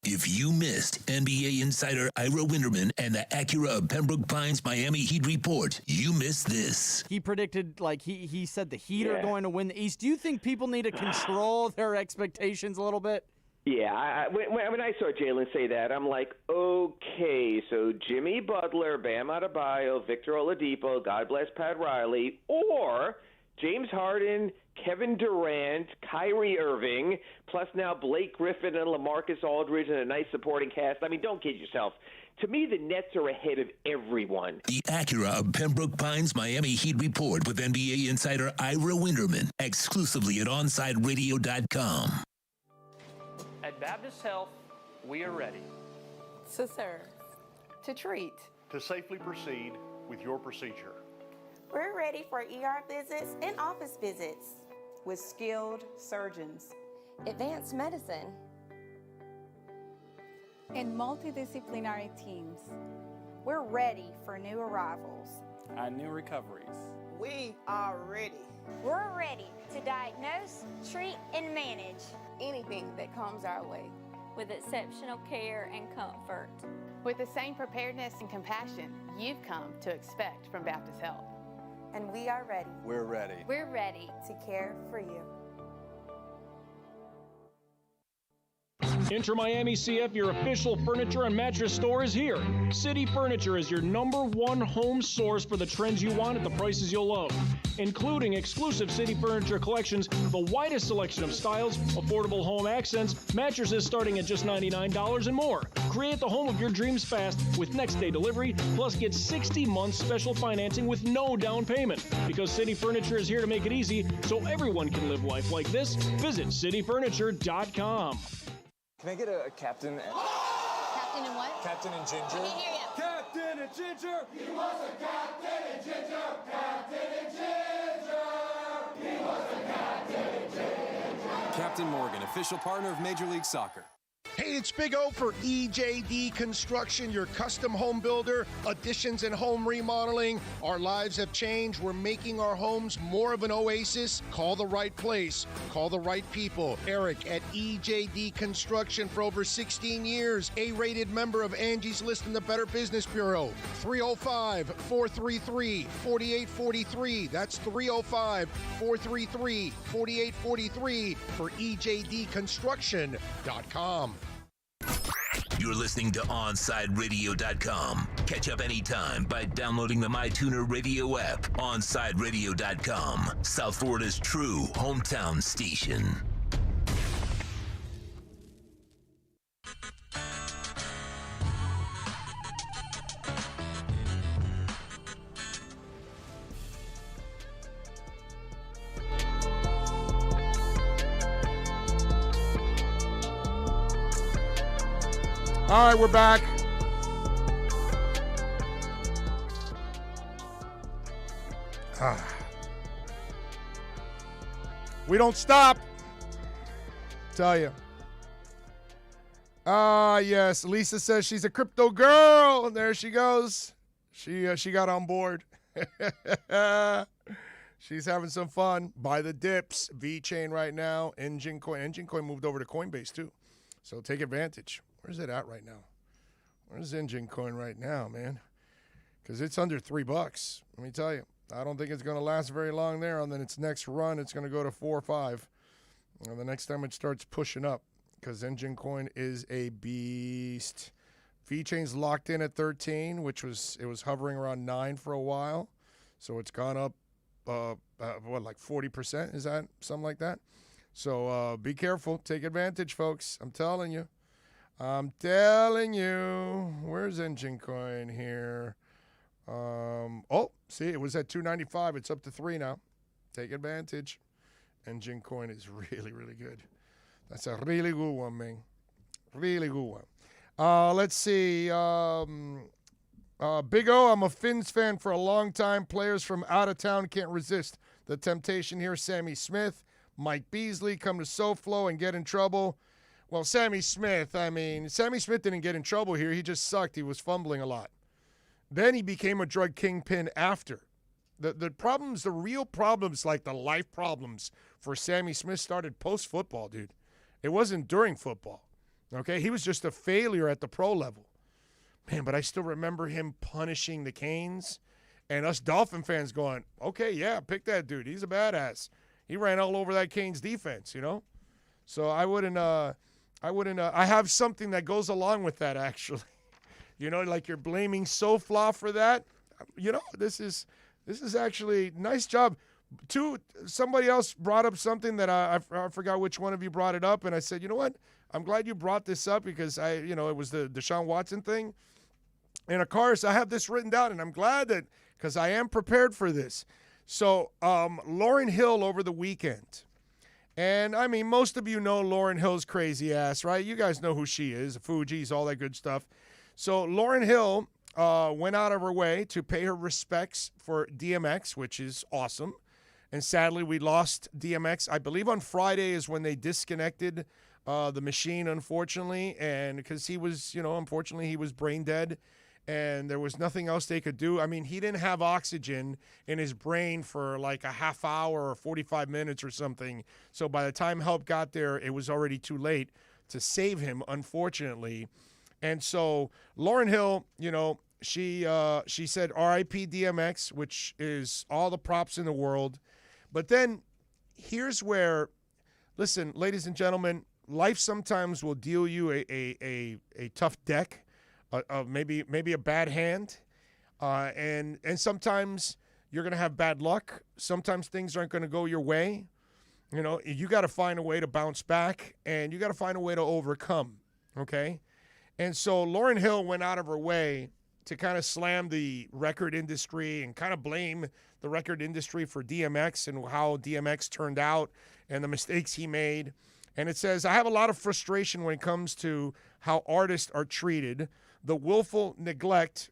If you missed NBA insider Ira Winderman and the Acura of Pembroke Pines Miami Heat report, you missed this. He predicted, he said the Heat are going to win the East. Do you think people need to control their expectations a little bit? Yeah, when I saw Jalen say that, I'm like, okay, so Jimmy Butler, Bam Adebayo, Victor Oladipo, God bless Pat Riley, or James Harden, Kevin Durant, Kyrie Irving, plus now Blake Griffin and LaMarcus Aldridge and a nice supporting cast. I mean, don't kid yourself. To me, the Nets are ahead of everyone. The Acura of Pembroke Pines Miami Heat report with NBA insider Ira Winderman, exclusively at OnSideRadio.com. At Baptist Health, we are ready to serve, to treat, to safely proceed with your procedure. We're ready for ER visits and office visits with skilled surgeons, advanced medicine, and multidisciplinary teams. We're ready for new arrivals and new recoveries. We are ready. We're ready to diagnose, treat, and manage anything that comes our way with exceptional care and comfort. With the same preparedness and compassion you've come to expect from Baptist Health. And we are ready. We're ready. We're ready to care for you. Enter Miami CF, your official furniture and mattress store is here. City Furniture is your #1 home source for the trends you want at the prices you'll love, including exclusive City Furniture collections, the widest selection of styles, affordable home accents, mattresses starting at just $99 and more. Create the home of your dreams fast with next-day delivery, plus get 60 months special financing with no down payment. Because City Furniture is here to make it easy so everyone can live life like this, visit cityfurniture.com. Can I get a captain? Captain and what? Captain and ginger. I can't hear you. Captain and ginger. He was a captain and ginger. Captain and ginger. He was a captain and ginger. Captain Morgan, official partner of Major League Soccer. Hey, it's Big O for EJD Construction, your custom home builder, additions and home remodeling. Our lives have changed. We're making our homes more of an oasis. Call the right place. Call the right people. Eric at EJD Construction for over 16 years. A-rated member of Angie's List and the Better Business Bureau. 305-433-4843. That's 305-433-4843 for EJDconstruction.com. You're listening to OnSideRadio.com. Catch up anytime by downloading the MyTuner Radio app. OnSideRadio.com, South Florida's true hometown station. All right, we're back. We don't stop. Tell you. Yes. Lisa says she's a crypto girl. There she goes. She got on board. She's having some fun. Buy the dips. V-Chain right now. Engine Coin moved over to Coinbase too. So take advantage. Where's it at right now? Where's Engine Coin right now, man? Because it's under $3. Let me tell you. I don't think it's going to last very long there. And then its next run, it's going to go to 4 or 5. And the next time it starts pushing up, because Engine Coin is a beast. V-Chain's locked in at 13, which was hovering around 9 for a while. So it's gone up, like 40%? Is that something like that? So be careful. Take advantage, folks. I'm telling you. Where's Engine Coin here? See, it was at 295. It's up to 3 now. Take advantage. Engine Coin is really, really good. That's a really good one, man. Really good one. Let's see. Big O, I'm a Finns fan for a long time. Players from out of town can't resist the temptation here. Sammy Smith, Mike Beasley come to SoFlo and get in trouble. Well, Sammy Smith didn't get in trouble here. He just sucked. He was fumbling a lot. Then he became a drug kingpin after. The problems, the real problems, like the life problems for Sammy Smith started post-football, dude. It wasn't during football. Okay, he was just a failure at the pro level. Man, but I still remember him punishing the Canes and us Dolphin fans going, okay, yeah, pick that dude. He's a badass. He ran all over that Canes defense, you know? So I have something that goes along with that, actually. You know, like you're blaming SoFla for that. You know, this is actually nice job. Somebody else brought up something that I forgot which one of you brought it up, and I said, you know what? I'm glad you brought this up because it was the Deshaun Watson thing. And of course, I have this written down, and I'm glad that because I am prepared for this. So, Lauryn Hill over the weekend. And, I mean, most of you know Lauryn Hill's crazy ass, right? You guys know who she is, Fugees, all that good stuff. So, Lauryn Hill went out of her way to pay her respects for DMX, which is awesome. And sadly, we lost DMX. I believe on Friday is when they disconnected the machine, unfortunately. And because he was, unfortunately, he was brain dead. And there was nothing else they could do. I mean, he didn't have oxygen in his brain for like a half hour or 45 minutes or something. So by the time help got there, it was already too late to save him, unfortunately. And so Lauryn Hill, she said R.I.P. DMX, which is all the props in the world. But then here's where, listen, ladies and gentlemen, life sometimes will deal you a tough deck. Maybe a bad hand, and sometimes you're going to have bad luck. Sometimes things aren't going to go your way. You got to find a way to bounce back, and you got to find a way to overcome, okay? And so Lauryn Hill went out of her way to kind of slam the record industry and kind of blame the record industry for DMX and how DMX turned out and the mistakes he made. And it says, I have a lot of frustration when it comes to how artists are treated. The willful neglect.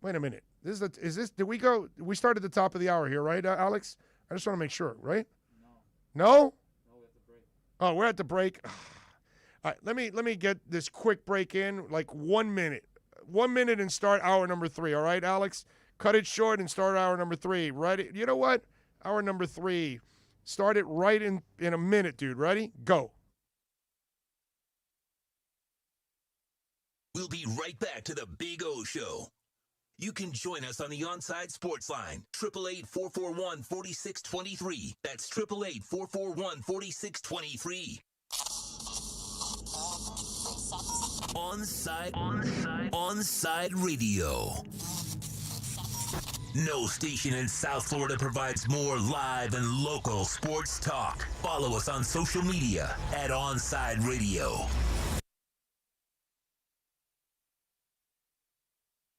Wait a minute. Did we go? We started at the top of the hour here, right, Alex? I just want to make sure, right? No? No, we have to break. Oh, we're at the break. All right, let me get this quick break in, like 1 minute. 1 minute and start hour number 3, all right, Alex? Cut it short and start hour number 3. Ready? You know what? Hour number 3. Start it right in a minute, dude. Ready? Go. We'll be right back to the Big O Show. You can join us on the OnSide Sports Line, 888-441-4623. That's 888-441-4623. OnSide Radio. No station in South Florida provides more live and local sports talk. Follow us on social media at OnSide Radio.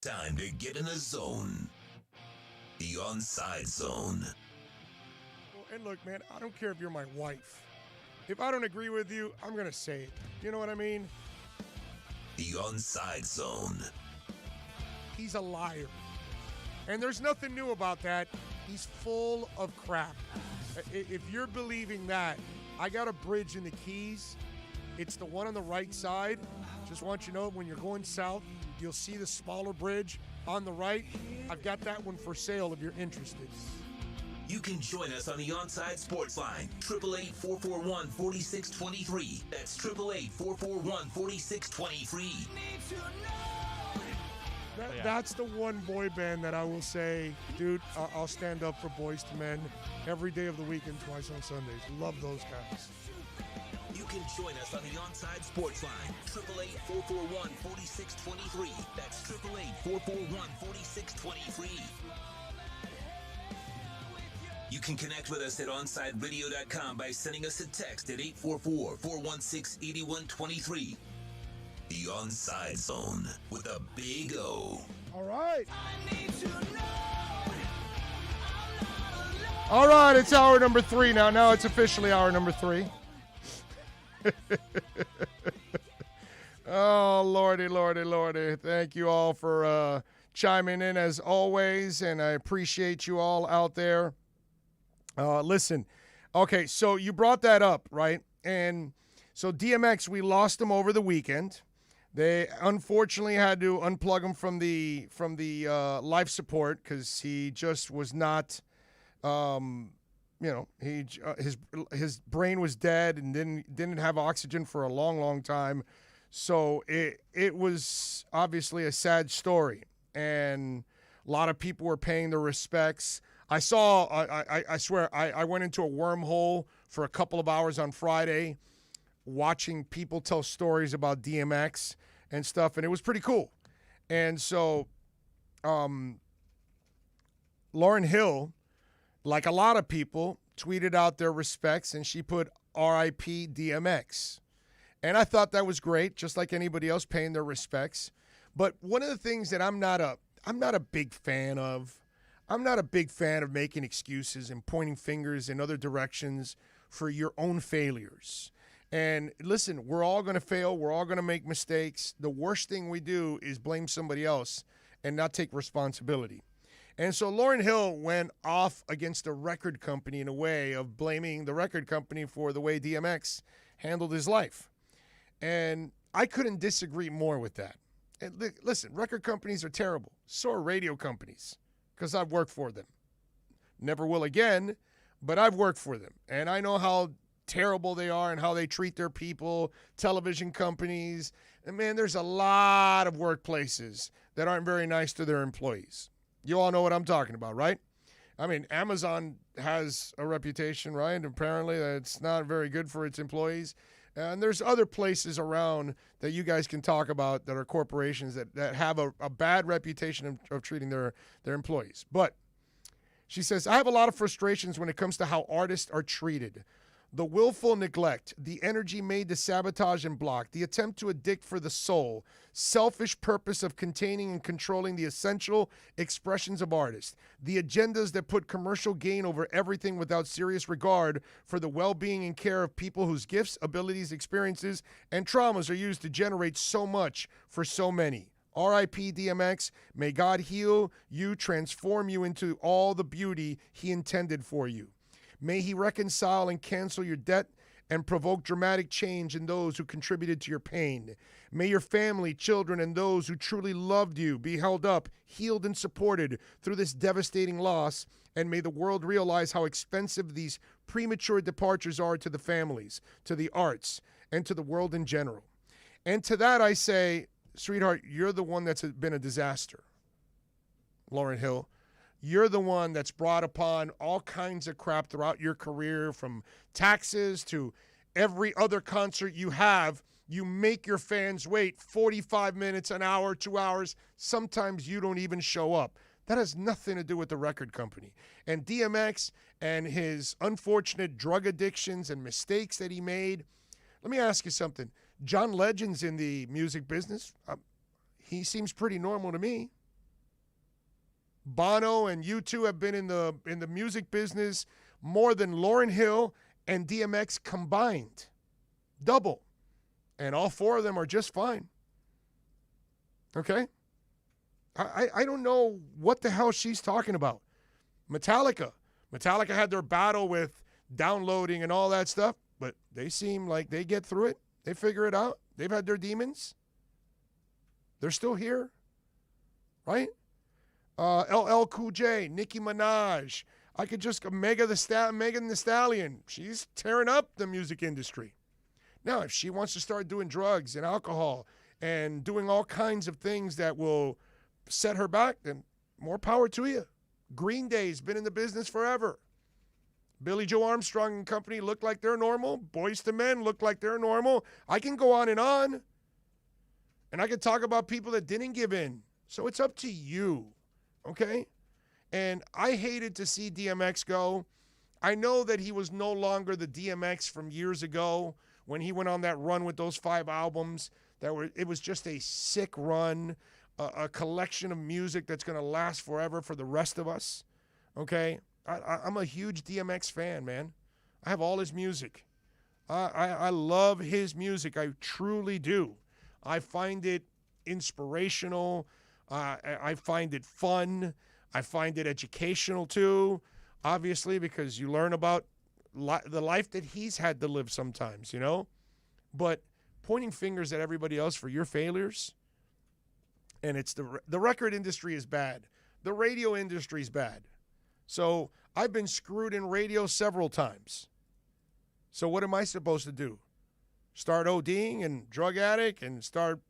Time to get in the zone. The OnSide Zone. And look, man, I don't care if you're my wife. If I don't agree with you, I'm going to say it. You know what I mean? The OnSide Zone. He's a liar. And there's nothing new about that. He's full of crap. If you're believing that, I got a bridge in the Keys. It's the one on the right side. Just want you to know, when you're going south, you'll see the smaller bridge on the right. I've got that one for sale if you're interested. You can join us on the OnSide Sports Line, 888-441-4623. That's 888-441-4623. That's the one boy band that I will say, dude, I'll stand up for Boys to Men every day of the week and twice on Sundays. Love those guys. You can join us on the OnSide Sports Line, 888-441-4623. That's 888-441-4623. You can connect with us at OnSideRadio.com by sending us a text at 844-416-8123. The OnSide Zone with a Big O. All right. I need to know I'm not alone. All right, it's hour number 3 now. Now it's officially hour number 3. Oh, Lordy, Lordy, Lordy. Thank you all for chiming in as always, and I appreciate you all out there. Listen, okay, so you brought that up, right? And so DMX, we lost him over the weekend. They unfortunately had to unplug him from the life support because he just was not, his brain was dead and didn't have oxygen for a long, long time. So it was obviously a sad story, and a lot of people were paying their respects. I swear, I went into a wormhole for a couple of hours on Friday watching people tell stories about DMX and stuff, and it was pretty cool. And so Lauryn Hill, like a lot of people, tweeted out their respects, and she put R.I.P. DMX. And I thought that was great, just like anybody else paying their respects. But one of the things that I'm not a big fan of, I'm not a big fan of making excuses and pointing fingers in other directions for your own failures. And listen, we're all going to fail. We're all going to make mistakes. The worst thing we do is blame somebody else and not take responsibility. And so Lauryn Hill went off against the record company in a way of blaming the record company for the way DMX handled his life. And I couldn't disagree more with that. And listen, record companies are terrible. So are radio companies, because I've worked for them. Never will again, but I've worked for them. And I know how terrible they are and how they treat their people, television companies. And man, there's a lot of workplaces that aren't very nice to their employees. You all know what I'm talking about, right? I mean, Amazon has a reputation, right? Apparently it's not very good for its employees. And there's other places around that you guys can talk about that are corporations that have a bad reputation of treating their employees. But she says, I have a lot of frustrations when it comes to how artists are treated. The willful neglect, the energy made to sabotage and block, the attempt to addict for the soul, selfish purpose of containing and controlling the essential expressions of artists, the agendas that put commercial gain over everything without serious regard for the well-being and care of people whose gifts, abilities, experiences, and traumas are used to generate so much for so many. R.I.P. DMX, may God heal you, transform you into all the beauty he intended for you. May he reconcile and cancel your debt and provoke dramatic change in those who contributed to your pain. May your family, children, and those who truly loved you be held up, healed, and supported through this devastating loss, and may the world realize how expensive these premature departures are to the families, to the arts, and to the world in general. And to that I say, sweetheart, you're the one that's been a disaster, Lauryn Hill. You're the one that's brought upon all kinds of crap throughout your career, from taxes to every other concert you have. You make your fans wait 45 minutes, an hour, 2 hours. Sometimes you don't even show up. That has nothing to do with the record company. And DMX and his unfortunate drug addictions and mistakes that he made. Let me ask you something. John Legend's in the music business. He seems pretty normal to me. Bono and U2 have been in the music business more than Lauryn Hill and DMX combined. Double. And all four of them are just fine. Okay? I don't know what the hell she's talking about. Metallica had their battle with downloading and all that stuff, but they seem like they get through it. They figure it out. They've had their demons. They're still here. Right? LL Cool J, Nicki Minaj. I could just Megan Thee Stallion. She's tearing up the music industry. Now, if she wants to start doing drugs and alcohol and doing all kinds of things that will set her back, then more power to you. Green Day's been in the business forever. Billy Joe Armstrong and company look like they're normal. Boyz II Men look like they're normal. I can go on. And I can talk about people that didn't give in. So it's up to you. Okay? And I hated to see DMX go. I know that he was no longer the DMX from years ago when he went on that run with those 5 albums. It was just a sick run, a collection of music that's going to last forever for the rest of us. Okay? I'm a huge DMX fan, man. I have all his music. I love his music. I truly do. I find it inspirational. I find it fun. I find it educational too, obviously, because you learn about the life that he's had to live sometimes, you know? But pointing fingers at everybody else for your failures, and it's the record industry is bad. The radio industry is bad. So I've been screwed in radio several times. So what am I supposed to do? Start ODing and drug addict and start,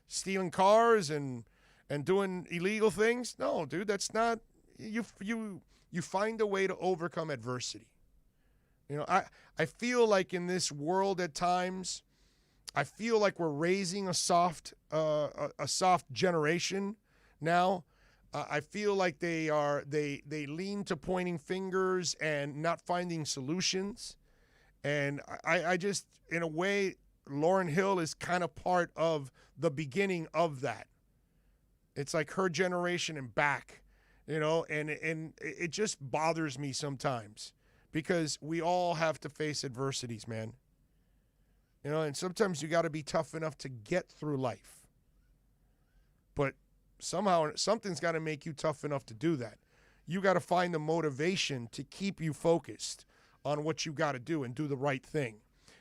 stealing cars and doing illegal things? No, dude, that's not. You find a way to overcome adversity. I feel like in this world at times, I feel like we're raising a soft generation now. I feel like they lean to pointing fingers and not finding solutions. And I just, in a way, Lauryn Hill is kind of part of the beginning of that. It's like her generation and back, and it just bothers me sometimes because we all have to face adversities, man. And sometimes you got to be tough enough to get through life. But somehow something's got to make you tough enough to do that. You got to find the motivation to keep you focused on what you got to do and do the right thing.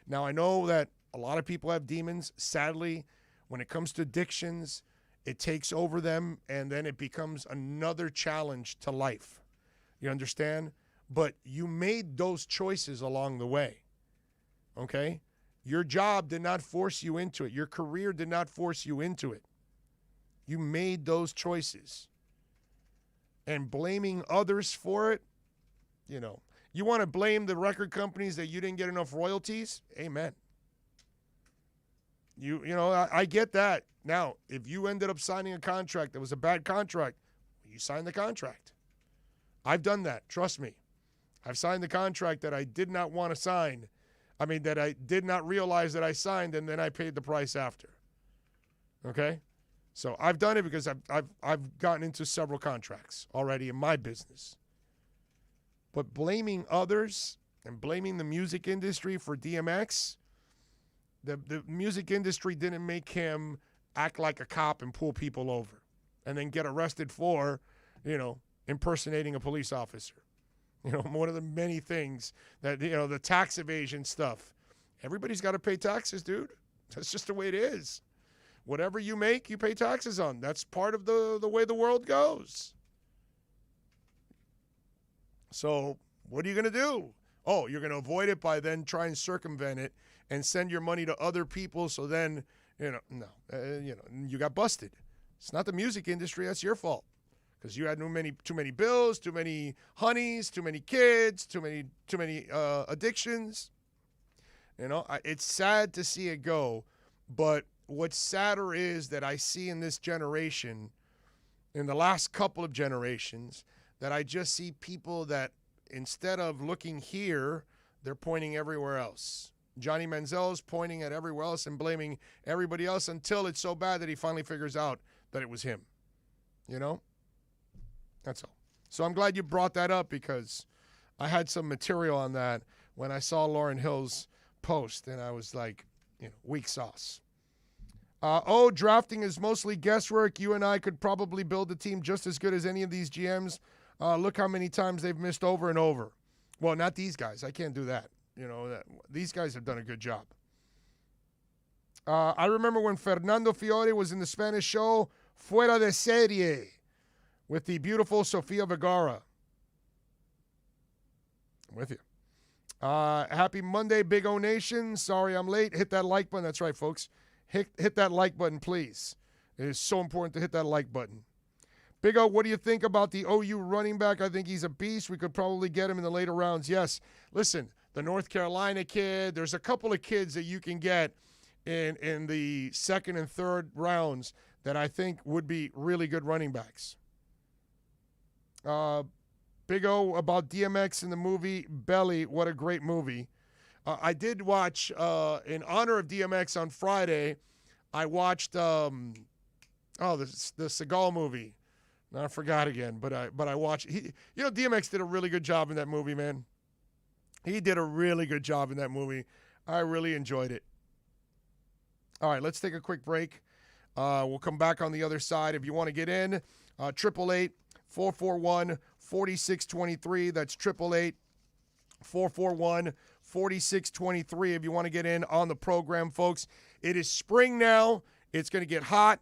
Now, I know that a lot of people have demons. Sadly, when it comes to addictions, it takes over them, and then it becomes another challenge to life. You understand? But you made those choices along the way, okay? Your job did not force you into it. Your career did not force you into it. You made those choices. And blaming others for it, you want to blame the record companies that you didn't get enough royalties? Amen. I get that. Now, if you ended up signing a contract that was a bad contract, you signed the contract. I've done that. Trust me. I've signed the contract that I did not want to sign. That I did not realize that I signed, and then I paid the price after. Okay? So I've done it because I've gotten into several contracts already in my business. But blaming others and blaming the music industry for DMX, the music industry didn't make him act like a cop and pull people over and then get arrested for, impersonating a police officer. One of the many things that, the tax evasion stuff. Everybody's got to pay taxes, dude. That's just the way it is. Whatever you make, you pay taxes on. That's part of the way the world goes. So what are you going to do? Oh, you're going to avoid it by then trying to circumvent it and send your money to other people. So then, you got busted. It's not the music industry. That's your fault. Because you had too many bills, too many honeys, too many kids, too many addictions. It's sad to see it go. But what's sadder is that I see in this generation, in the last couple of generations, that I just see people that instead of looking here, they're pointing everywhere else. Johnny Manziel's pointing at everywhere else and blaming everybody else until it's so bad that he finally figures out that it was him. That's all. So I'm glad you brought that up because I had some material on that when I saw Lauryn Hill's post, and I was like, weak sauce. Drafting is mostly guesswork. You and I could probably build a team just as good as any of these GMs. Look how many times they've missed over and over. Well, not these guys. I can't do that. These guys have done a good job. I remember when Fernando Fiore was in the Spanish show Fuera de Serie with the beautiful Sofia Vergara. I'm with you. Happy Monday, Big O Nation. Sorry I'm late. Hit that like button. That's right, folks. Hit that like button, please. It is so important to hit that like button. Big O, what do you think about the OU running back? I think he's a beast. We could probably get him in the later rounds. Yes. Listen, the North Carolina kid, there's a couple of kids that you can get in the second and third rounds that I think would be really good running backs. Big O, about DMX in the movie Belly, what a great movie. I did watch, in honor of DMX on Friday, I watched the Seagal movie. I forgot again, but I watched. DMX did a really good job in that movie, man. He did a really good job in that movie. I really enjoyed it. All right, let's take a quick break. We'll come back on the other side. If you want to get in, 888-441-4623. That's 888-441-4623 if you want to get in on the program, folks. It is spring now. It's going to get hot.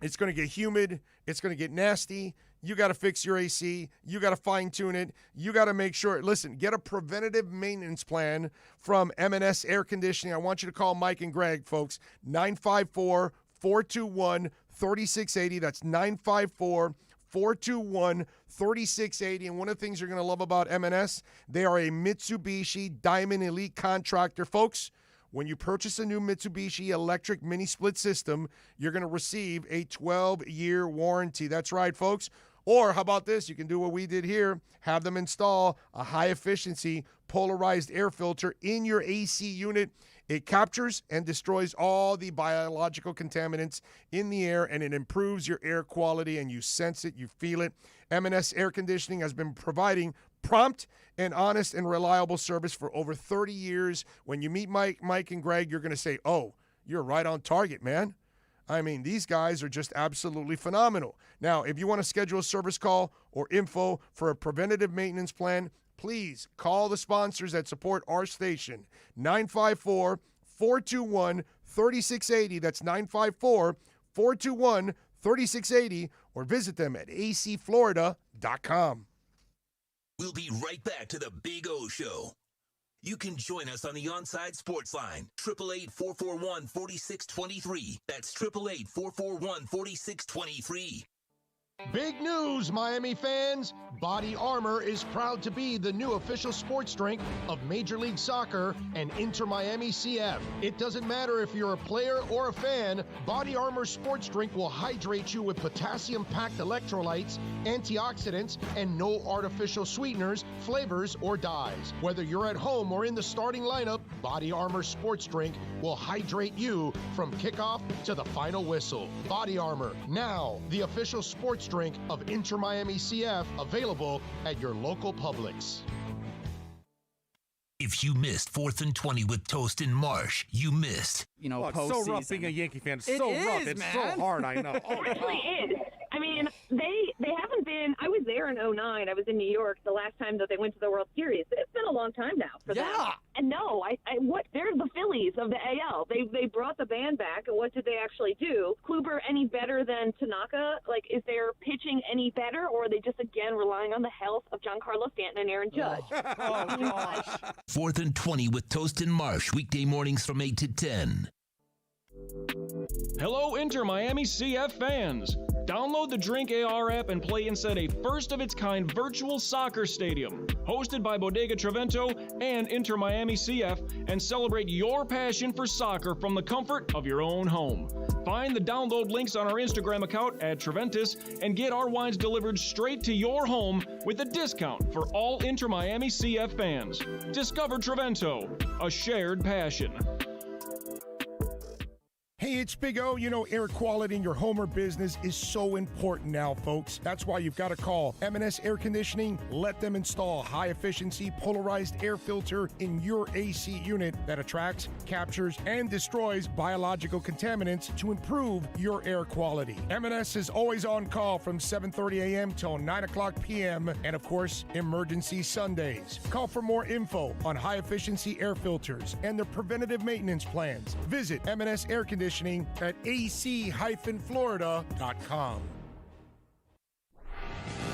It's going to get humid. It's going to get nasty. You got to fix your AC. You got to fine-tune it. You got to make sure. Listen, get a preventative maintenance plan from M&S Air Conditioning. I want you to call Mike and Greg, folks. 954-421-3680. That's 954-421-3680. And one of the things you're going to love about M&S, they are a Mitsubishi Diamond Elite contractor, folks. When you purchase a new Mitsubishi electric mini split system, you're going to receive a 12-year warranty. That's right, folks. Or how about this? You can do what we did here. Have them install a high-efficiency polarized air filter in your AC unit. It captures and destroys all the biological contaminants in the air, and it improves your air quality, and you sense it, you feel it. M&S Air Conditioning has been providing prompt and honest and reliable service for over 30 years. When you meet Mike and Greg, you're going to say, oh, you're right on target, man. I mean, these guys are just absolutely phenomenal. Now, if you want to schedule a service call or info for a preventative maintenance plan, please call the sponsors that support our station, 954-421-3680. That's 954-421-3680, or visit them at acflorida.com. We'll be right back to the Big O Show. You can join us on the OnSide Sports Line, 888-441-4623. That's 888-441-4623. Big news, Miami fans! Body Armor is proud to be the new official sports drink of Major League Soccer and Inter Miami CF. It doesn't matter if you're a player or a fan, Body Armor sports drink will hydrate you with potassium-packed electrolytes, antioxidants, and no artificial sweeteners, flavors, or dyes. Whether you're at home or in the starting lineup, Body Armor sports drink will hydrate you from kickoff to the final whistle. Body Armor, now the official sports drink of Inter Miami CF, available at your local Publix. If you missed 4th and 20 with Toast and Marsh, you missed. It's so rough being a Yankee fan. It's so rough. It's so hard, I know. It actually is. I mean, they haven't been. I was there in 2009. I was in New York the last time that they went to the World Series. It's been a long time now for them. And no, they're the Phillies of the AL. They brought the band back, and what did they actually do? Kluber any better than Tanaka? Like, is their pitching any better, or are they just again relying on the health of Giancarlo Stanton and Aaron Judge? Oh gosh. 4th and 20 with Toast and Marsh, weekday mornings from 8 to 10. Hello, Inter Miami CF fans. Download the Drink AR app and play inside a first-of-its-kind virtual soccer stadium, hosted by Bodega Trevento and Inter Miami CF, and celebrate your passion for soccer from the comfort of your own home. Find the download links on our Instagram account at Treventus and get our wines delivered straight to your home with a discount for all Inter Miami CF fans. Discover Trevento, a shared passion. Hey, it's Big O. You know, air quality in your home or business is so important now, folks. That's why you've got to call M&S Air Conditioning. Let them install high-efficiency polarized air filter in your AC unit that attracts, captures, and destroys biological contaminants to improve your air quality. M&S is always on call from 7:30 a.m. till 9 o'clock p.m. and, of course, emergency Sundays. Call for more info on high-efficiency air filters and their preventative maintenance plans. Visit M&S Air Conditioning at ac-florida.com.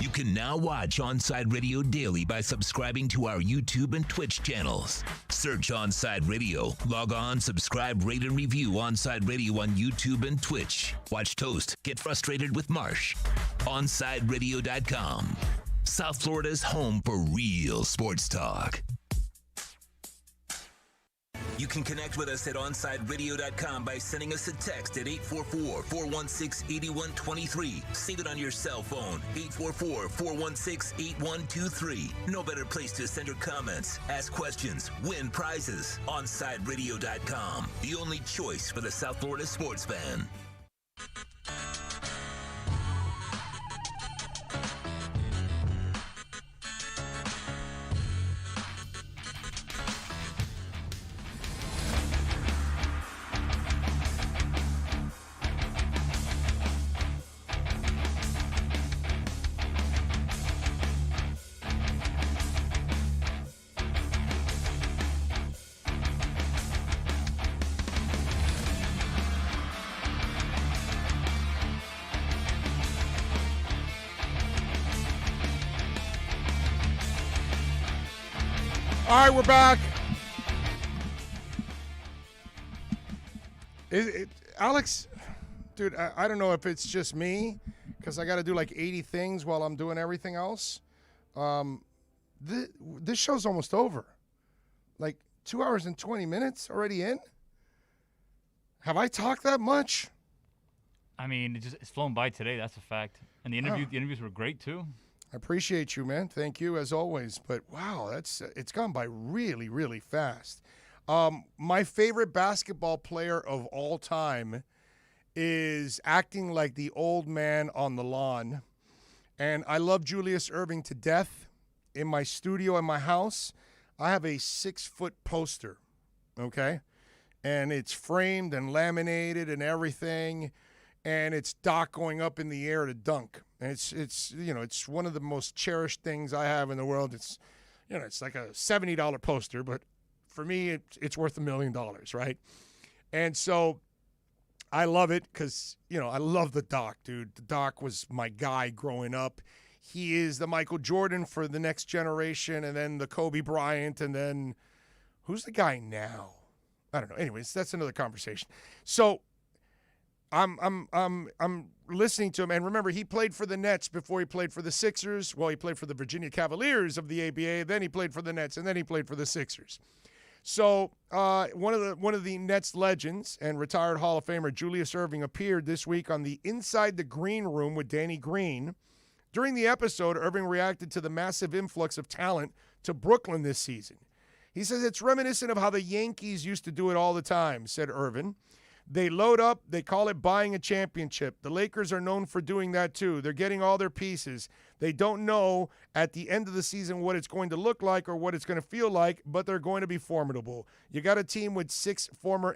You can now watch OnSide Radio daily by subscribing to our YouTube and Twitch channels. Search OnSide Radio. Log on, subscribe, rate, and review OnSide Radio on YouTube and Twitch. Watch Toast get frustrated with Marsh. OnSideRadio.com. South Florida's home for real sports talk. You can connect with us at OnSideRadio.com by sending us a text at 844-416-8123. Save it on your cell phone, 844-416-8123. No better place to send your comments, ask questions, win prizes. OnSideRadio.com, the only choice for the South Florida sports fan. All right, we're back. Alex, dude, I don't know if it's just me because I got to do like 80 things while I'm doing everything else. This show's almost over. Like 2 hours and 20 minutes already in? Have I talked that much? I mean, it's flown by today. That's a fact. And the interviews were great too. I appreciate you, man. Thank you as always. But wow, it's gone by really, really fast. My favorite basketball player of all time is acting like the old man on the lawn. And I love Julius Erving to death. In my studio in my house, I have a 6-foot poster, okay? And it's framed and laminated and everything. And it's Doc going up in the air to dunk. And it's one of the most cherished things I have in the world. It's like a $70 poster, but for me, it's worth $1 million, right? And so I love it because, I love the Doc, dude. The Doc was my guy growing up. He is the Michael Jordan for the next generation, and then the Kobe Bryant, and then who's the guy now? I don't know. Anyways, that's another conversation. So I'm listening to him, and remember, he played for the Nets before he played for the Sixers. Well, he played for the Virginia Cavaliers of the ABA, then he played for the Nets, and then he played for the Sixers. So one of the Nets legends and retired Hall of Famer Julius Erving appeared this week on the Inside the Green Room with Danny Green. During the episode, Erving reacted to the massive influx of talent to Brooklyn this season. He says it's reminiscent of how the Yankees used to do it all the time, said Erving. They load up, they call it buying a championship. The Lakers are known for doing that too. They're getting all their pieces. They don't know at the end of the season what it's going to look like or what it's going to feel like, but they're going to be formidable. You got a team with 6 former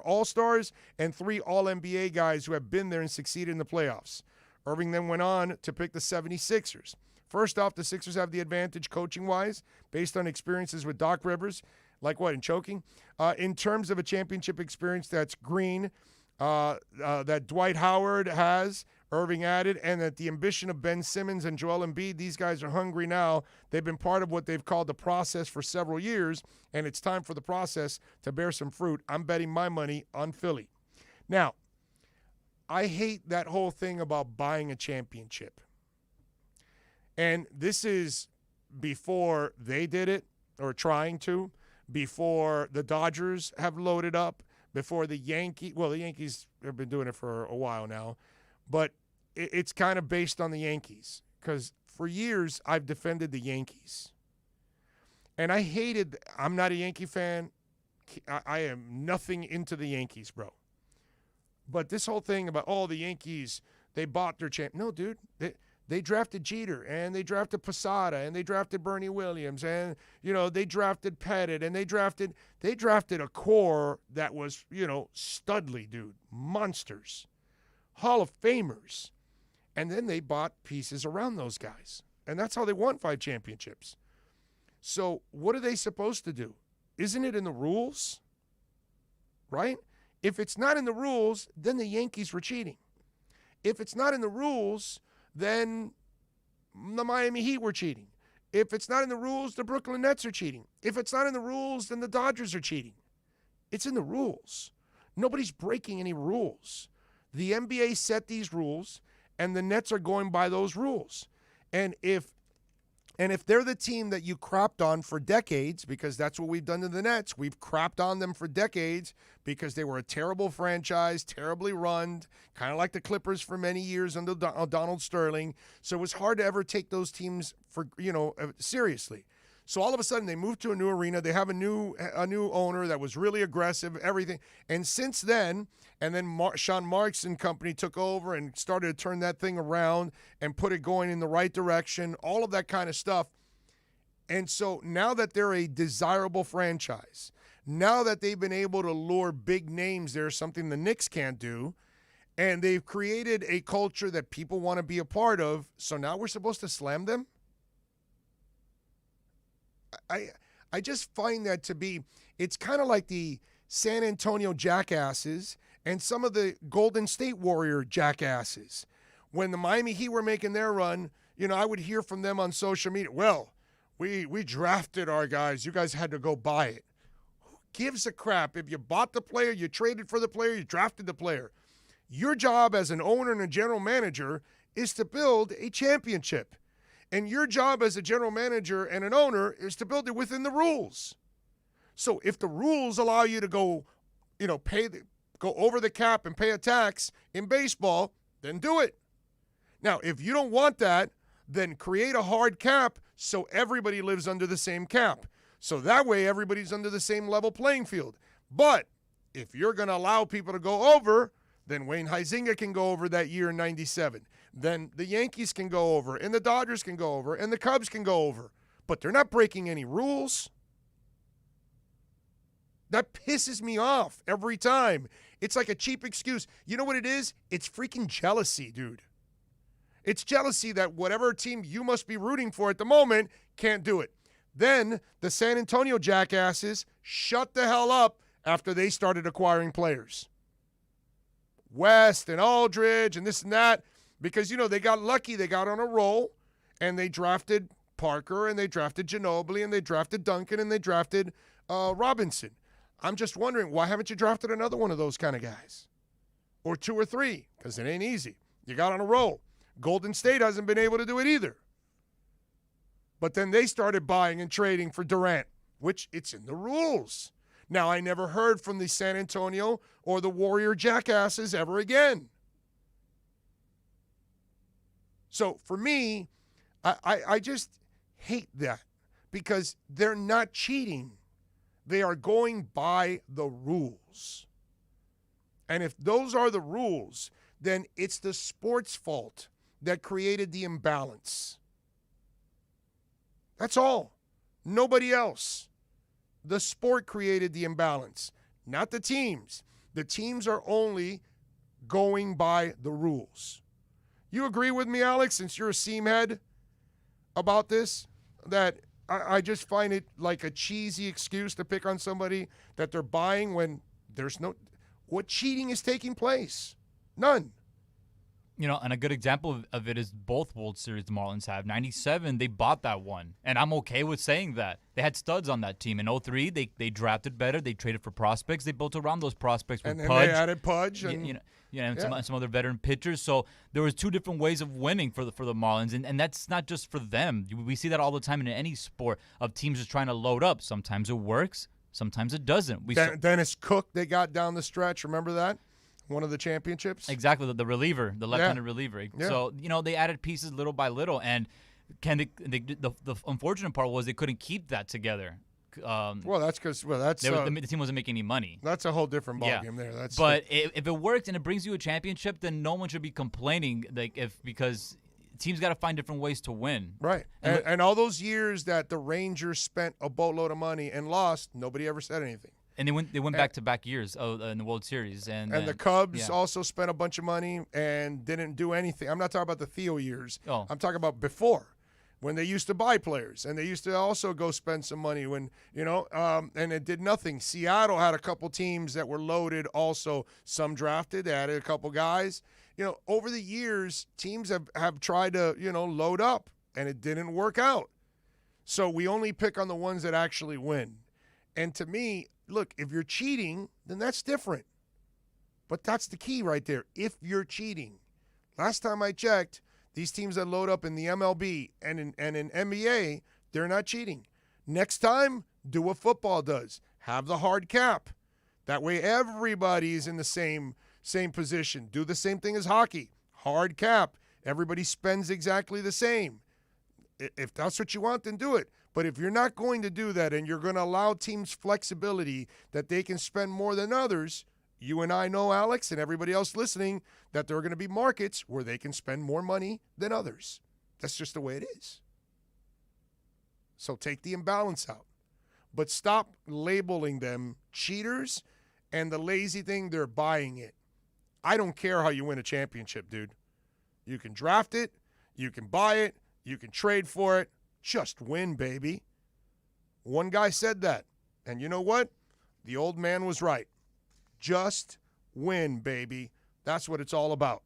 All-Stars and 3 All-NBA guys who have been there and succeeded in the playoffs. Erving then went on to pick the 76ers. First off, the Sixers have the advantage coaching-wise based on experiences with Doc Rivers. Like what, in choking? In terms of a championship experience, that's Green, that Dwight Howard has, Erving added, and that the ambition of Ben Simmons and Joel Embiid, these guys are hungry now. They've been part of what they've called the process for several years, and it's time for the process to bear some fruit. I'm betting my money on Philly. Now, I hate that whole thing about buying a championship. And this is before they did it, or trying to, before the Dodgers have loaded up, before the Yankees have been doing it for a while now, but it's kind of based on the Yankees because for years I've defended the Yankees. And I'm not a Yankee fan. I am nothing into the Yankees, bro. But this whole thing about, the Yankees, they bought their champ. No, dude. They drafted Jeter, and they drafted Posada, and they drafted Bernie Williams, and, they drafted Pettit, and they drafted a core that was, studly, dude. Monsters. Hall of Famers. And then they bought pieces around those guys. And that's how they won 5 championships. So what are they supposed to do? Isn't it in the rules? Right? If it's not in the rules, then the Yankees were cheating. If it's not in the rules, then the Miami Heat were cheating. If it's not in the rules, the Brooklyn Nets are cheating. If it's not in the rules, then the Dodgers are cheating. It's in the rules. Nobody's breaking any rules. The NBA set these rules, and the Nets are going by those rules. And if they're the team that you crapped on for decades, because that's what we've done to the Nets, we've crapped on them for decades because they were a terrible franchise, terribly run, kind of like the Clippers for many years under Donald Sterling. So it was hard to ever take those teams seriously. So all of a sudden they moved to a new arena. They have a new owner that was really aggressive, everything. And since then, Sean Marks and company took over and started to turn that thing around and put it going in the right direction, all of that kind of stuff. And so now that they're a desirable franchise, now that they've been able to lure big names there, something the Knicks can't do, and they've created a culture that people want to be a part of, so now we're supposed to slam them? I just find that to be, it's kind of like the San Antonio Jackasses and some of the Golden State Warrior Jackasses. When the Miami Heat were making their run, I would hear from them on social media, well, we drafted our guys. You guys had to go buy it. Who gives a crap if you bought the player, you traded for the player, you drafted the player? Your job as an owner and a general manager is to build a championship. And your job as a general manager and an owner is to build it within the rules. So if the rules allow you to go, go over the cap and pay a tax in baseball, then do it. Now, if you don't want that, then create a hard cap so everybody lives under the same cap. So that way everybody's under the same level playing field. But if you're going to allow people to go over, then Wayne Huizinga can go over that year in 97. Then the Yankees can go over, and the Dodgers can go over, and the Cubs can go over. But they're not breaking any rules. That pisses me off every time. It's like a cheap excuse. You know what it is? It's freaking jealousy, dude. It's jealousy that whatever team you must be rooting for at the moment can't do it. Then the San Antonio jackasses shut the hell up after they started acquiring players. West and Aldridge and this and that, because, they got lucky. They got on a roll, and they drafted Parker, and they drafted Ginobili, and they drafted Duncan, and they drafted Robinson. I'm just wondering, why haven't you drafted another one of those kind of guys? Or 2 or 3, because it ain't easy. You got on a roll. Golden State hasn't been able to do it either. But then they started buying and trading for Durant, which it's in the rules. Now, I never heard from the San Antonio or the Warrior jackasses ever again. So for me, I just hate that because they're not cheating. They are going by the rules. And if those are the rules, then it's the sport's fault that created the imbalance. That's all. Nobody else. The sport created the imbalance, not the teams. The teams are only going by the rules. You agree with me, Alex, since you're a seam head about this, that I just find it like a cheesy excuse to pick on somebody that they're buying when there's no – what cheating is taking place? None. And a good example of it is both World Series the Marlins have. 97, they bought that one, and I'm okay with saying that. They had studs on that team. In 03, they drafted better. They traded for prospects. They built around those prospects with and Pudge. They added Pudge. And, some other veteran pitchers. So there was 2 different ways of winning for the Marlins, and that's not just for them. We see that all the time in any sport of teams just trying to load up. Sometimes it works. Sometimes it doesn't. Dennis Cook, they got down the stretch. Remember that? One of the championships? Exactly, the reliever, the left-handed reliever. Yeah. So, they added pieces little by little, and the unfortunate part was they couldn't keep that together. That's because the team wasn't making any money. That's a whole different ballgame there. If it works and it brings you a championship, then no one should be complaining. Because teams got to find different ways to win. Right, and all those years that the Rangers spent a boatload of money and lost, nobody ever said anything. And they went back-to-back years in the World Series. And the Cubs also spent a bunch of money and didn't do anything. I'm not talking about the Theo years. Oh. I'm talking about before, when they used to buy players. And they used to also go spend some money when, and it did nothing. Seattle had a couple teams that were loaded also. Some drafted, they added a couple guys. Over the years, teams have tried to, load up, and it didn't work out. So we only pick on the ones that actually win. And to me, look, if you're cheating, then that's different. But that's the key right there. If you're cheating. Last time I checked, these teams that load up in the MLB and in NBA, they're not cheating. Next time, do what football does. Have the hard cap. That way everybody's in the same position. Do the same thing as hockey. Hard cap. Everybody spends exactly the same. If that's what you want, then do it. But if you're not going to do that and you're going to allow teams flexibility that they can spend more than others, you and I know, Alex, and everybody else listening, that there are going to be markets where they can spend more money than others. That's just the way it is. So take the imbalance out. But stop labeling them cheaters, and the lazy thing, they're buying it. I don't care how you win a championship, dude. You can draft it, you can buy it, you can trade for it. Just win, baby. One guy said that. And you know what? The old man was right. Just win, baby. That's what it's all about.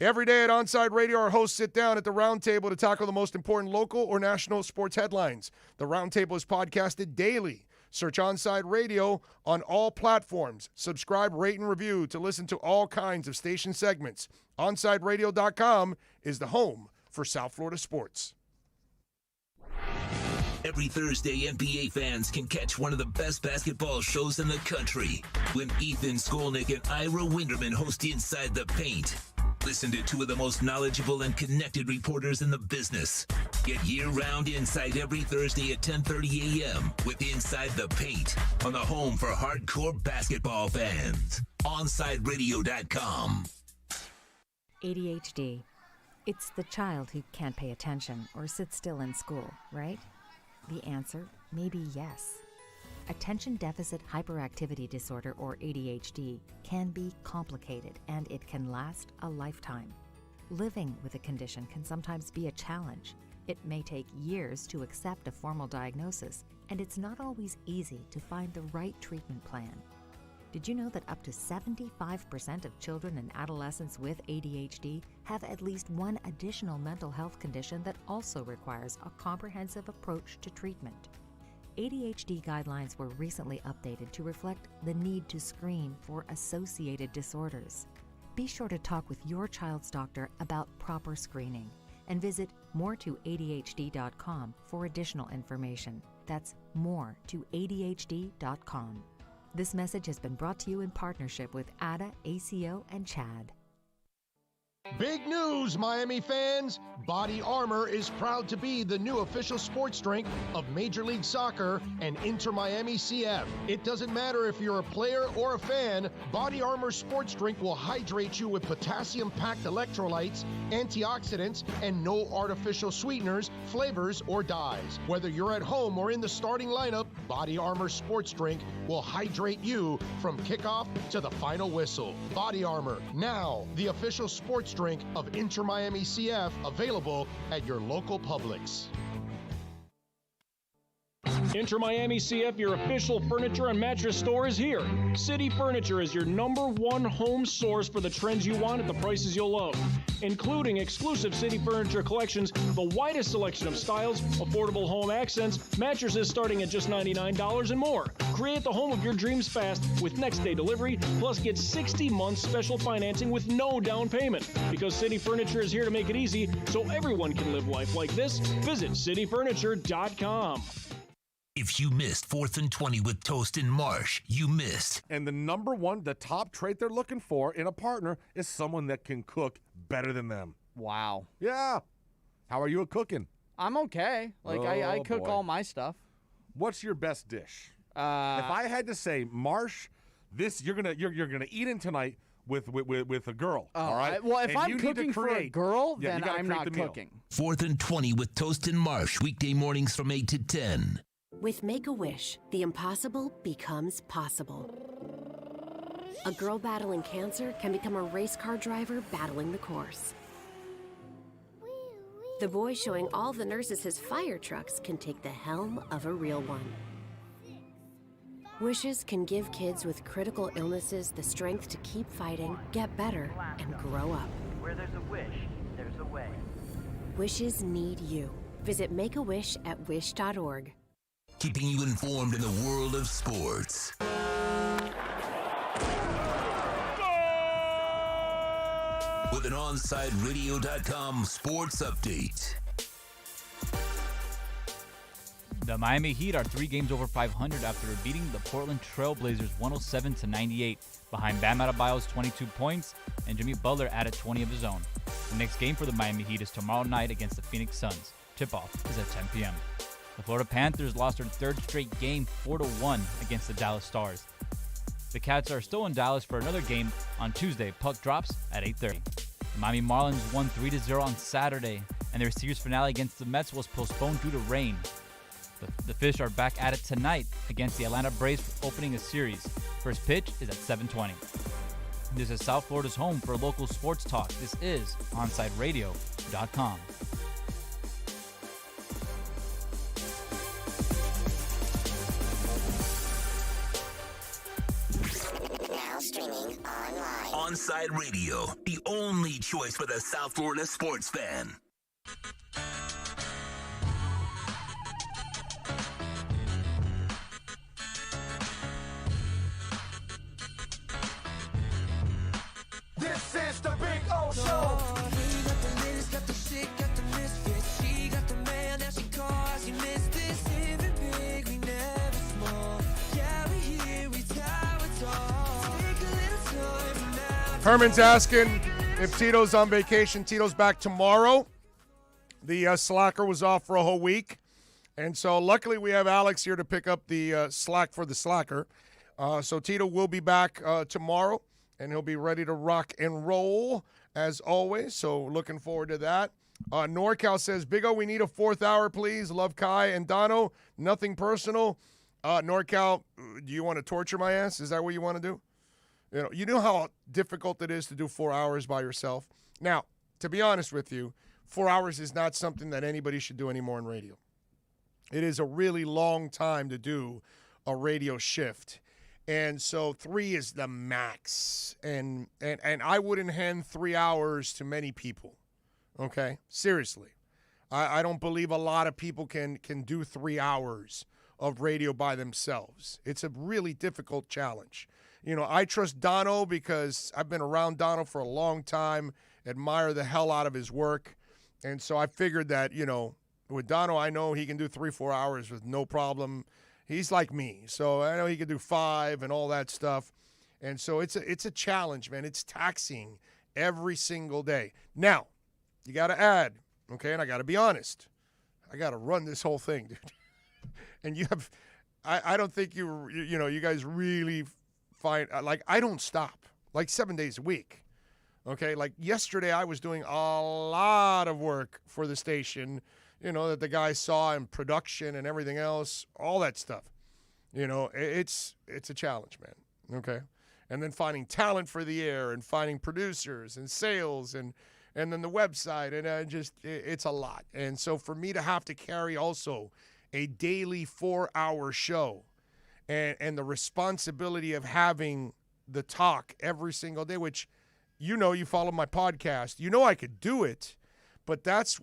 Every day at OnSide Radio, our hosts sit down at the round table to tackle the most important local or national sports headlines. The round table is podcasted daily. Search OnSide Radio on all platforms. Subscribe, rate, and review to listen to all kinds of station segments. OnSideRadio.com is the home for South Florida sports. Every Thursday, NBA fans can catch one of the best basketball shows in the country when Ethan Skolnick and Ira Winderman host Inside the Paint. Listen to two of the most knowledgeable and connected reporters in the business. Get year-round insight every Thursday at 10:30 a.m. with Inside the Paint on the home for hardcore basketball fans. OnSideRadio.com. ADHD. It's the child who can't pay attention or sit still in school, right? The answer may be yes. Attention Deficit Hyperactivity Disorder, or ADHD, can be complicated and it can last a lifetime. Living with a condition can sometimes be a challenge. It may take years to accept a formal diagnosis, and it's not always easy to find the right treatment plan. Did you know that up to 75% of children and adolescents with ADHD have at least one additional mental health condition that also requires a comprehensive approach to treatment? ADHD guidelines were recently updated to reflect the need to screen for associated disorders. Be sure to talk with your child's doctor about proper screening and visit moretoadhd.com for additional information. That's moretoadhd.com. This message has been brought to you in partnership with ADA, ACO, and CHAD. Big news, Miami fans! Body Armor is proud to be the new official sports drink of Major League Soccer and Inter Miami CF. It doesn't matter if you're a player or a fan, Body Armor sports drink will hydrate you with potassium-packed electrolytes, antioxidants, and no artificial sweeteners, flavors, or dyes. Whether you're at home or in the starting lineup, Body Armor sports drink will hydrate you from kickoff to the final whistle. Body Armor, now the official sports drink of Inter Miami CF, available at your local Publix. Inter Miami CF, your official furniture and mattress store, is here. City Furniture is your #1 home source for the trends you want at the prices you'll love, including exclusive City Furniture collections, the widest selection of styles, affordable home accents, mattresses starting at just $99 and more. Create the home of your dreams fast with next-day delivery, plus get 60 months special financing with no down payment. Because City Furniture is here to make it easy so everyone can live life like this, visit cityfurniture.com. If you missed 4th and 20 with Toast and Marsh, you missed. And the top trait they're looking for in a partner is someone that can cook better than them. Wow. Yeah. How are you at cooking? I'm okay. I cook all my stuff. What's your best dish? If I had to say, Marsh, this you're gonna eat in tonight with a girl. All right. Well, if I'm cooking for a girl, then I'm not cooking. 4th and 20 with Toast and Marsh, weekday mornings from 8 to 10. With Make-A-Wish, the impossible becomes possible. A girl battling cancer can become a race car driver battling the course. The boy showing all the nurses his fire trucks can take the helm of a real one. Wishes can give kids with critical illnesses the strength to keep fighting, get better, and grow up. Where there's a wish, there's a way. Wishes need you. Visit Make-A-Wish at wish.org. Keeping you informed in the world of sports. With an OnSideRadio.com sports update. The Miami Heat are 3 games over 500 after beating the Portland Trail Blazers 107-98 behind Bam Adebayo's 22 points, and Jimmy Butler added 20 of his own. The next game for the Miami Heat is tomorrow night against the Phoenix Suns. Tip-off is at 10 p.m. The Florida Panthers lost their third straight game 4-1 against the Dallas Stars. The Cats are still in Dallas for another game on Tuesday. Puck drops at 8:30. The Miami Marlins won 3-0 on Saturday, and their series finale against the Mets was postponed due to rain. The Fish are back at it tonight against the Atlanta Braves for opening a series. First pitch is at 7:20. This is South Florida's home for local sports talk. This is OnSideRadio.com. Now streaming online. OnSide Radio, the only choice for the South Florida sports fan. This is the Big O Show. He got the latest, got the shit, got the misfits. She got the mail, now she calls, you missed this. Living big, we never small. Yeah, we here, we tower tall. Take a little time now. Herman's asking if Tito's on vacation. Tito's back tomorrow. The slacker was off for a whole week. And so luckily we have Alex here to pick up the slack for the slacker. So Tito will be back tomorrow. And he'll be ready to rock and roll as always. So looking forward to that. NorCal says, Big O, we need a 4th hour, please. Love Kai and Dono. Nothing personal. NorCal, do you want to torture my ass? Is that what you want to do? You know how difficult it is to do 4 hours by yourself. Now, to be honest with you, 4 hours is not something that anybody should do anymore in radio. It is a really long time to do a radio shift. And so 3 is the max. And I wouldn't hand 3 hours to many people. Okay? Seriously. I don't believe a lot of people can do 3 hours of radio by themselves. It's a really difficult challenge. I trust Dono because I've been around Dono for a long time, admire the hell out of his work. And so I figured that, with Dono, I know he can do 3-4 hours with no problem. He's like me, so I know he can do 5 and all that stuff. And so it's a challenge, man. It's taxing every single day. Now, you got to add, okay, and I got to be honest. I got to run this whole thing, dude. And you have – I don't think you guys really find – like, I don't stop, like 7 days a week, okay? Like yesterday I was doing a lot of work for the station – that the guys saw in production and everything else, all that stuff. It's a challenge, man, okay? And then finding talent for the air and finding producers and sales and then the website and it's a lot. And so for me to have to carry also a daily 4-hour show and the responsibility of having the talk every single day, which you follow my podcast, I could do it. But that's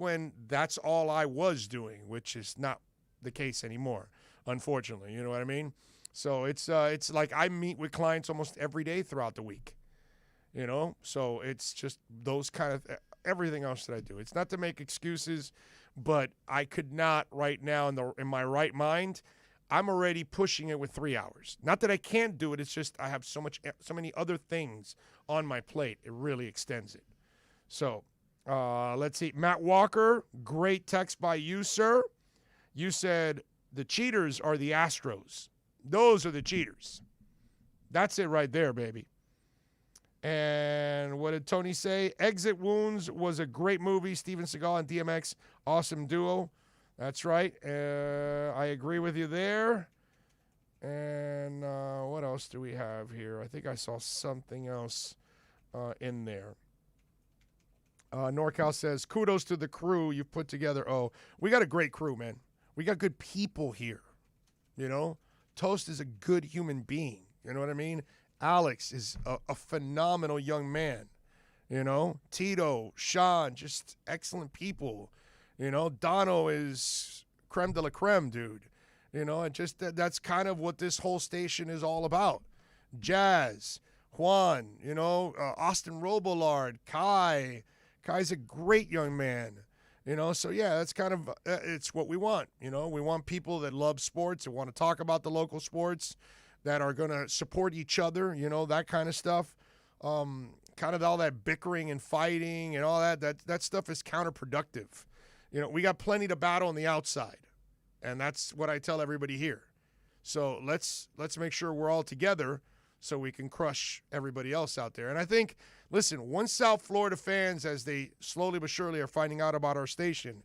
all I was doing, which is not the case anymore, unfortunately. You know what I mean? So it's like I meet with clients almost every day throughout the week. So it's just those kind of everything else that I do. It's not to make excuses, but I could not right now in my right mind. I'm already pushing it with 3 hours. Not that I can't do it. It's just I have so many other things on my plate. It really extends it. So. Let's see. Matt Walker, great text by you, sir. You said the cheaters are the Astros. Those are the cheaters. That's it right there, baby. And what did Tony say? Exit Wounds was a great movie. Steven Seagal and DMX, awesome duo. That's right. I agree with you there. And what else do we have here? I think I saw something else in there. NorCal says, kudos to the crew you've put together. Oh, we got a great crew, man. We got good people here. Toast is a good human being. You know what I mean? Alex is a phenomenal young man. Tito, Sean, just excellent people. Dono is creme de la creme, dude. And just that's kind of what this whole station is all about. Jazz, Juan, Austin Robillard, Kai. Kai's a great young man, so yeah, that's kind of, it's what we want, we want people that love sports, that want to talk about the local sports, that are going to support each other, that kind of stuff, kind of all that bickering and fighting and all that stuff is counterproductive. We got plenty to battle on the outside, and that's what I tell everybody here. So let's make sure we're all together so we can crush everybody else out there. And I think, listen, once South Florida fans, as they slowly but surely are finding out about our station,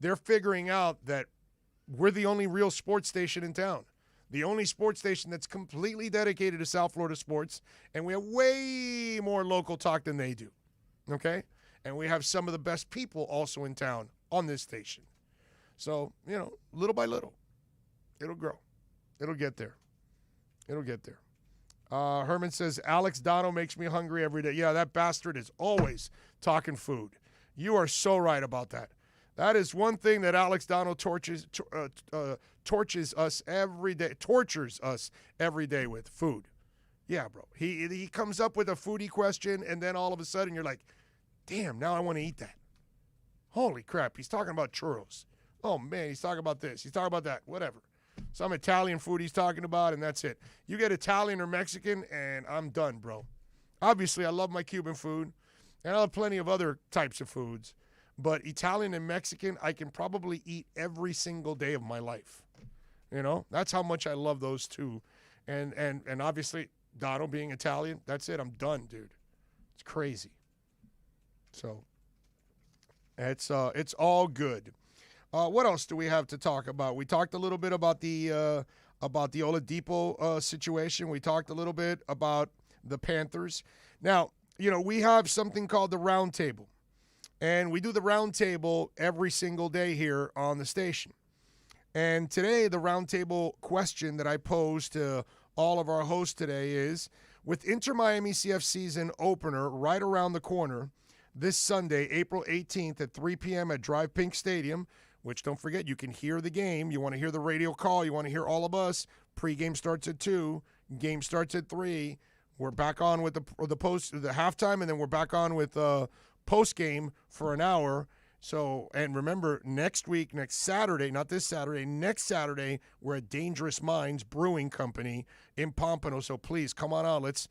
they're figuring out that we're the only real sports station in town. The only sports station that's completely dedicated to South Florida sports, and we have way more local talk than they do, okay? And we have some of the best people also in town on this station. So, little by little, it'll grow. It'll get there. Herman says, Alex Dono makes me hungry every day. Yeah, that bastard is always talking food. You are so right about that. That is one thing that Alex Dono tortures us every day with food. Yeah, bro. He comes up with a foodie question, and then all of a sudden you're like, damn, now I want to eat that. Holy crap, he's talking about churros. Oh, man, he's talking about this. He's talking about that. Whatever. Some Italian food he's talking about, and that's it. You get Italian or Mexican, and I'm done, bro. Obviously, I love my Cuban food, and I love plenty of other types of foods. But Italian and Mexican, I can probably eat every single day of my life. You know, that's how much I love those two. And obviously, Dono being Italian, that's it. I'm done, dude. It's crazy. So, it's all good. What else do we have to talk about? We talked a little bit about the Oladipo situation. We talked a little bit about the Panthers. Now, you know, we have something called the Round Table, and we do the Round Table every single day here on the station. And today, the Round Table question that I posed to all of our hosts today is, with Inter Miami CF season opener right around the corner this Sunday, April 18th at 3 p.m. at Drive Pink Stadium, which, don't forget, you can hear the game. You want to hear the radio call. You want to hear all of us. Pre-game starts at 2. Game starts at 3. We're back on with the halftime, and then we're back on with post-game for an hour. So, and remember, next Saturday, not this Saturday, next Saturday, we're at Dangerous Minds Brewing Company in Pompano. So please, come on out. Let's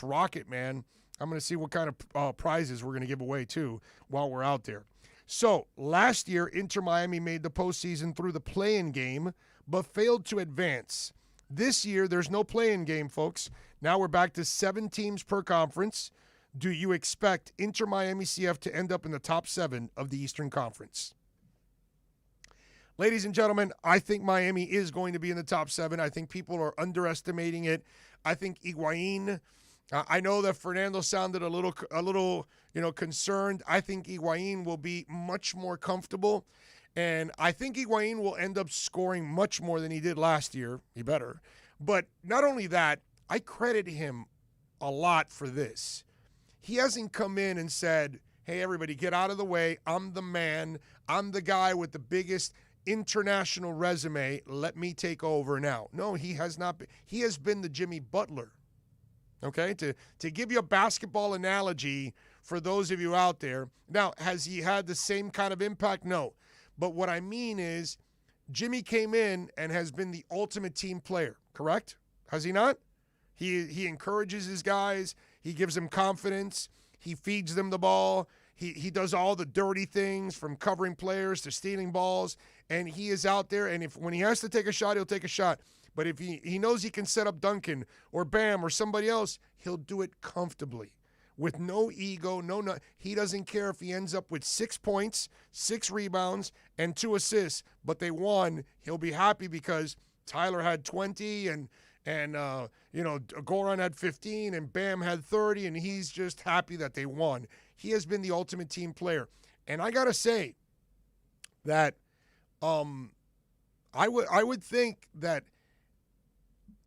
rock it, man. I'm going to see what kind of prizes we're going to give away, too, while we're out there. So, last year, Inter Miami made the postseason through the play-in game, but failed to advance. This year, there's no play-in game, folks. Now we're back to 7 teams per conference. Do you expect Inter Miami CF to end up in the top 7 of the Eastern Conference? Ladies and gentlemen, I think Miami is going to be in the top 7. I think people are underestimating it. I think Higuain, I know that Fernando sounded a little, concerned. I think Higuain will be much more comfortable, and I think Higuain will end up scoring much more than he did last year. He better. But not only that, I credit him a lot for this. He hasn't come in and said, hey, everybody, get out of the way. I'm the man. I'm the guy with the biggest international resume. Let me take over now. No, he has not been. He has been the Jimmy Butler. Okay, to give you a basketball analogy for those of you out there. Now, has he had the same kind of impact? No. But what I mean is Jimmy came in and has been the ultimate team player, correct? Has he not? He encourages his guys. He gives them confidence. He feeds them the ball. He does all the dirty things, from covering players to stealing balls. And he is out there, and when he has to take a shot, he'll take a shot. But if he knows he can set up Duncan or Bam or somebody else, he'll do it comfortably with no ego, no. He doesn't care if he ends up with 6 points, 6 rebounds, and 2 assists, but they won. He'll be happy because Tyler had 20 and Goran had 15 and Bam had 30, and he's just happy that they won. He has been the ultimate team player. And I got to say that I would think that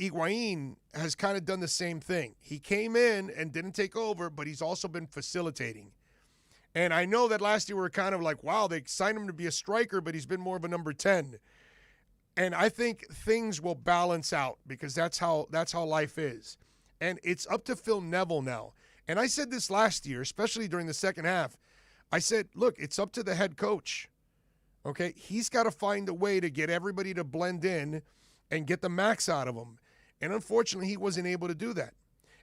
Higuain has kind of done the same thing. He came in and didn't take over, but he's also been facilitating. And I know that last year we were kind of like, wow, they signed him to be a striker, but he's been more of a number 10. And I think things will balance out because that's how life is. And it's up to Phil Neville now. And I said this last year, especially during the second half. I said, look, it's up to the head coach. Okay? He's got to find a way to get everybody to blend in and get the max out of them. And unfortunately, he wasn't able to do that.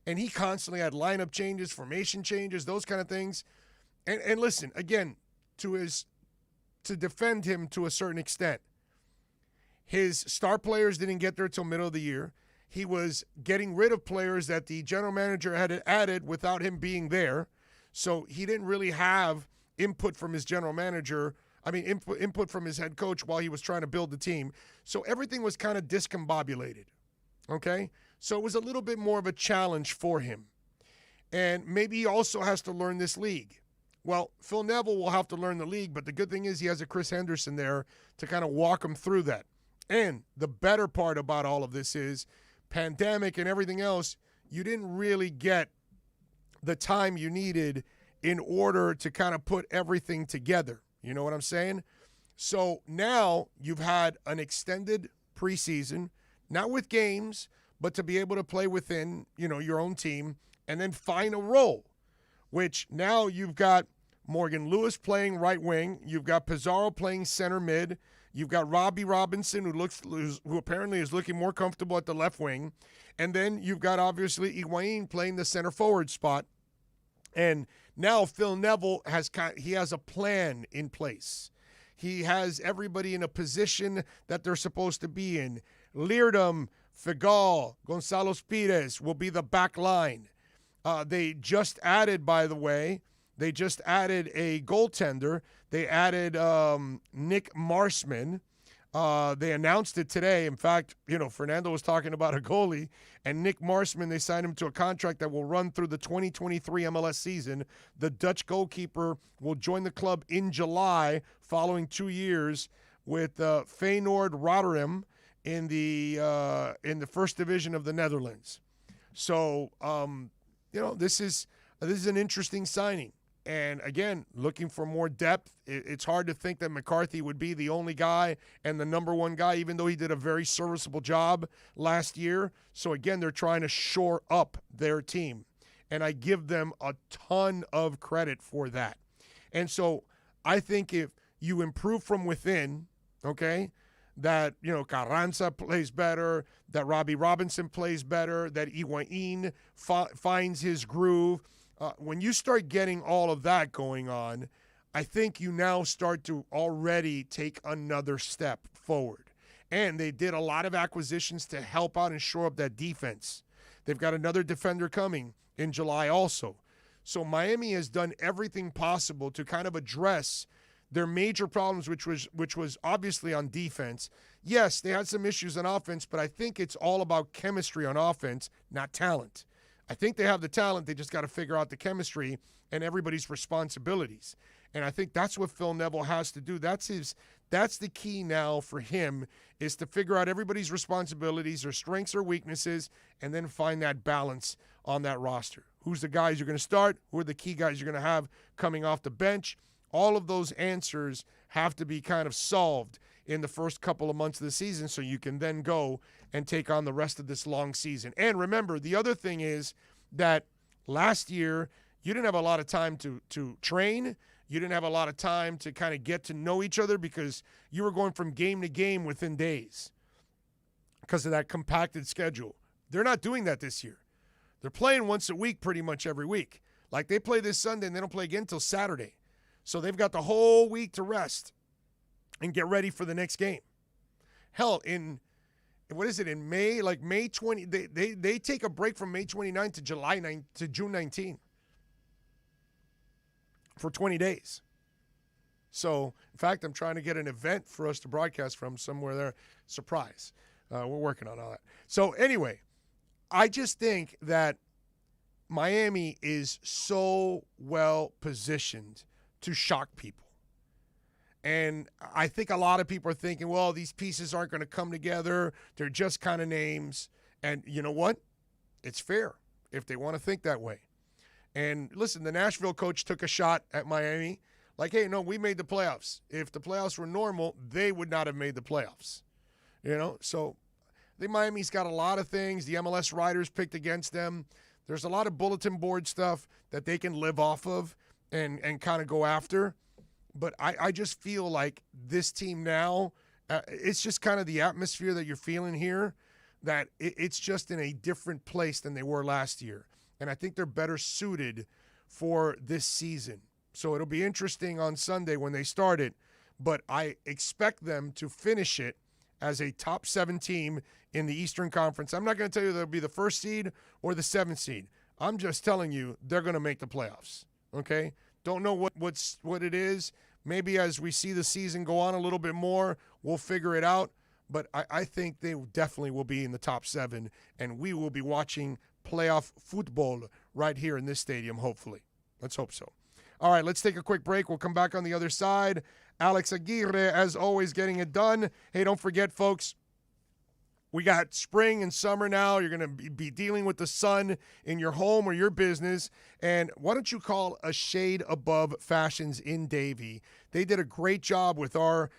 And he constantly had lineup changes, formation changes, those kind of things. And listen, again, to defend him to a certain extent, his star players didn't get there till middle of the year. He was getting rid of players that the general manager had added without him being there. So he didn't really have input from his general manager. Input from his head coach while he was trying to build the team. So everything was kind of discombobulated. Okay? So it was a little bit more of a challenge for him. And maybe he also has to learn this league. Well, Phil Neville will have to learn the league, but the good thing is he has a Chris Henderson there to kind of walk him through that. And the better part about all of this is, pandemic and everything else, you didn't really get the time you needed in order to kind of put everything together. You know what I'm saying? So now you've had an extended preseason, not with games, but to be able to play within, your own team and then find a role, which now you've got Morgan Lewis playing right wing. You've got Pizarro playing center mid. You've got Robbie Robinson, who apparently is looking more comfortable at the left wing. And then you've got, obviously, Higuain playing the center forward spot. And now Phil Neville has a plan in place. He has everybody in a position that they're supposed to be in. Leardom, Figal, Gonzalo Pires will be the back line. They just added, by the way, a goaltender. They added Nick Marshman. They announced it today. In fact, Fernando was talking about a goalie, and Nick Marshman, they signed him to a contract that will run through the 2023 MLS season. The Dutch goalkeeper will join the club in July following 2 years with Feyenoord Rotterdam in the first division of the Netherlands. So, this is an interesting signing. And again, looking for more depth. It's hard to think that McCarthy would be the only guy and the number one guy, even though he did a very serviceable job last year. So again, they're trying to shore up their team. And I give them a ton of credit for that. And so I think if you improve from within, okay, that, Carranza plays better, that Robbie Robinson plays better, that Higuain finds his groove. When you start getting all of that going on, I think you now start to already take another step forward. And they did a lot of acquisitions to help out and shore up that defense. They've got another defender coming in July also. So Miami has done everything possible to kind of address their major problems, which was obviously on defense. Yes, they had some issues on offense, but I think it's all about chemistry on offense, not talent. I think they have the talent. They just got to figure out the chemistry and everybody's responsibilities. And I think that's what Phil Neville has to do. That's the key now for him, is to figure out everybody's responsibilities, their strengths or weaknesses, and then find that balance on that roster. Who's the guys you're going to start? Who are the key guys you're going to have coming off the bench? All of those answers have to be kind of solved in the first couple of months of the season so you can then go and take on the rest of this long season. And remember, the other thing is that last year you didn't have a lot of time to train. You didn't have a lot of time to kind of get to know each other because you were going from game to game within days because of that compacted schedule. They're not doing that this year. They're playing once a week pretty much every week. Like they play this Sunday and they don't play again until Saturday. So they've got the whole week to rest and get ready for the next game. Hell, in May, like May 20, they take a break from May 29th to to June 19 for 20 days. So, in fact, I'm trying to get an event for us to broadcast from somewhere there. Surprise. We're working on all that. So, anyway, I just think that Miami is so well positioned to shock people. And I think a lot of people are thinking, well, these pieces aren't going to come together. They're just kind of names. And you know what? It's fair if they want to think that way. And listen, the Nashville coach took a shot at Miami. Like, hey, no, we made the playoffs. If the playoffs were normal, they would not have made the playoffs. So I think Miami's got a lot of things. The MLS writers picked against them. There's a lot of bulletin board stuff that they can live off of and kind of go after. But I just feel like this team now, it's just kind of the atmosphere that you're feeling here, that it's just in a different place than they were last year. And I think they're better suited for this season. So it'll be interesting on Sunday when they start it. But I expect them to finish it as a top 7 team in the Eastern Conference. I'm not going to tell you they'll be the 1st seed or the 7th seed. I'm just telling you they're going to make the playoffs. Okay? Don't know what it is. Maybe as we see the season go on a little bit more, we'll figure it out. But I think they definitely will be in the top 7, and we will be watching playoff football right here in this stadium, hopefully. Let's hope so. All right, let's take a quick break. We'll come back on the other side. Alex Aguirre, as always, getting it done. Hey, don't forget, folks, We got spring and summer now. You're going to be dealing with the sun in your home or your business. And why don't you call A Shade Above Fashions in Davie? They did a great job with our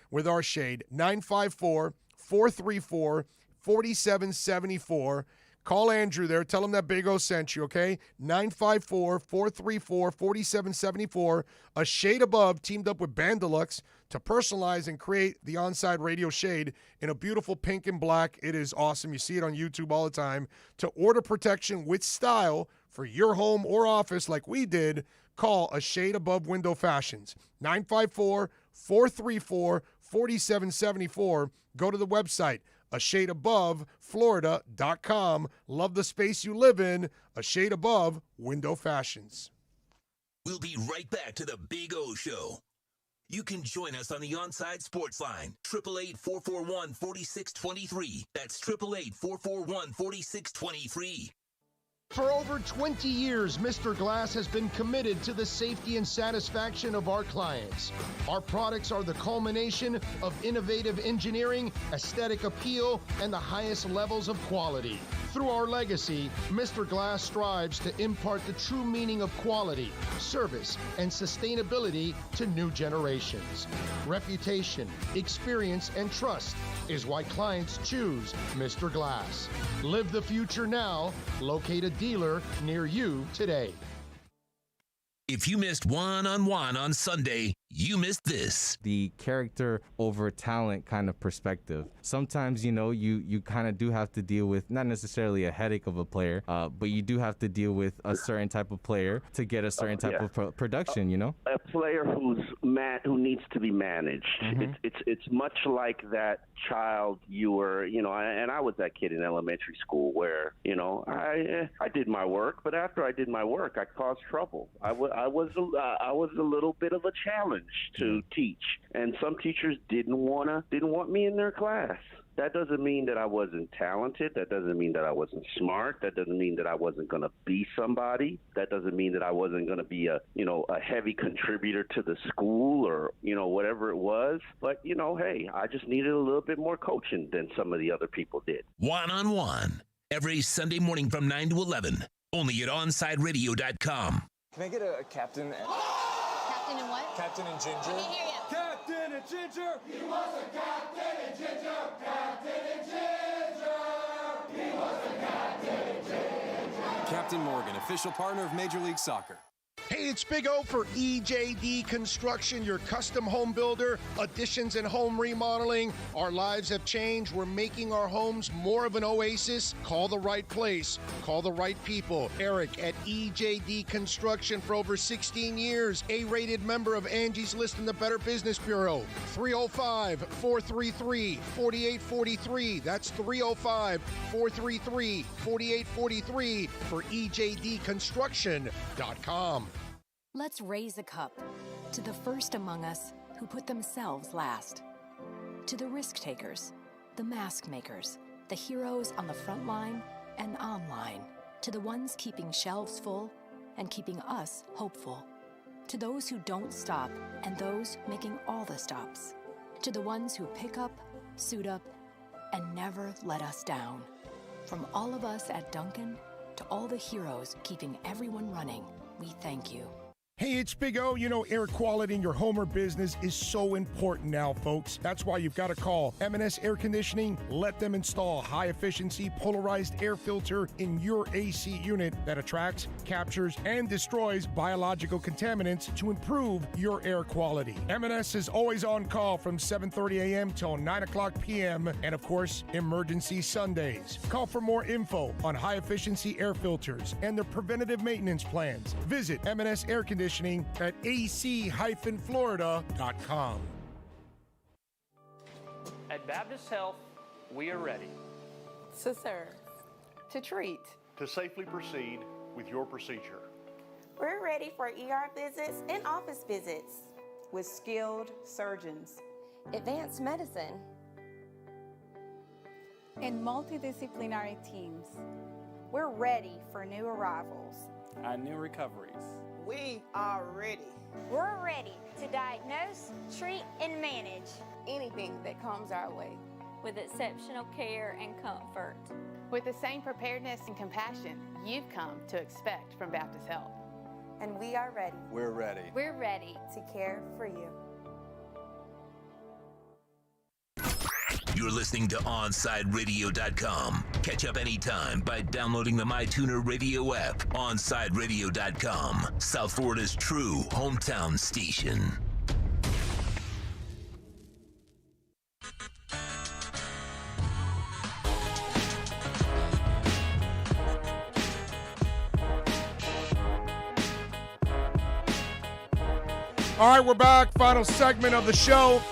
shade. 954-434-4774. Call Andrew there. Tell him that Big O sent you, okay? 954-434-4774. A Shade Above teamed up with Bandalux to personalize and create the OnSide Radio shade in a beautiful pink and black. It is awesome. You see it on YouTube all the time. To order protection with style for your home or office like we did, call A Shade Above Window Fashions. 954-434-4774. Go to the website, ashadeaboveflorida.com. Love the space you live in. A Shade Above Window Fashions. We'll be right back to the Big O Show. You can join us on the OnSide Sports Line, 888-441-4623. That's 888-441-4623. For over 20 years, Mr. Glass has been committed to the safety and satisfaction of our clients. Our products are the culmination of innovative engineering, aesthetic appeal, and the highest levels of quality. Through our legacy, Mr. Glass strives to impart the true meaning of quality, service, and sustainability to new generations. Reputation, experience, and trust is why clients choose Mr. Glass. Live the future now. Locate a dealer near you today. If you missed one-on-one on Sunday, you missed this. The character over talent kind of perspective. Sometimes, you kind of do have to deal with not necessarily a headache of a player, but you do have to deal with a certain type of player to get a certain type of production, A player who needs to be managed. Mm-hmm. It's much like that child you were, and I was that kid in elementary school where, I did my work, but after I did my work, I caused trouble. I was a little bit of a challenge to teach, and some teachers didn't want me in their class. That doesn't mean that I wasn't talented. That doesn't mean that I wasn't smart. That doesn't mean that I wasn't going to be somebody. That doesn't mean that I wasn't going to be a heavy contributor to the school or, whatever it was. But, hey, I just needed a little bit more coaching than some of the other people did. One-on-one, every Sunday morning from 9 to 11, only at OnSideRadio.com. Can I get a captain? Captain and what? Captain and Ginger. I can't hear you. Captain and Ginger. He was a captain and Ginger. Captain and Ginger. He was a captain and Ginger. Captain Morgan, official partner of Major League Soccer. Hey, it's Big O for EJD Construction, your custom home builder, additions and home remodeling. Our lives have changed. We're making our homes more of an oasis. Call the right place. Call the right people. Eric at EJD Construction for over 16 years. A-rated member of Angie's List and the Better Business Bureau. 305-433-4843. That's 305-433-4843 for EJDconstruction.com. Let's raise a cup to the first among us who put themselves last. To the risk takers, the mask makers, the heroes on the front line and online. To the ones keeping shelves full and keeping us hopeful. To those who don't stop and those making all the stops. To the ones who pick up, suit up, and never let us down. From all of us at Duncan to all the heroes keeping everyone running, we thank you. Hey, it's Big O. Air quality in your home or business is so important now, folks. That's why you've got to call M&S Air Conditioning. Let them install high-efficiency polarized air filter in your AC unit that attracts, captures, and destroys biological contaminants to improve your air quality. M&S is always on call from 7:30 a.m. till 9 o'clock p.m. and, of course, emergency Sundays. Call for more info on high-efficiency air filters and their preventative maintenance plans. Visit M&S Air Conditioning at ac-florida.com. At Baptist Health, we are ready to serve, to treat, to safely proceed with your procedure. We're ready for ER visits and office visits with skilled surgeons, advanced medicine, and multidisciplinary teams. We're ready for new arrivals and new recoveries. We are ready. We're ready to diagnose, treat, and manage anything that comes our way. with exceptional care and comfort. With the same preparedness and compassion you've come to expect from Baptist Health. And we are ready We're ready. We're ready. to care for you. You're listening to OnSideRadio.com. Catch up anytime by downloading the MyTuner Radio app. OnSideRadio.com, South Florida's true hometown station. All right, we're back. Final segment of the show.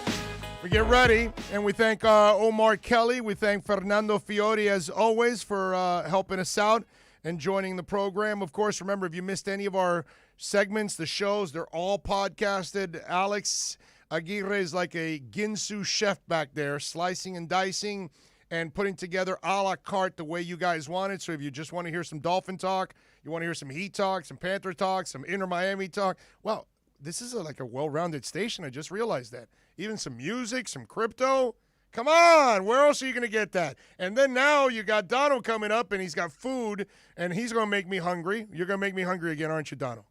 We get ready, and we thank Omar Kelly. We thank Fernando Fiore, as always, for helping us out and joining the program. Of course, remember, if you missed any of our segments, the shows, they're all podcasted. Alex Aguirre is like a Ginsu chef back there, slicing and dicing and putting together a la carte the way you guys want it. So if you just want to hear some Dolphin talk, you want to hear some Heat talk, some Panther talk, some Inter Miami talk, well, this is like a well-rounded station. I just realized that. Even some music, some crypto. Come on, where else are you going to get that? And then now you got Dono coming up, and he's got food, and he's going to make me hungry. You're going to make me hungry again, aren't you, Dono?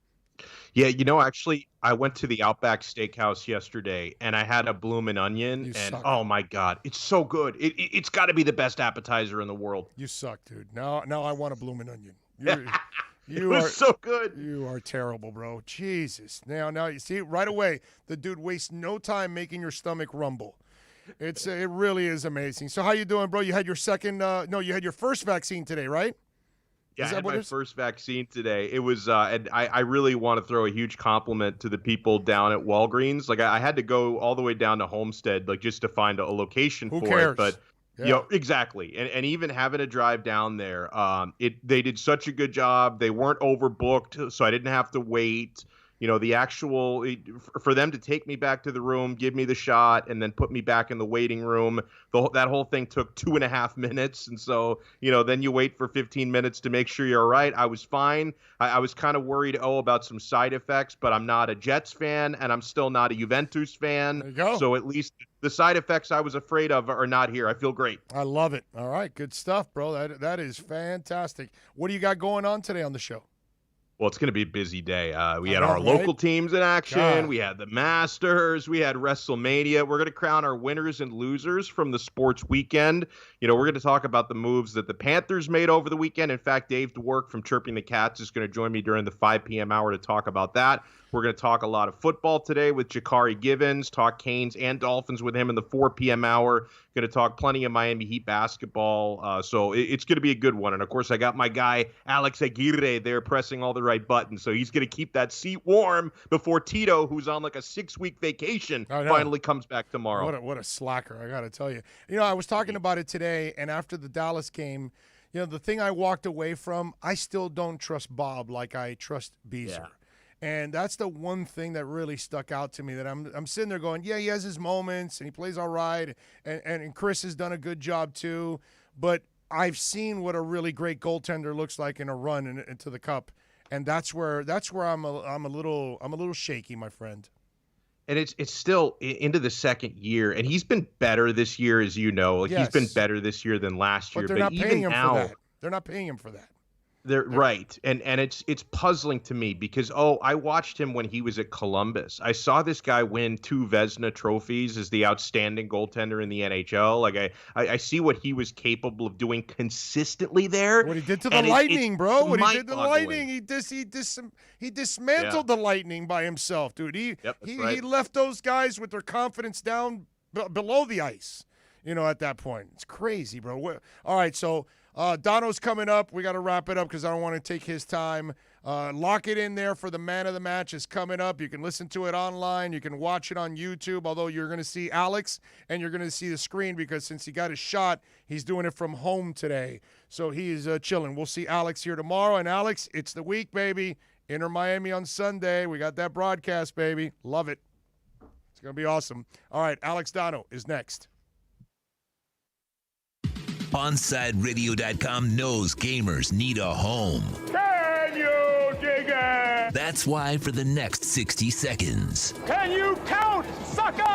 Yeah, actually, I went to the Outback Steakhouse yesterday, and I had a bloomin' onion, and oh my God, it's so good. It's got to be the best appetizer in the world. You suck, dude. Now I want a bloomin' onion. It was so good. You are terrible, bro. Jesus. Now you see right away, the dude wastes no time making your stomach rumble. It really is amazing. So how you doing, bro? You had your you had your first vaccine today, right? Yeah, I had my first vaccine today. It was, and I really want to throw a huge compliment to the people down at Walgreens. Like I had to go all the way down to Homestead, like just to find a location Who for cares? it. But exactly. And even having to drive down there, they did such a good job. They weren't overbooked, so I didn't have to wait. For them to take me back to the room, give me the shot, and then put me back in the waiting room, that whole thing took 2.5 minutes. And so, then you wait for 15 minutes to make sure you're all right. I was fine. I was kind of worried, about some side effects, but I'm not a Jets fan, and I'm still not a Juventus fan. There you go. So at least the side effects I was afraid of are not here. I feel great. I love it. All right, good stuff, bro. That is fantastic. What do you got going on today on the show? Well, it's going to be a busy day. We had our local teams in action. God. We had the Masters. We had WrestleMania. We're going to crown our winners and losers from the sports weekend. We're going to talk about the moves that the Panthers made over the weekend. In fact, Dave DeWork from Chirping the Cats is going to join me during the 5 p.m. hour to talk about that. We're going to talk a lot of football today with Jakari Givens, talk Canes and Dolphins with him in the 4 p.m. hour. Going to talk plenty of Miami Heat basketball. So it's going to be a good one. And, of course, I got my guy Alex Aguirre there pressing all the right buttons. So he's going to keep that seat warm before Tito, who's on like a 6-week vacation, finally comes back tomorrow. What a slacker, I got to tell you. I was talking about it today, and after the Dallas game, the thing I walked away from, I still don't trust Bob like I trust Beazer. Yeah. And that's the one thing that really stuck out to me, that I'm sitting there going, yeah, he has his moments and he plays all right, and Chris has done a good job too. But I've seen what a really great goaltender looks like in a run into the cup, and that's where I'm a little shaky, my friend. And it's still into the second year, and he's been better this year, as you know. He's been better this year than last year. But they're not paying him for that. They're not paying him for that. They're right. And it's puzzling to me because, I watched him when he was at Columbus. I saw this guy win 2 Vezina trophies as the outstanding goaltender in the NHL. Like I see what he was capable of doing consistently there. What he did to the Lightning, bro. What he did to the Lightning. He dismantled the Lightning by himself, dude. He left those guys with their confidence down below the ice, at that point. It's crazy, bro. All right, so Dono's coming up. We got to wrap it up because I don't want to take his time. Lock it in there for the man of the match is coming up. You can listen to it online. You can watch it on YouTube, although you're going to see Alex and you're going to see the screen because since he got his shot, he's doing it from home today. So he's chilling. We'll see Alex here tomorrow. And Alex, it's the week, baby. Inter Miami on Sunday. We got that broadcast, baby. Love it. It's going to be awesome. All right, Alex Dono is next. OnSideRadio.com knows gamers need a home. Can you dig it? That's why for the next 60 seconds, Can you count, sucker?